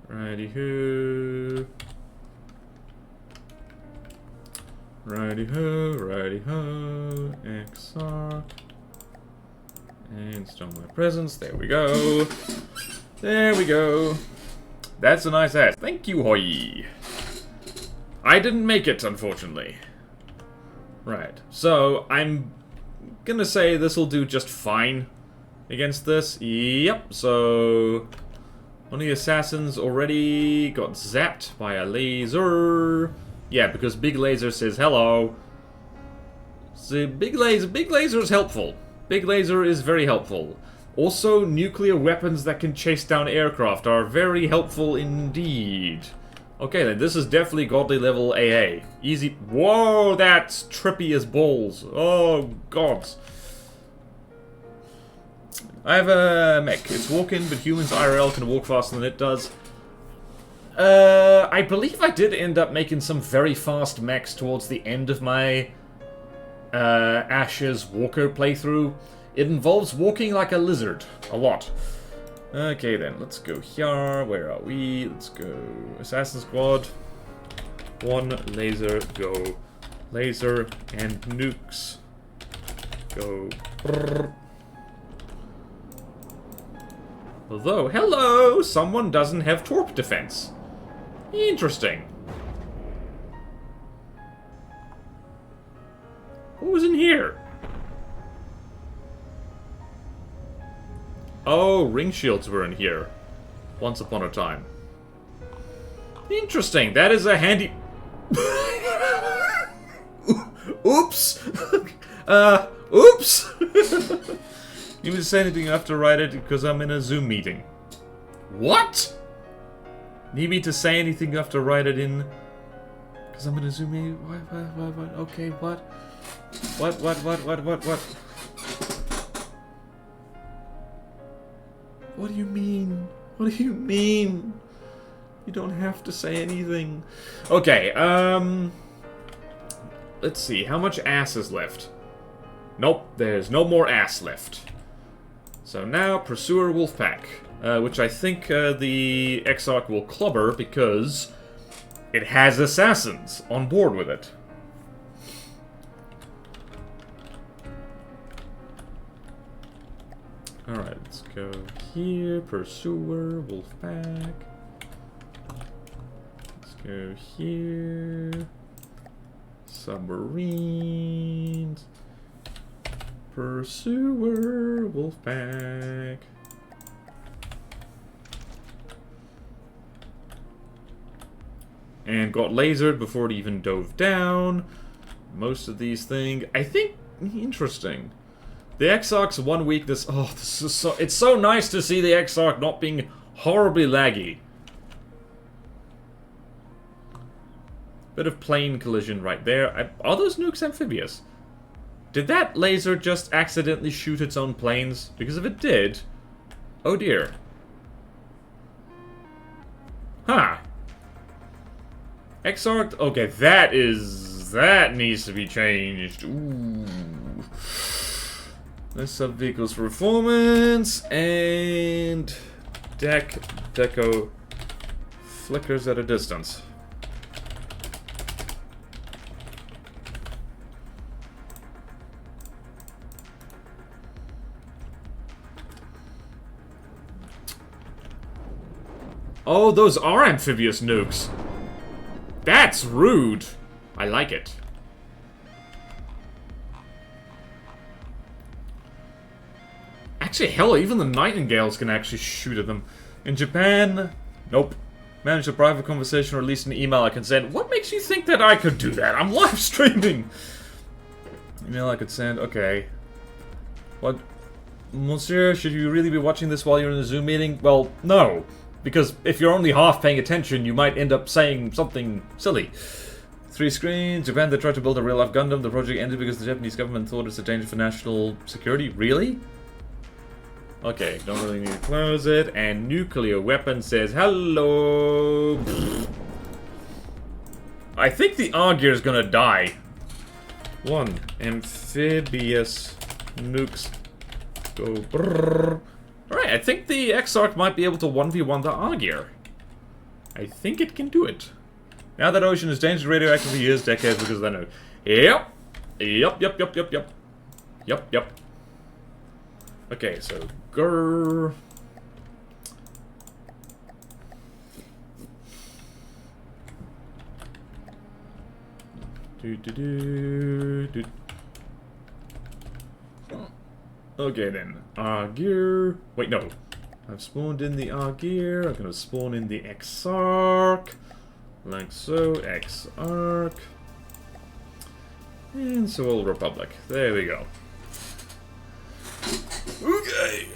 Righty-hoo. Righty-ho, righty-ho. Exarch. And stow my presents. There we go. There we go. That's a nice ass. Thank you, Hoy. I didn't make it, unfortunately. Right. So, I'm gonna say this will do just fine against this. Yep. So, one of the assassins already got zapped by a laser. Yeah, because Big Laser says hello. So, Big Laser is helpful. Big Laser is very helpful. Also, nuclear weapons that can chase down aircraft are very helpful indeed. Okay, then this is definitely godly level AA. Easy. Whoa, that's trippy as balls. Oh, God. I have a mech. It's walk-in, but humans IRL can walk faster than it does. I believe I did end up making some very fast mechs towards the end of my Ashes Walker playthrough. It involves walking like a lizard. A lot. Okay then, let's go here. Where are we? Let's go Assassin Squad. One laser, go. Laser and nukes. Go. Brrr. Although, hello! Someone doesn't have torp defense. Interesting. What was in here? Oh, ring shields were in here. Once upon a time. Interesting. That is a handy... Oops! Oops! You didn't say anything, you have to write it because I'm in a Zoom meeting. What? Need me to say anything, you have to write it in... Because I'm in a Zoom meeting? What? Okay, what? What? What do you mean? What do you mean? You don't have to say anything. Okay, let's see, how much ass is left? Nope, there's no more ass left. So now, Pursuer Wolfpack, which I think the Exarch will clubber because it has assassins on board with it. Alright, let's go here, Pursuer, Wolfpack. Let's go here, Submarines, Pursuer, Wolfpack. And got lasered before it even dove down. Most of these things, I think, interesting. The Exarch's one weakness... Oh, this is so... It's so nice to see the Exarch not being horribly laggy. Bit of plane collision right there. Are those nukes amphibious? Did that laser just accidentally shoot its own planes? Because if it did... Oh dear. Huh. Exarch... Okay, that is... That needs to be changed. Ooh. Let's sub vehicles performance and... Deco flickers at a distance. Oh, those are amphibious nukes. That's rude. I like it. Actually, hell, even the Nightingales can actually shoot at them. In Japan, nope. Manage a private conversation or at least an email I can send. What makes you think that I could do that? I'm live streaming. Email I could send, okay. What? Monsieur, should you really be watching this while you're in a Zoom meeting? Well, no. Because if you're only half paying attention, you might end up saying something silly. 3 screens. Japan, they tried to build a real-life Gundam. The project ended because the Japanese government thought it's a danger for national security. Really? Okay, don't really need to close it. And nuclear weapon says, hello. I think the Augur is gonna die. 1. Amphibious nukes go brrrr. Alright, I think the Exarch might be able to 1v1 the Augur. I think it can do it. Now that ocean is dangerous radioactive for years, decades, because of that note. Yep. Yep. Okay, so grrr. Do. Okay then, Augur. Wait, no. I've spawned in the Augur. I'm gonna spawn in the Exarch. Like so, Exarch. And so Old Republic. There we go. Okay.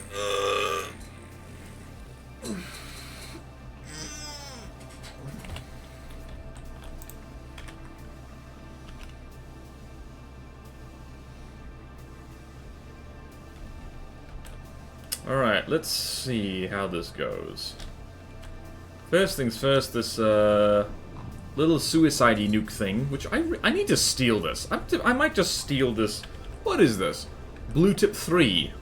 Alright, let's see how this goes. First things first, this little suicide-y nuke thing, which I need to steal this. I might just steal this. What is this? Blue Tip 3.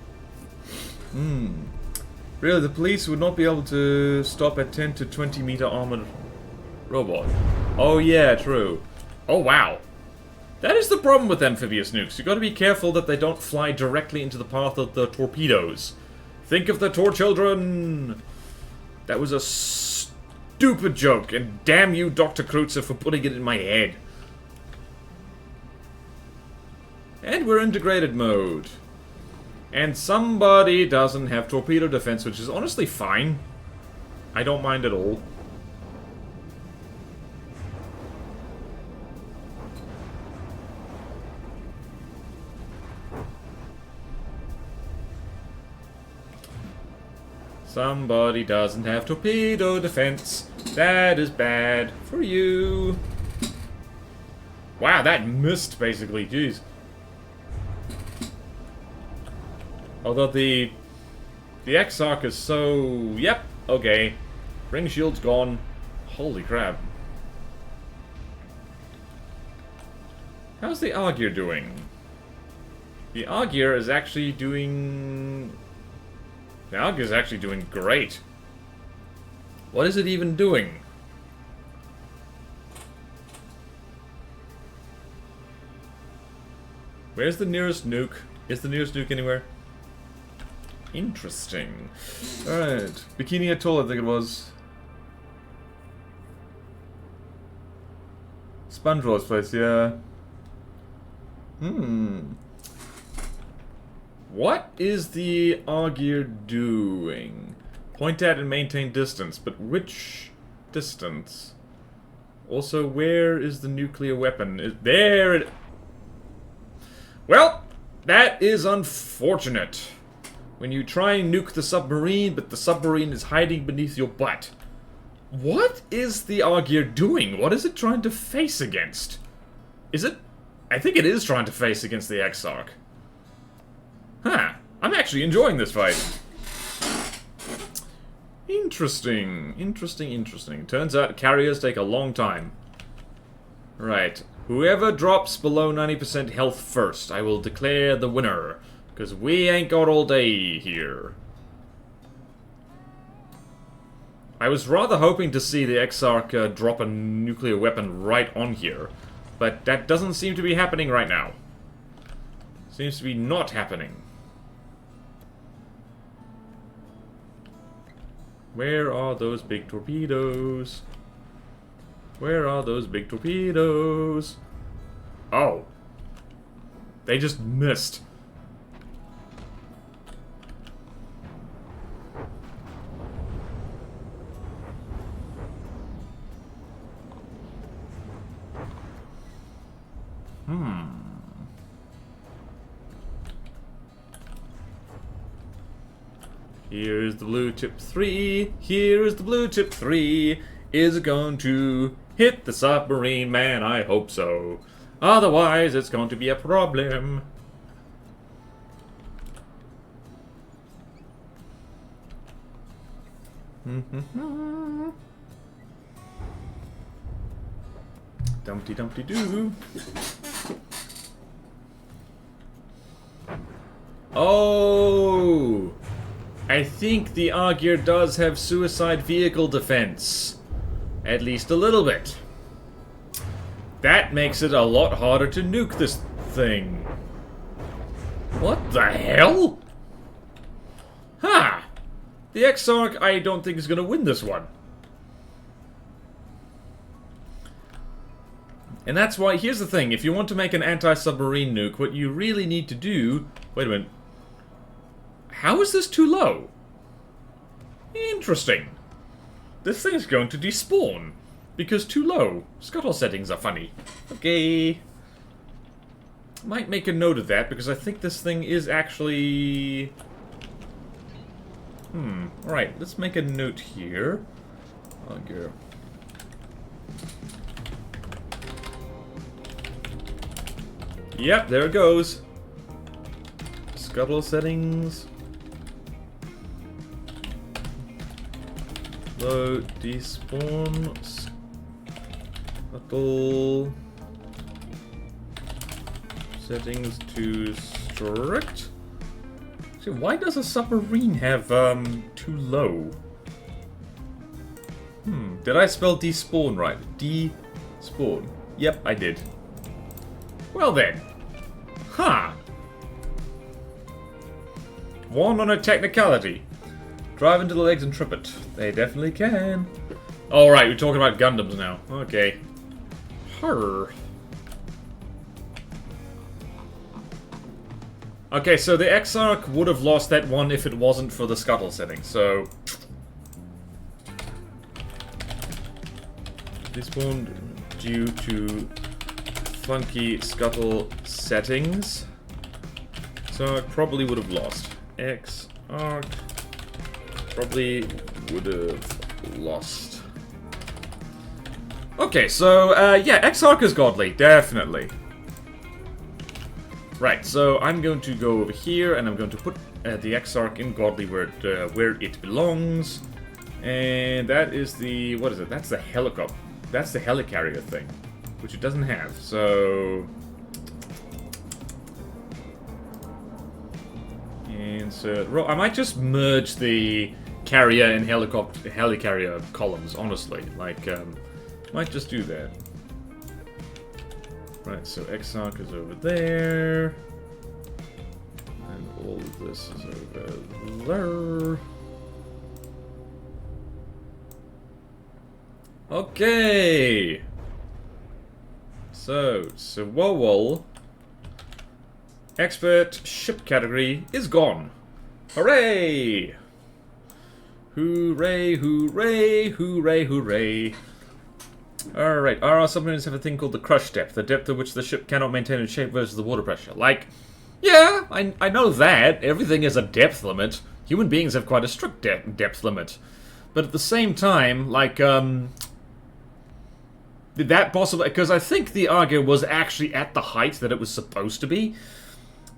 Really, the police would not be able to stop a 10 to 20 meter armored robot. Oh yeah, true. Oh wow. That is the problem with amphibious nukes. You gotta be careful that they don't fly directly into the path of the torpedoes. Think of the Tor Children! That was a stupid joke, and damn you, Dr. Kreutzer, for putting it in my head. And we're integrated mode. And somebody doesn't have torpedo defense, which is honestly fine. I don't mind at all. Somebody doesn't have torpedo defense. That is bad for you. Wow, that missed, basically. Jeez. Although the Exarch is so... Yep, okay. Ring shield's gone. Holy crap. How's the Augur doing? The Augur is actually doing... The Augur is actually doing great. What is it even doing? Where's the nearest nuke? Is the nearest nuke anywhere? Interesting. Alright. Bikini Atoll, I think it was. Spandrel's place, yeah. What is the Augur doing? Point at and maintain distance, but which distance? Also, where is the nuclear weapon? There it... Well, that is unfortunate. When you try and nuke the submarine, but the submarine is hiding beneath your butt. What is the Augur doing? What is it trying to face against? Is it I think it is trying to face against the Exarch. Huh. I'm actually enjoying this fight. Interesting. Interesting. Turns out carriers take a long time. Right. Whoever drops below 90% health first, I will declare the winner. Because we ain't got all day here. I was rather hoping to see the Exarch drop a nuclear weapon right on here. But that doesn't seem to be happening right now. Seems to be not happening. Where are those big torpedoes? Where are those big torpedoes? Oh. They just missed. Here's the blue tip 3. Here is the blue tip 3. Is it going to hit the submarine? Man, I hope so. Otherwise, it's going to be a problem. Dumpty Dumpty Doo. Oh! I think the Augur does have suicide vehicle defense. At least a little bit. That makes it a lot harder to nuke this thing. What the hell? Ha! The Exarch, I don't think is going to win this one. And that's why, here's the thing, if you want to make an anti-submarine nuke, what you really need to do... Wait a minute. How is this too low? Interesting. This thing's going to despawn. Because too low. Scuttle settings are funny. Okay. Might make a note of that, because I think this thing is actually... Alright, let's make a note here. Augur. Yep, there it goes. Scuttle settings. Low despawn. Scuttle settings to strict. So why does a submarine have too low? Did I spell despawn right? Despawn. Yep, I did. Well then. Ha! One on a technicality. Drive into the legs and trip it. They definitely can. Alright, we're talking about Gundams now. Okay. Her. Okay, so the Exarch would have lost that one if it wasn't for the scuttle setting, so... Despawned due to funky scuttle settings. So I probably would have lost. Exarch probably would have lost. Okay, so, yeah, Exarch is godly, definitely. Right, so I'm going to go over here, and I'm going to put the Exarch in godly where it belongs. And that is the... what is it? That's the helicopter. That's the helicarrier thing, which it doesn't have, so... Insert... I might just merge the carrier and helicarrier columns, honestly. Like, might just do that. Right, so Exarch is over there. And all of this is over there. Okay! So, Wowol. Expert ship category is gone. Hooray! Hooray, hooray, hooray, hooray. Alright, our submarines have a thing called the crush depth, the depth at which the ship cannot maintain its shape versus the water pressure. Like, yeah, I know that. Everything is a depth limit. Human beings have quite a strict depth limit. But at the same time, like, Did that possibly... Because I think the Argo was actually at the height that it was supposed to be.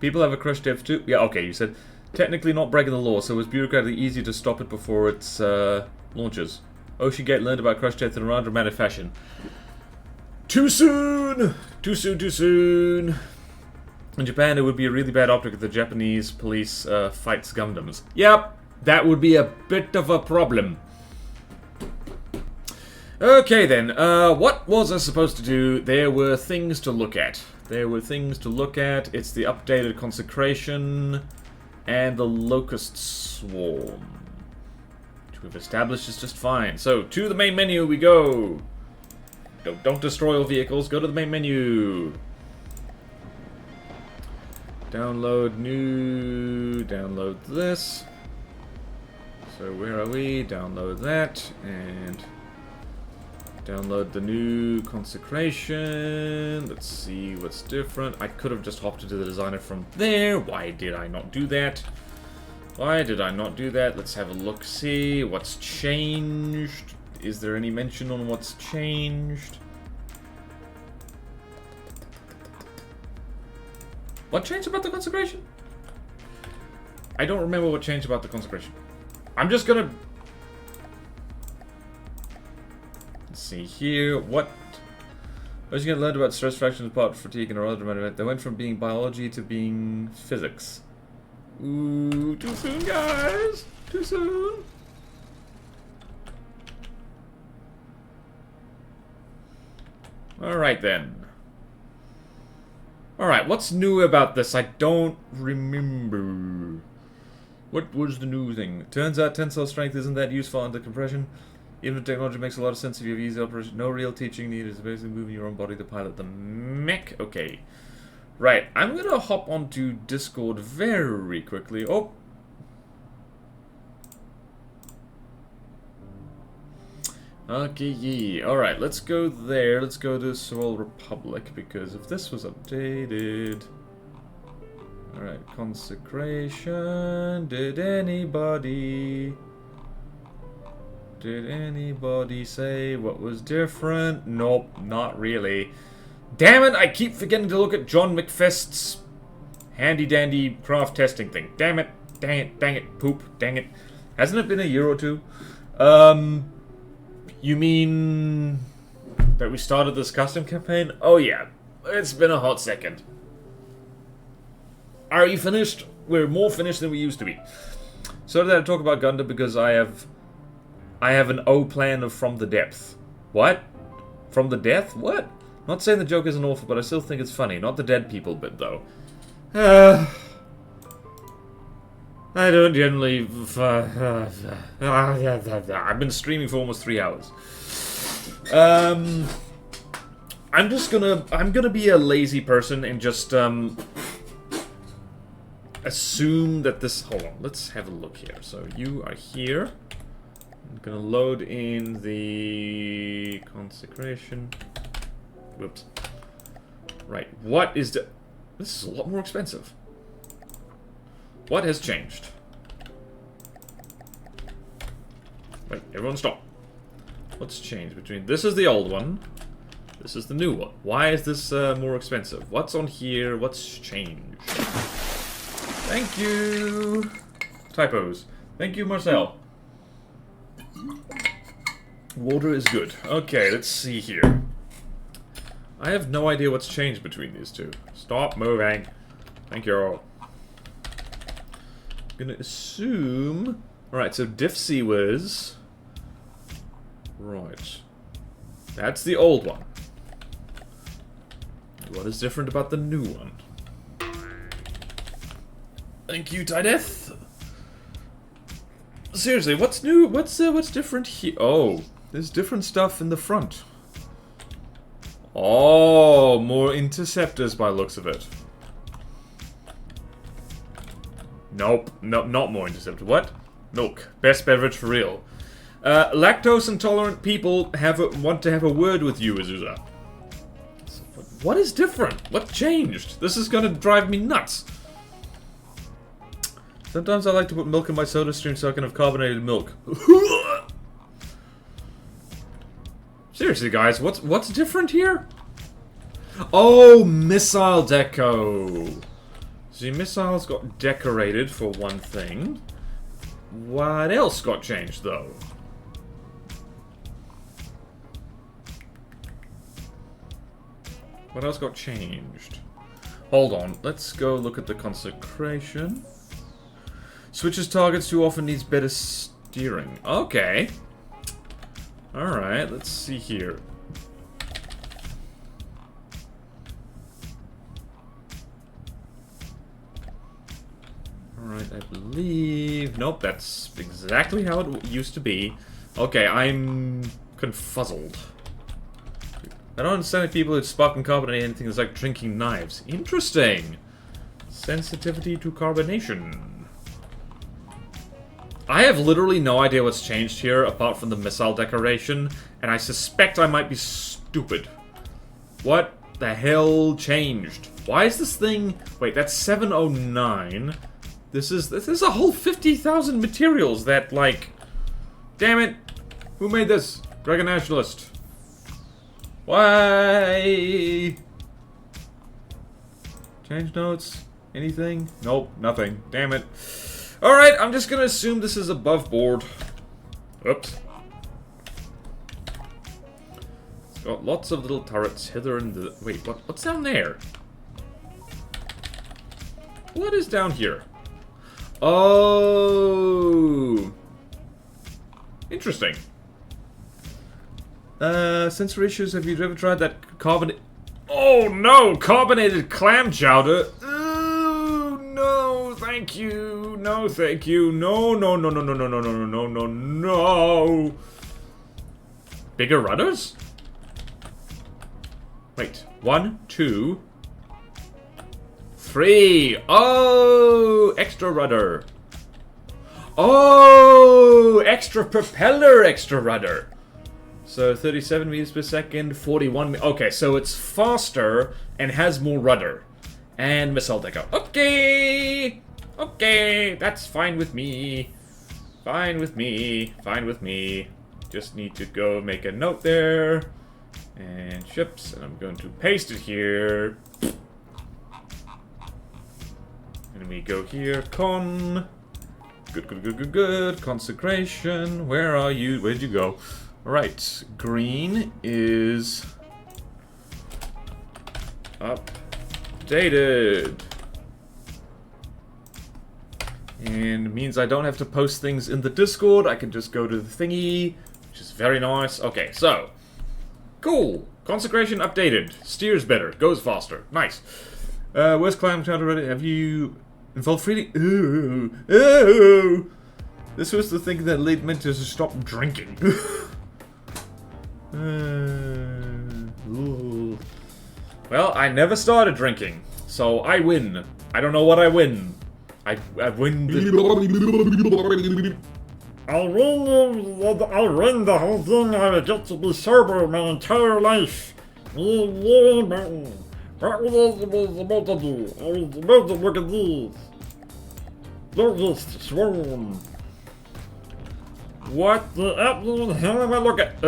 People have a crush dev too. Yeah, okay, you said... Technically not breaking the law, so it was bureaucratically easy to stop it before its launches. OceanGate learned about crush death in a rather dramatic fashion. Too soon! Too soon, too soon! In Japan, it would be a really bad optic if the Japanese police fights Gundams. Yep, that would be a bit of a problem. Okay then, what was I supposed to do? There were things to look at. There were things to look at. It's the updated consecration and the locust swarm, which we've established is just fine. So, to the main menu we go. Don't destroy all vehicles, go to the main menu. Download new, download this. So where are we? Download that, and download the new consecration. Let's see what's different. I could have just hopped into the designer from there. Why did I not do that? Why did I not do that? Let's have a look, see what's changed. Is there any mention on what's changed? What changed about the consecration? I don't remember what changed about the consecration. I'm just gonna... Let's see here. What? I was gonna learn about stress fractions, part fatigue, and other dramatic event. They went from being biology to being physics. Ooh, too soon, guys! Too soon! Alright then. Alright, what's new about this? I don't remember. What was the new thing? Turns out tensile strength isn't that useful under compression. Even if technology makes a lot of sense if you have easy operation. No real teaching needed. It's basically moving your own body to pilot the mech. Okay. Right, I'm gonna hop onto Discord very quickly. Oh! Okay, yeah. Alright, let's go there. Let's go to Soul Republic, because if this was updated... Alright, consecration. Did anybody say what was different? Nope, not really. Damn it, I keep forgetting to look at John McFest's handy-dandy craft testing thing. Damn it, dang it, dang it, poop, dang it. Hasn't it been a year or two? You mean that we started this custom campaign? Oh yeah, it's been a hot second. Are you finished? We're more finished than we used to be. So did I talk about Gundam because I have an O plan of From the Depth. What? From the Death? What? Not saying the joke isn't awful, but I still think it's funny. Not the dead people bit, though. I don't generally... I've been streaming for almost 3 hours. I'm gonna be a lazy person and just, assume that this... Hold on, let's have a look here. So, you are here. I'm gonna load in the consecration. Whoops. Right, what is the... This is a lot more expensive. What has changed? Wait, everyone stop. What's changed between... This is the old one. This is the new one. Why is this more expensive? What's on here? What's changed? Thank you. Typos. Thank you, Marcel. Water is good. Okay, let's see here. I have no idea what's changed between these two. Stop moving. Thank you. I'm gonna assume... Alright, so Diffsy was... Right. That's the old one. What is different about the new one? Thank you, Tideth. Seriously, what's new? What's different here? Oh, there's different stuff in the front. Oh, more interceptors by looks of it. Nope, no, not more interceptors. What? Milk, best beverage for real. Lactose intolerant people want to have a word with you, Azusa. What is different? What changed? This is gonna drive me nuts. Sometimes I like to put milk in my soda stream so I can have carbonated milk. See, Seriously, guys, what's different here? Oh, missile deco. See, missiles got decorated for one thing. What else got changed, though? What else got changed? Hold on, let's go look at the consecration. Switches targets too often, needs better steering. Okay. Alright, let's see here. Alright, I believe... Nope, that's exactly how it used to be. Okay, I'm confuzzled. I don't understand if people who spark and carbonate anything is like drinking knives. Interesting! Sensitivity to carbonation. I have literally no idea what's changed here, apart from the missile decoration, and I suspect I might be stupid. What the hell changed? Why is this thing... Wait, that's 709. This is a whole 50,000 materials that, like... Damn it! Who made this? Dragon Nationalist. Why? Change notes? Anything? Nope, nothing. Damn it. Alright, I'm just gonna assume this is above board. Oops. It's got lots of little turrets hither and the... Wait, what's down there? What is down here? Oh! Interesting. Sensory issues, have you ever tried that carbonate... Oh no! Carbonated clam chowder! Ooh, no, thank you! No, thank you! No, no, no, no, no, no, no, no, no, no, no, no! Bigger rudders? Wait, 1, 2... 3! Oh! Extra rudder! Oh! Extra propeller, extra rudder! So 37 meters per second, 41... Okay, so it's faster and has more rudder. And missile deco. Okay! Okay, that's fine with me. Fine with me. Fine with me. Just need to go make a note there. And ships, and I'm going to paste it here. And we go here, con. Good, good, good, good, good. Consecration. Where are you? Where'd you go? Alright, green is updated. And it means I don't have to post things in the Discord. I can just go to the thingy, which is very nice. Okay, so. Cool. Consecration updated. Steers better. Goes faster. Nice. Where's clam chowder ready? Have you involved freely? Ooh. Ooh. This was the thing that led me to stop drinking. Well, I never started drinking, so I win. I don't know what I win. I win the... I'll win the whole thing. I get to be sober my entire life. What was I supposed to do? I was supposed to look at these. Locust swarm. What the absolute hell am I looking at?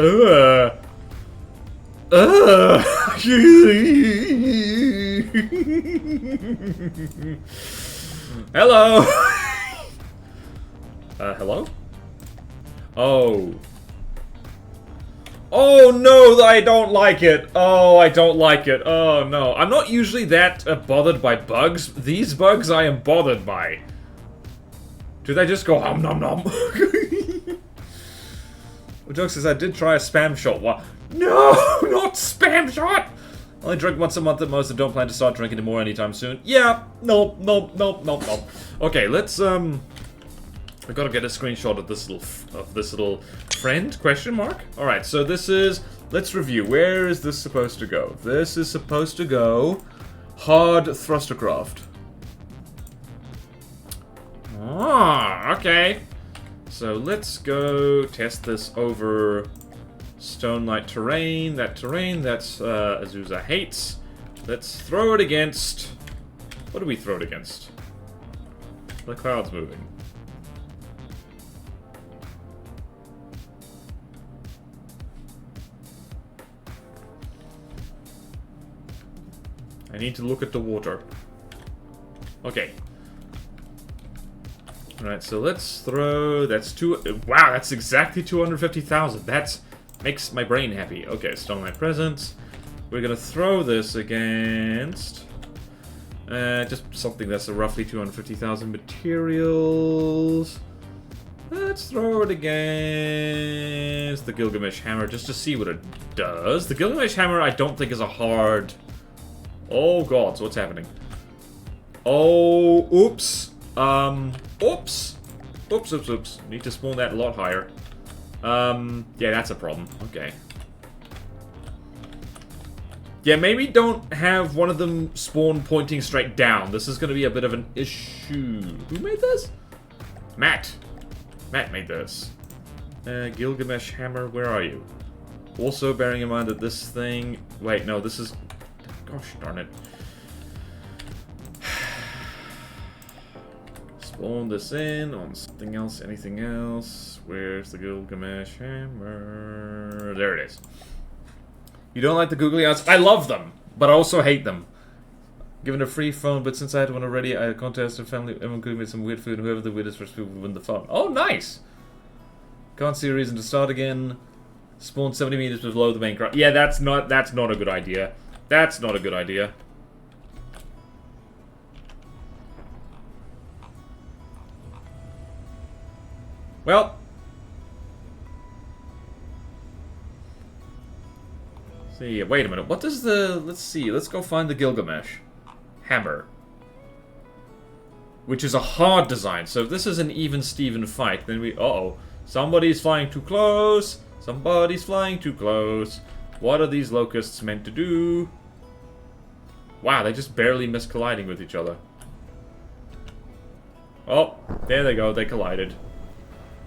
Hello. Hello? Oh. Oh no, I don't like it. Oh, I don't like it. Oh no. I'm not usually that bothered by bugs. These bugs I am bothered by. Do they just go hum nom nom? Well, joke says I did try a spam shot. What? No, not spam shot! I only drink once a month at most and don't plan to start drinking anymore anytime soon. Yeah, nope, nope, nope, nope, nope. Okay, let's, I gotta get a screenshot of this little friend, question mark? Alright, so this is, let's review. Where is this supposed to go? This is supposed to go hard thrustercraft. Ah, okay. So let's go test this over Stone Light terrain. That terrain that Azusa hates. Let's throw it against... What do we throw it against? The cloud's moving. I need to look at the water. Okay. Alright, so let's throw... That's wow, that's exactly 250,000. That makes my brain happy. Okay, Stone Light Presence. We're gonna throw this against... just something that's roughly 250,000 materials. Let's throw it against the Gilgamesh Hammer just to see what it does. The Gilgamesh Hammer I don't think is a hard... Oh god, so what's happening? Oh, oops. Oops. Oops. Need to spawn that a lot higher. Yeah, that's a problem. Okay. Yeah, maybe don't have one of them spawn pointing straight down. This is going to be a bit of an issue. Who made this? Matt. Matt made this. Gilgamesh Hammer, where are you? Also, bearing in mind that this thing... Wait, no, this is... Gosh darn it. Spawn this in on something else, anything else. Where's the Gilgamesh Hammer? There it is. You don't like the googly eyes? I love them, but I also hate them. Given a free phone, but since I had one already, I had a contest with family. Everyone could make some weird food, and whoever the weirdest first people will win the phone. Oh, nice! Can't see a reason to start again. Spawn 70 meters below the main crowd. Yeah, that's not a good idea. That's not a good idea. Well. See, wait a minute. What does the... Let's see. Let's go find the Gilgamesh Hammer. Which is a hard design. So if this is an even-Steven fight, then we... Uh-oh. Somebody's flying too close. Somebody's flying too close. What are these locusts meant to do? Wow, they just barely miss colliding with each other. Oh, there they go. They collided.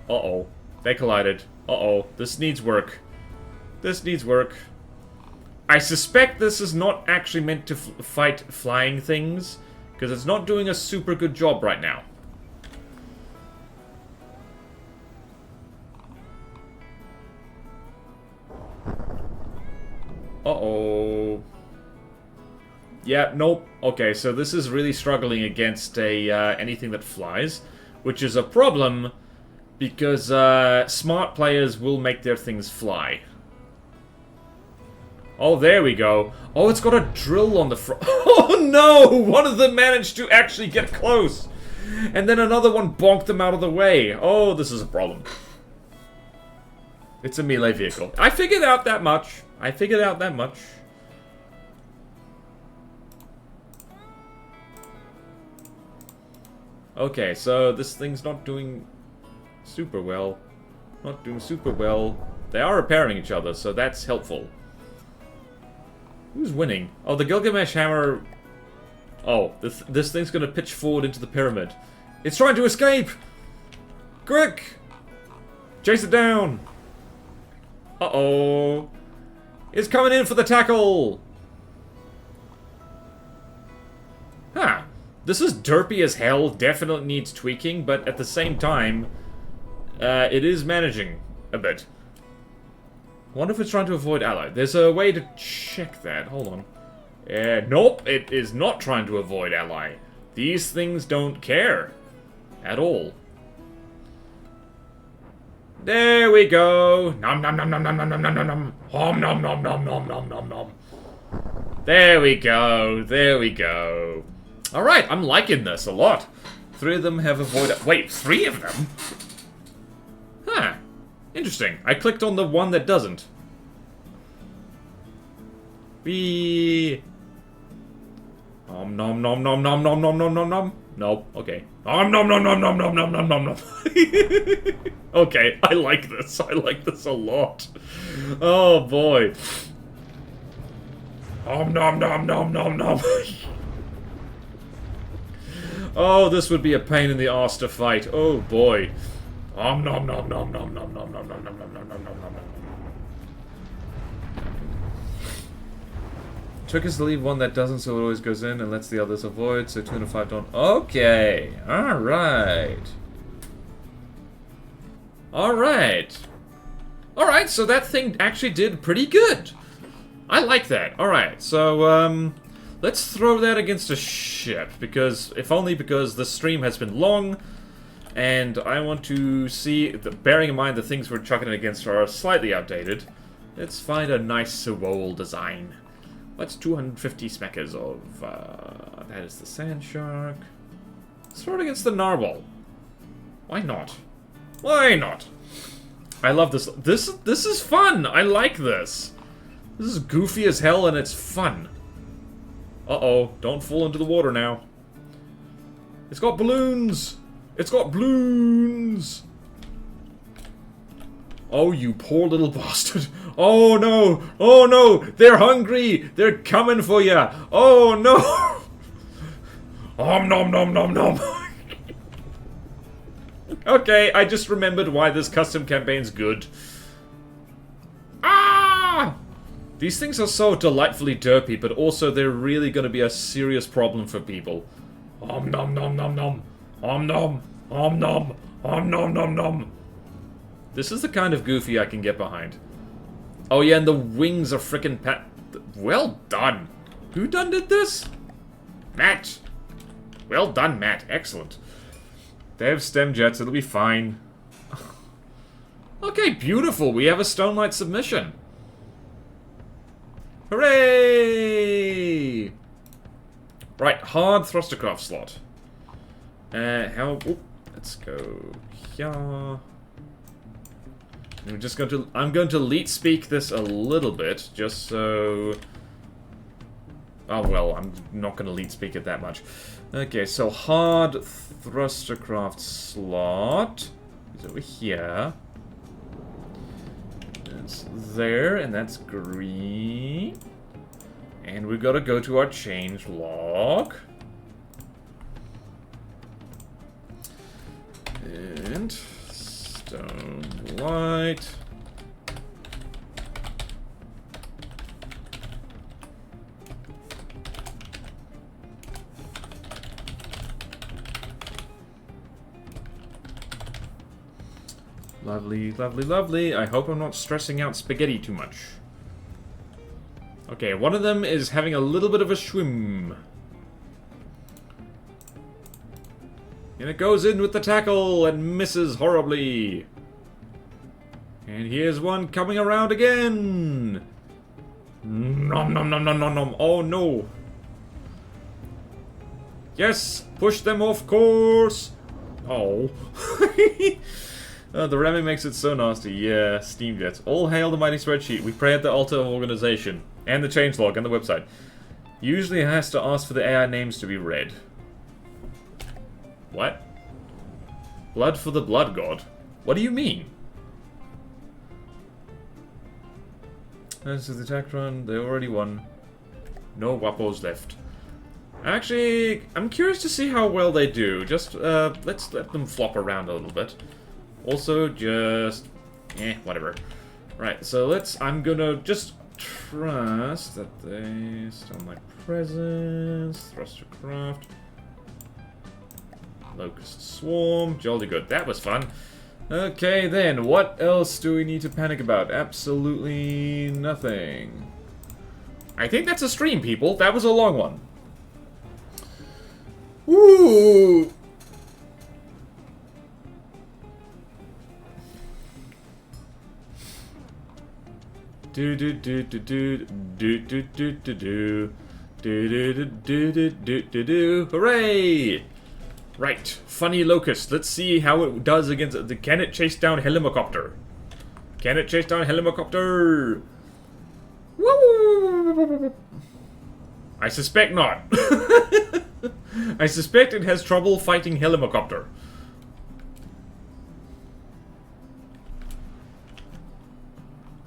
Uh-oh. They collided. Uh-oh. This needs work. This needs work. I suspect this is not actually meant to fight flying things, because it's not doing a super good job right now. Uh-oh. Yeah, nope. Okay, so this is really struggling against anything that flies, which is a problem, because smart players will make their things fly. Oh, there we go. Oh, it's got a drill on the front. Oh, no! One of them managed to actually get close. And then another one bonked them out of the way. Oh, this is a problem. It's a melee vehicle. I figured out that much. I figured out that much. Okay, so this thing's not doing super well. Not doing super well. They are repairing each other, so that's helpful. Who's winning? Oh, the Gilgamesh Hammer... Oh, this thing's gonna pitch forward into the pyramid. It's trying to escape! Quick! Chase it down! Uh-oh. It's coming in for the tackle! Huh. This is derpy as hell, definitely needs tweaking, but at the same time, it is managing a bit. I wonder if it's trying to avoid ally. There's a way to check that. Hold on. Nope, it is not trying to avoid ally. These things don't care. At all. There we go. Nom nom nom nom nom nom nom nom nom nom. Hom nom nom nom nom nom nom nom. There we go. There we go. Alright, I'm liking this a lot. 3 of them have avoided... Wait, 3 of them? Huh. Interesting. I clicked on the one that doesn't. Wee. Nom nom nom nom nom nom nom nom nom nom. Nope. Okay. Nom nom nom nom nom nom nom nom nom nom. Okay, I like this. I like this a lot. Oh boy. Nom nom nom nom nom nom. Oh, this would be a pain in the arse to fight. Oh boy. Nom nom nom nom nom nom nom nom nom nom nom nom nom nom nom. Trick is to leave one that doesn't, so it always goes in and lets the others avoid, so 2 and a 5 don't. Okay. Alright. Alright. Alright, so that thing actually did pretty good. I like that. Alright, so, Let's throw that against a ship, because if only because the stream has been long, and I want to see, bearing in mind the things we're chucking it against are slightly outdated, let's find a nice Sewol design. What's 250 smackers of, that is the sand shark. Let's throw it against the narwhal. Why not? Why not? I love this. This is fun. I like this. This is goofy as hell and it's fun. Uh-oh, don't fall into the water now. It's got balloons! It's got balloons! Oh, you poor little bastard. Oh no! Oh no! They're hungry! They're coming for you! Oh no! Om nom nom nom nom! Okay, I just remembered why this custom campaign's good. Ah! These things are so delightfully derpy, but also they're really going to be a serious problem for people. Om nom nom nom nom. Om nom. Om nom. Om nom nom nom. This is the kind of goofy I can get behind. Oh yeah, and the wings are frickin' well done. Who done did this? Matt. Well done, Matt. Excellent. They have stem jets, it'll be fine. Okay, beautiful. We have a Stone Light submission. Hooray! Right, hard thrustercraft slot. Let's go here. I'm going to leet speak this a little bit, just so... Oh well, I'm not going to leet speak it that much. Okay, so hard thrustercraft slot is over here. It's there, and that's green. And we gotta go to our change log. And stone light. Lovely, lovely, lovely. I hope I'm not stressing out spaghetti too much. Okay, one of them is having a little bit of a swim. And it goes in with the tackle and misses horribly. And here's one coming around again. Nom nom nom nom nom nom. Oh no. Yes, push them off course. Oh. The ramming makes it so nasty. Yeah, steam jets. All hail the mighty spreadsheet. We pray at the altar of organization. And the changelog and the website. Usually it has to ask for the AI names to be read. What? Blood for the blood god? What do you mean? This is the attack run. They already won. No Wappos left. Actually, I'm curious to see how well they do. Just, let's let them flop around a little bit. Also, just... whatever. Right, so I'm gonna just trust that they still my presence. Thrustercraft. Locust Swarm. Jolly good. That was fun. Okay, then. What else do we need to panic about? Absolutely nothing. I think that's a stream, people. That was a long one. Ooh! Do do do do do do do do do do do do do do do do do. Hooray! Right, funny locust. Let's see how it does against the. Can it chase down helicopter? Can it chase down helicopter? Woo! I suspect not. I suspect it has trouble fighting helicopter.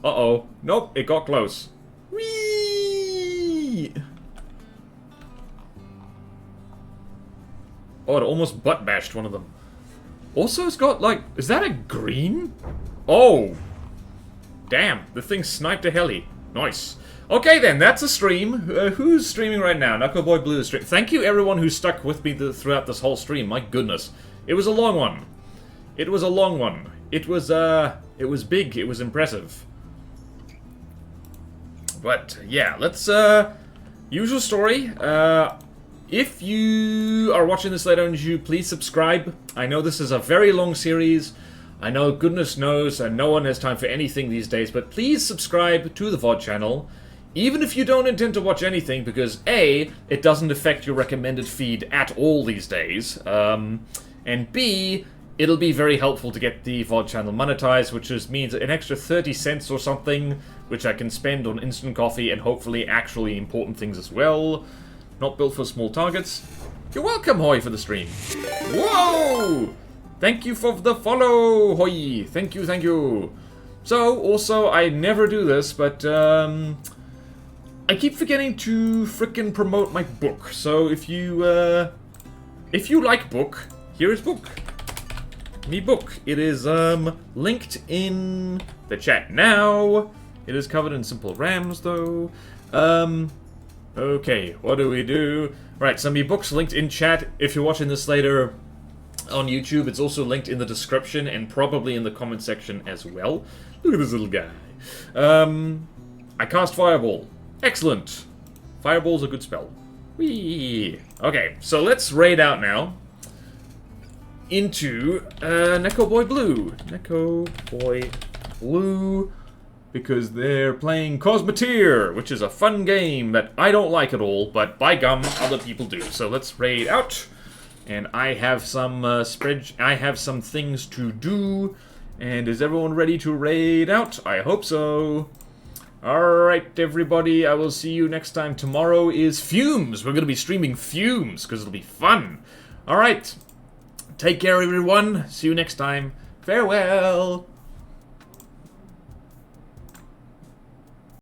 Uh-oh. Nope, it got close. Whee! Oh, it almost butt-bashed one of them. Also, it's got, like... Is that a green? Oh! Damn, the thing sniped a heli. Nice. Okay then, that's a stream. Who's streaming right now? Knuckleboy Blue is streaming. Thank you everyone who stuck with me throughout this whole stream. My goodness. It was a long one. It was a long one. It was big. It was impressive. But, yeah, let's usual story. If you are watching this later on YouTube, please subscribe. I know this is a very long series. I know, goodness knows, and no one has time for anything these days, but please subscribe to the VOD channel, even if you don't intend to watch anything, because A, it doesn't affect your recommended feed at all these days, and B, it'll be very helpful to get the VOD channel monetized, which just means an extra 30 cents or something, which I can spend on instant coffee and hopefully actually important things as well. Not built for small targets. You're welcome, Hoy, for the stream. Whoa! Thank you for the follow, Hoy. Thank you, thank you. So, also, I never do this, but, I keep forgetting to frickin' promote my book. So, if you like book, here is book. Me book. It is, linked in the chat now. It is covered in simple rams, though. Okay, what do we do? Right, so my book's linked in chat. If you're watching this later on YouTube, it's also linked in the description and probably in the comment section as well. Look at this little guy. I cast Fireball. Excellent. Fireball's a good spell. Whee! Okay, so let's raid out now into Neko Boy Blue. Neko Boy Blue, because they're playing Cosmeteer, which is a fun game that I don't like at all, but by gum, other people do. So let's raid out, and I have some I have some things to do. And is everyone ready to raid out? I hope so. Alright, everybody, I will see you next time. Tomorrow is Fumes. We're going to be streaming Fumes, because it'll be fun. Alright, take care, everyone. See you next time. Farewell.